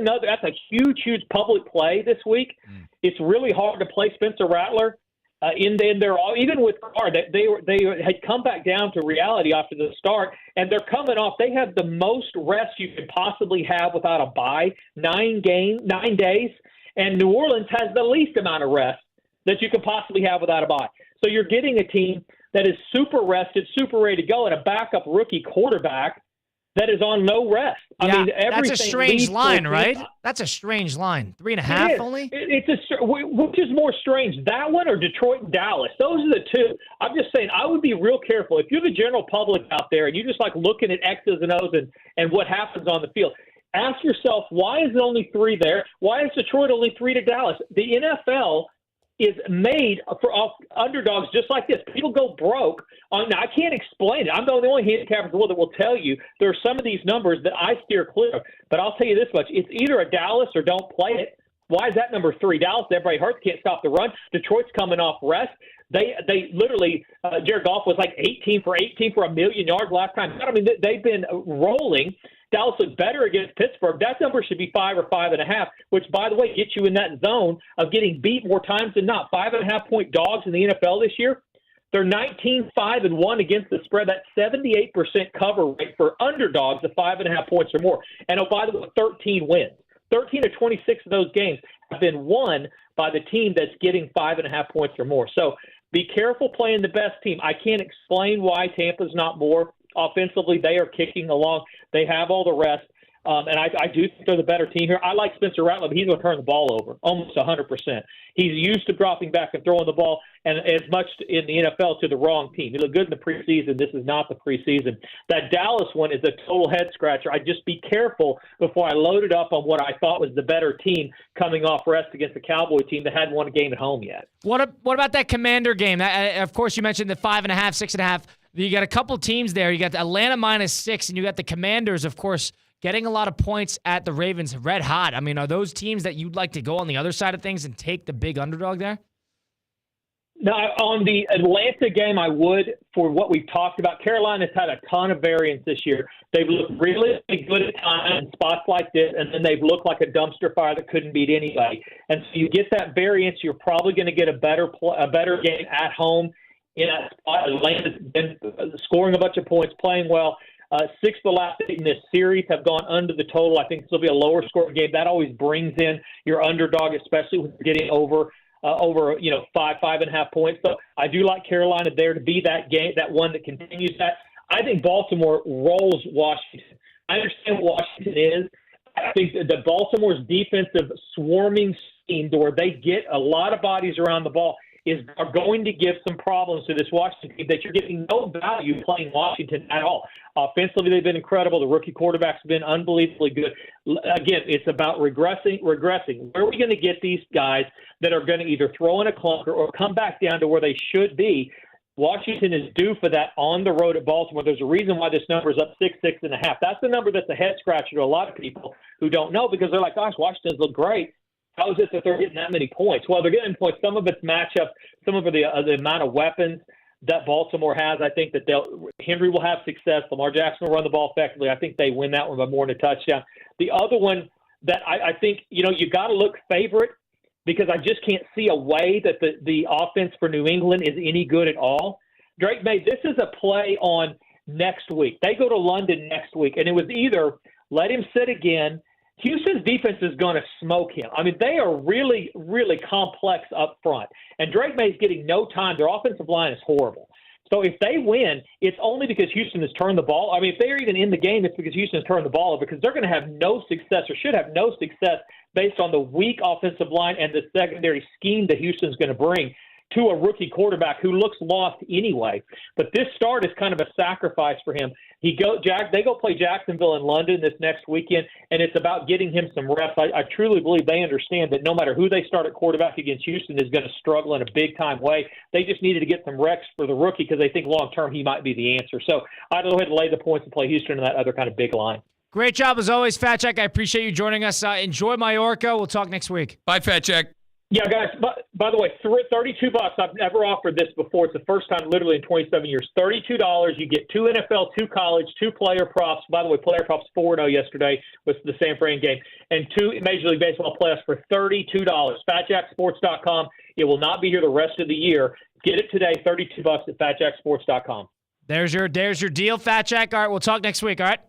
a huge public play this week. It's really hard to play Spencer Rattler in there. Even with Carr, they had come back down to reality after the start, and they're coming off. They have the most rest you could possibly have without a bye, 9 days. And New Orleans has the least amount of rest that you could possibly have without a bye. So you're getting a team that is super rested, super ready to go, and a backup rookie quarterback that is on no rest. Yeah, I mean, that's a strange line, right? That's a strange line. 3.5 only? Which is more strange, that one or Detroit and Dallas? Those are the two. I'm just saying, I would be real careful. If you're the general public out there and you just like looking at X's and O's and what happens on the field, ask yourself, why is it only 3 there? Why is Detroit only 3 to Dallas? The NFL is made for underdogs just like this. People go broke. Now, I can't explain it. I'm the only handicapper in the world that will tell you there are some of these numbers that I steer clear of. But I'll tell you this much. It's either a Dallas or don't play it. Why is that number 3? Dallas, everybody hurts, can't stop the run. Detroit's coming off rest. They literally, Jared Goff was like 18 for 1 million yards last time. I mean, they've been rolling. Dallas looked better against Pittsburgh. That number should be 5 or 5.5, which, by the way, gets you in that zone of getting beat more times than not. 5.5-point dogs in the NFL this year. They're 19-5-1 against the spread. That's 78% cover rate for underdogs of 5.5 points or more. And, oh, by the way, 13 wins. 13 of 26 of those games been won by the team that's getting 5.5 points or more. So be careful playing the best team. I can't explain why Tampa's not more. Offensively, they are kicking along. They have all the rest. And I do think they're the better team here. I like Spencer Rattler, but he's going to turn the ball over almost 100%. He's used to dropping back and throwing the ball, and as much in the NFL to the wrong team. He looked good in the preseason. This is not the preseason. That Dallas one is a total head-scratcher. I'd just be careful before I loaded up on what I thought was the better team coming off rest against the Cowboy team that hadn't won a game at home yet. What about that Commander game? Of course, you mentioned the 5.5, 6.5. You got a couple teams there. You got the Atlanta -6, and you got the Commanders, of course, getting a lot of points at the Ravens, red hot. I mean, are those teams that you'd like to go on the other side of things and take the big underdog there? No, on the Atlanta game, I would, for what we've talked about. Carolina's had a ton of variance this year. They've looked really good at times in spots like this, and then they've looked like a dumpster fire that couldn't beat anybody. And so you get that variance, you're probably going to get a better game at home in that spot. Atlanta's been scoring a bunch of points, playing well. 6 of the last 8 in this series have gone under the total. I think this will be a lower scoring game. That always brings in your underdog, especially when you're getting over 5.5 points. So I do like Carolina there to be that game, that one that continues that. I think Baltimore rolls Washington. I understand what Washington is. I think that the Baltimore's defensive swarming scheme, where they get a lot of bodies around the ball, are going to give some problems to this Washington team that you're getting no value playing Washington at all. Offensively, they've been incredible. The rookie quarterback's been unbelievably good. Again, it's about regressing. Where are we going to get these guys that are going to either throw in a clunker or come back down to where they should be? Washington is due for that on the road at Baltimore. There's a reason why this number is up 6.5. That's the number that's a head scratcher to a lot of people who don't know, because they're like, gosh, Washington's look great. How is it that they're getting that many points? Well, they're getting points. Some of it's matchups. Some of it the amount of weapons that Baltimore has. I think that Henry will have success. Lamar Jackson will run the ball effectively. I think they win that one by more than a touchdown. The other one that I think, you got to look favorite, because I just can't see a way that the offense for New England is any good at all. Drake May, this is a play on next week. They go to London next week, and it was either let him sit again. Houston's defense is going to smoke him. I mean, they are really, really complex up front. And Drake May's getting no time. Their offensive line is horrible. So if they win, it's only because Houston has turned the ball. I mean, if they're even in the game, it's because Houston has turned the ball over, because they're going to have no success, or should have no success, based on the weak offensive line and the secondary scheme that Houston's going to bring to a rookie quarterback who looks lost anyway. But this start is kind of a sacrifice for him. They go play Jacksonville in London this next weekend, and it's about getting him some reps. I truly believe they understand that no matter who they start at quarterback against, Houston is going to struggle in a big-time way. They just needed to get some reps for the rookie, because they think long-term he might be the answer. So I'd go ahead and lay the points and play Houston in that other kind of big line. Great job as always, Fat Jack. I appreciate you joining us. Enjoy Mallorca. We'll talk next week. Bye, Fat Jack. Yeah, guys, by the way, $32. I've never offered this before. It's the first time literally in 27 years. $32. You get 2 NFL, 2 college, 2 player props. By the way, player props 4-0 yesterday with the San Fran game. And 2 Major League Baseball playoffs for $32. FatJackSports.com. It will not be here the rest of the year. Get it today, $32 at FatJackSports.com. There's your deal, Fat Jack. All right, we'll talk next week, all right?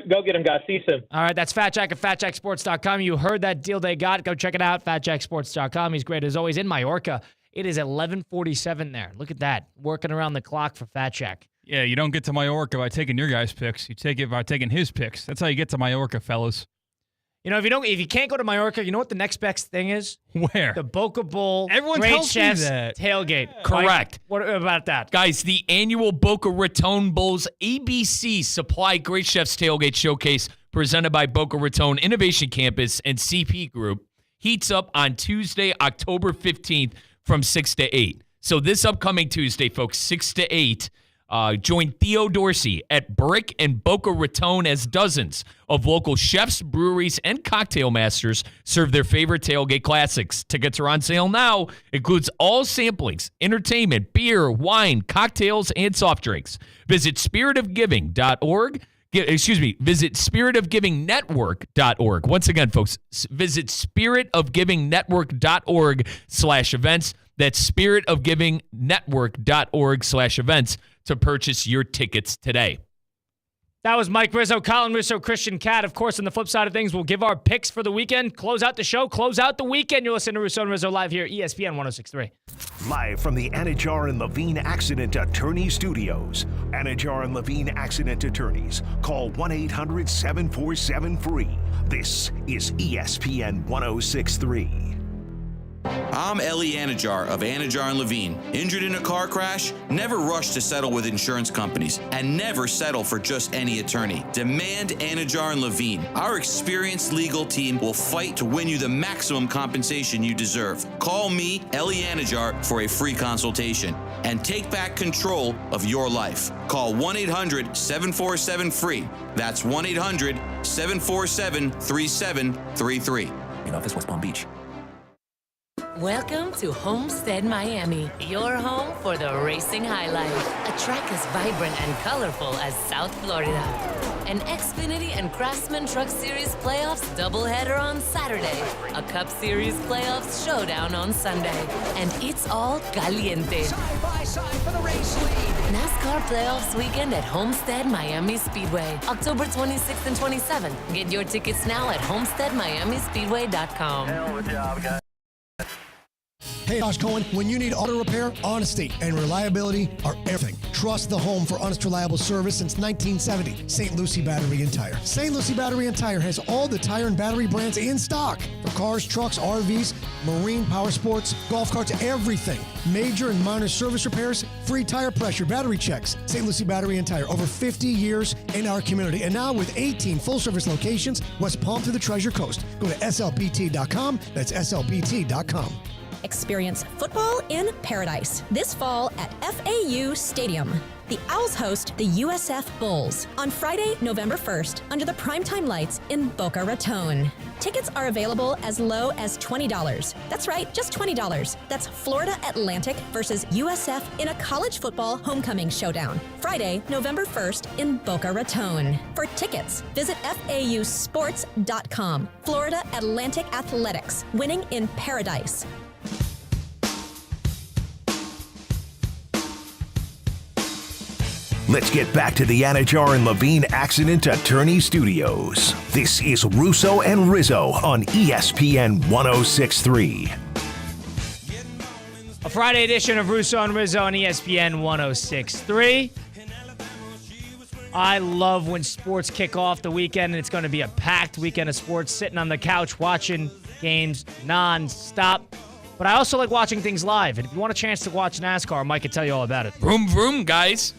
Go get him, guys. See you soon. All right, that's Fat Jack at FatJackSports.com. You heard that deal they got. Go check it out, FatJackSports.com. He's great as always in Mallorca. It is 11:47 there. Look at that, working around the clock for Fat Jack. Yeah, you don't get to Mallorca by taking your guys' picks. You take it by taking his picks. That's how you get to Mallorca, fellas. If you can't go to Mallorca, you know what the next best thing is? Where? The Boca Bowl. Everyone Great tells me Chefs that. Tailgate. Correct. Mike, what about that? Guys, the annual Boca Raton Bowls ABC Supply Great Chefs Tailgate Showcase, presented by Boca Raton Innovation Campus and CP Group, heats up on Tuesday, October 15th from 6 to 8. So this upcoming Tuesday, folks, 6 to 8, join Theo Dorsey at Brick and Boca Raton as dozens of local chefs, breweries, and cocktail masters serve their favorite tailgate classics. Tickets are on sale now. Includes all samplings, entertainment, beer, wine, cocktails, and soft drinks. Visit spiritofgiving.org. Visit spiritofgivingnetwork.org. Once again, folks, visit spiritofgivingnetwork.org/events. That's spiritofgivingnetwork.org/events to purchase your tickets today. That was Mike Rizzo, Colin Russo, Christian Cat. Of course, on the flip side of things, we'll give our picks for the weekend, close out the show, close out the weekend. You'll listen to Russo and Rizzo live here at ESPN 106.3. Live from the Anajar and Levine Accident Attorney Studios. Anajar and Levine Accident Attorneys. Call 1-800-747-FREE. This is ESPN 106.3. I'm Ellie Anajar of Anajar and Levine. Injured in a car crash? Never rush to settle with insurance companies and never settle for just any attorney. Demand Anajar and Levine. Our experienced legal team will fight to win you the maximum compensation you deserve. Call me, Ellie Anajar, for a free consultation and take back control of your life. Call 1-800-747-FREE. That's 1-800-747-3733. In office, West Palm Beach. Welcome to Homestead Miami, your home for the racing high life. A track as vibrant and colorful as South Florida. An Xfinity and Craftsman Truck Series playoffs doubleheader on Saturday. A Cup Series playoffs showdown on Sunday. And it's all caliente. Side by side for the race lead. NASCAR playoffs weekend at Homestead Miami Speedway, October 26th and 27th. Get your tickets now at homesteadmiamispeedway.com. Hell of a job, guys. Hey, Josh Cohen, when you need auto repair, honesty and reliability are everything. Trust the home for honest, reliable service since 1970. St. Lucie Battery and Tire. St. Lucie Battery and Tire has all the tire and battery brands in stock for cars, trucks, RVs, marine, power sports, golf carts, everything. Major and minor service repairs, free tire pressure, battery checks. St. Lucie Battery and Tire, over 50 years in our community. And now with 18 full-service locations, West Palm to the Treasure Coast. Go to slbt.com. That's slbt.com. Experience football in paradise this fall at FAU Stadium. The Owls host the USF Bulls on Friday, November 1st under the primetime lights in Boca Raton. Tickets are available as low as $20. That's right, just $20. That's Florida Atlantic versus USF in a college football homecoming showdown. Friday, November 1st in Boca Raton. For tickets, visit FAUsports.com. Florida Atlantic Athletics, winning in paradise. Let's get back to the Anajar and Levine Accident Attorney Studios. This is Russo and Rizzo on ESPN 106.3. A Friday edition of Russo and Rizzo on ESPN 106.3. I love when sports kick off the weekend, and it's going to be a packed weekend of sports, sitting on the couch watching games non-stop. But I also like watching things live. And if you want a chance to watch NASCAR, Mike can tell you all about it. Vroom, vroom, guys.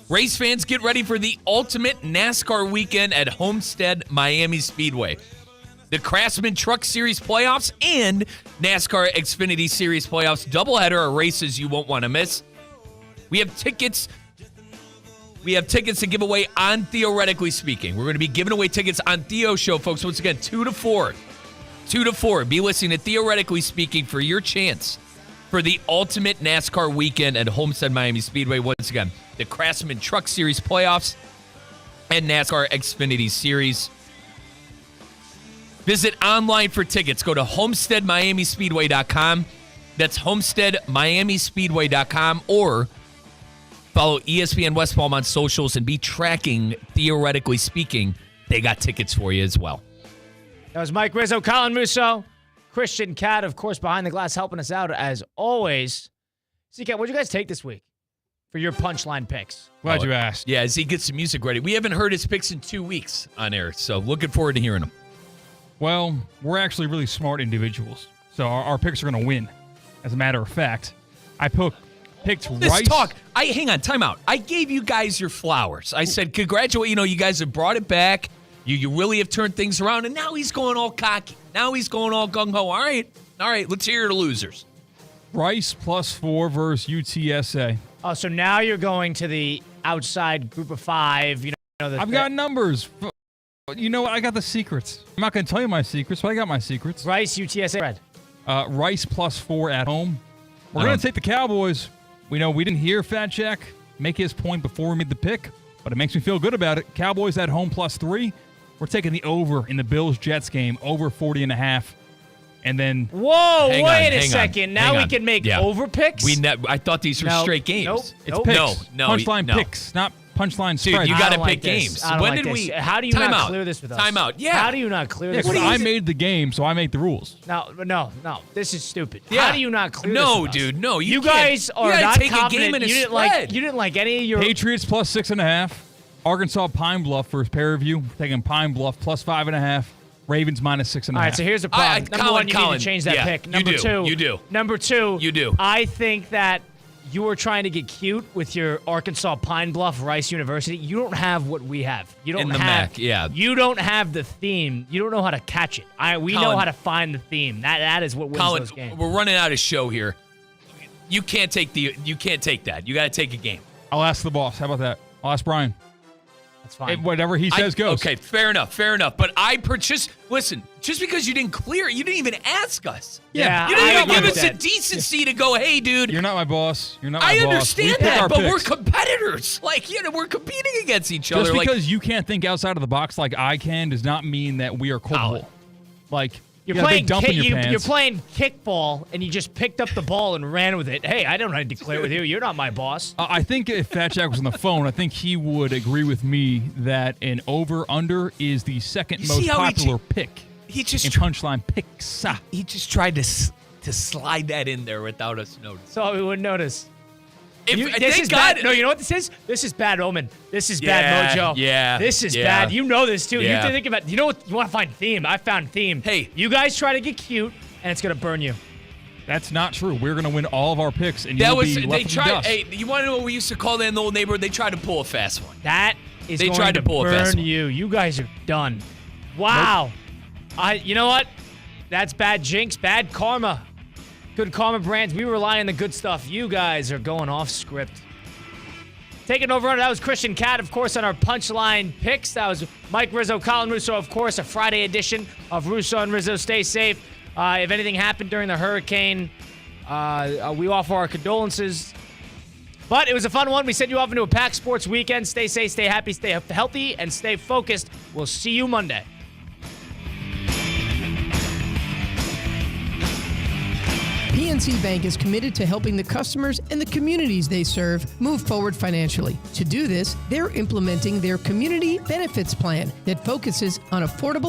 Race fans, get ready for the ultimate NASCAR weekend at Homestead Miami Speedway. The Craftsman Truck Series playoffs and NASCAR Xfinity Series playoffs doubleheader are races you won't want to miss. We have tickets to give away on Theoretically Speaking. We're going to be giving away tickets on Theo's show, folks. Once again, 2 to 4. 2 to 4. Be listening to Theoretically Speaking for your chance for the ultimate NASCAR weekend at Homestead Miami Speedway. Once again, the Craftsman Truck Series playoffs and NASCAR Xfinity Series. Visit online for tickets. Go to homesteadmiamispeedway.com. That's homesteadmiamispeedway.com, or follow ESPN West Palm on socials and be tracking Theoretically Speaking. They got tickets for you as well. That was Mike Rizzo, Colin Russo, Christian Cat, of course, behind the glass, helping us out as always. Cat, what'd you guys take this week for your punchline picks? Glad you asked. Yeah, as he gets some music ready. We haven't heard his picks in 2 weeks on air, so looking forward to hearing them. Well, we're actually really smart individuals, so our picks are going to win. As a matter of fact, I picked Rice. Hang on, time out. I gave you guys your flowers. I said, congratulate, you guys have brought it back. You really have turned things around, and now he's going all cocky. Now he's going all gung-ho. All right, let's hear the losers. Rice +4 versus UTSA. Oh, so now you're going to the outside group of 5. I've got numbers. You know what? I got the secrets. I'm not going to tell you my secrets, but I got my secrets. Rice, UTSA, red. Rice +4 at home. We're going to take the Cowboys. We didn't hear Fat Jack make his point before we made the pick, but it makes me feel good about it. Cowboys at home +3. We're taking the over in the Bills-Jets game, over 40.5. And then... Whoa, wait a second. Now we can make over picks? I thought these were straight games. It's picks. No. Punchline picks, not punchline Dude, spread. you got to pick like games. I don't When like did this. we? How do you Time not out. clear this with us? Time out. Yeah. How do you not clear this? Yeah, with 'cause us? I made the game, so I make the rules. No. This is stupid. Yeah. How do you not clear this No, with us? dude. No, you guys can't. are You gotta not take a confident. game and a you didn't spread. You didn't like any of your Patriots plus 6.5. Arkansas Pine Bluff for pair review. Taking Pine Bluff plus 5.5. Ravens minus 6.5. All right, so here's the problem. Number one, you need to change that yeah, pick. Number you do, two, you do. Number two, You do. I think that you were trying to get cute with your Arkansas Pine Bluff Rice University. You don't have what we have. You don't In the have MAC, yeah. You don't have the theme. You don't know how to catch it. We know Colin, how to find the theme. That is what wins Colin, those games. we're running out of show here. You can't take that. You got to take a game. I'll ask the boss. How about that? I'll ask Brian. That's fine. Whatever he says goes. Okay, fair enough. But listen, just because you didn't clear it, you didn't even ask us. Yeah, You didn't I even agree give with us that. the decency to go, hey, dude. You're not my boss. You're not my I boss. understand We pick that, our but picks. we're competitors. Like, we're competing against each other. Just Like, because you can't think outside of the box like I can does not mean that we are culpable. Like, You're you got a playing big dump in your you're pants. playing kickball, and you just picked up the ball and ran with it. Hey, I don't have to declare with you. You're not my boss. I think if Fat Jack was on the phone, I think he would agree with me that an over-under is the second You most see how he popular pick he just in punchline picks. he just tried to slide that in there without us noticing. So we wouldn't notice. If, This thank is God, bad. No, you know what this is? This is bad omen. This is Yeah, bad mojo. yeah, This is yeah. bad. You know this too. You Yeah. have to think about. You know what? You want to find theme. I found theme. Hey. you guys try to get cute, and it's gonna burn you. That's not true. We're going to win all of our picks, and you'll That was be left they in the tried. dust. Hey, you want to know what we used to call that in the old neighborhood? They tried to pull a fast one. That is They going tried to pull a fast burn one. you. You guys are done. Wow. You know what? That's bad jinx. Bad karma. Good Karma Brands. We rely on the good stuff. You guys are going off script. Taking over, that was Christian Cat, of course, on our Punchline picks. That was Mike Rizzo, Colin Russo, of course, a Friday edition of Russo and Rizzo. Stay safe. If anything happened during the hurricane, we offer our condolences. But it was a fun one. We sent you off into a packed sports weekend. Stay safe, stay happy, stay healthy, and stay focused. We'll see you Monday. PNC Bank is committed to helping the customers and the communities they serve move forward financially. To do this, they're implementing their Community Benefits Plan that focuses on affordable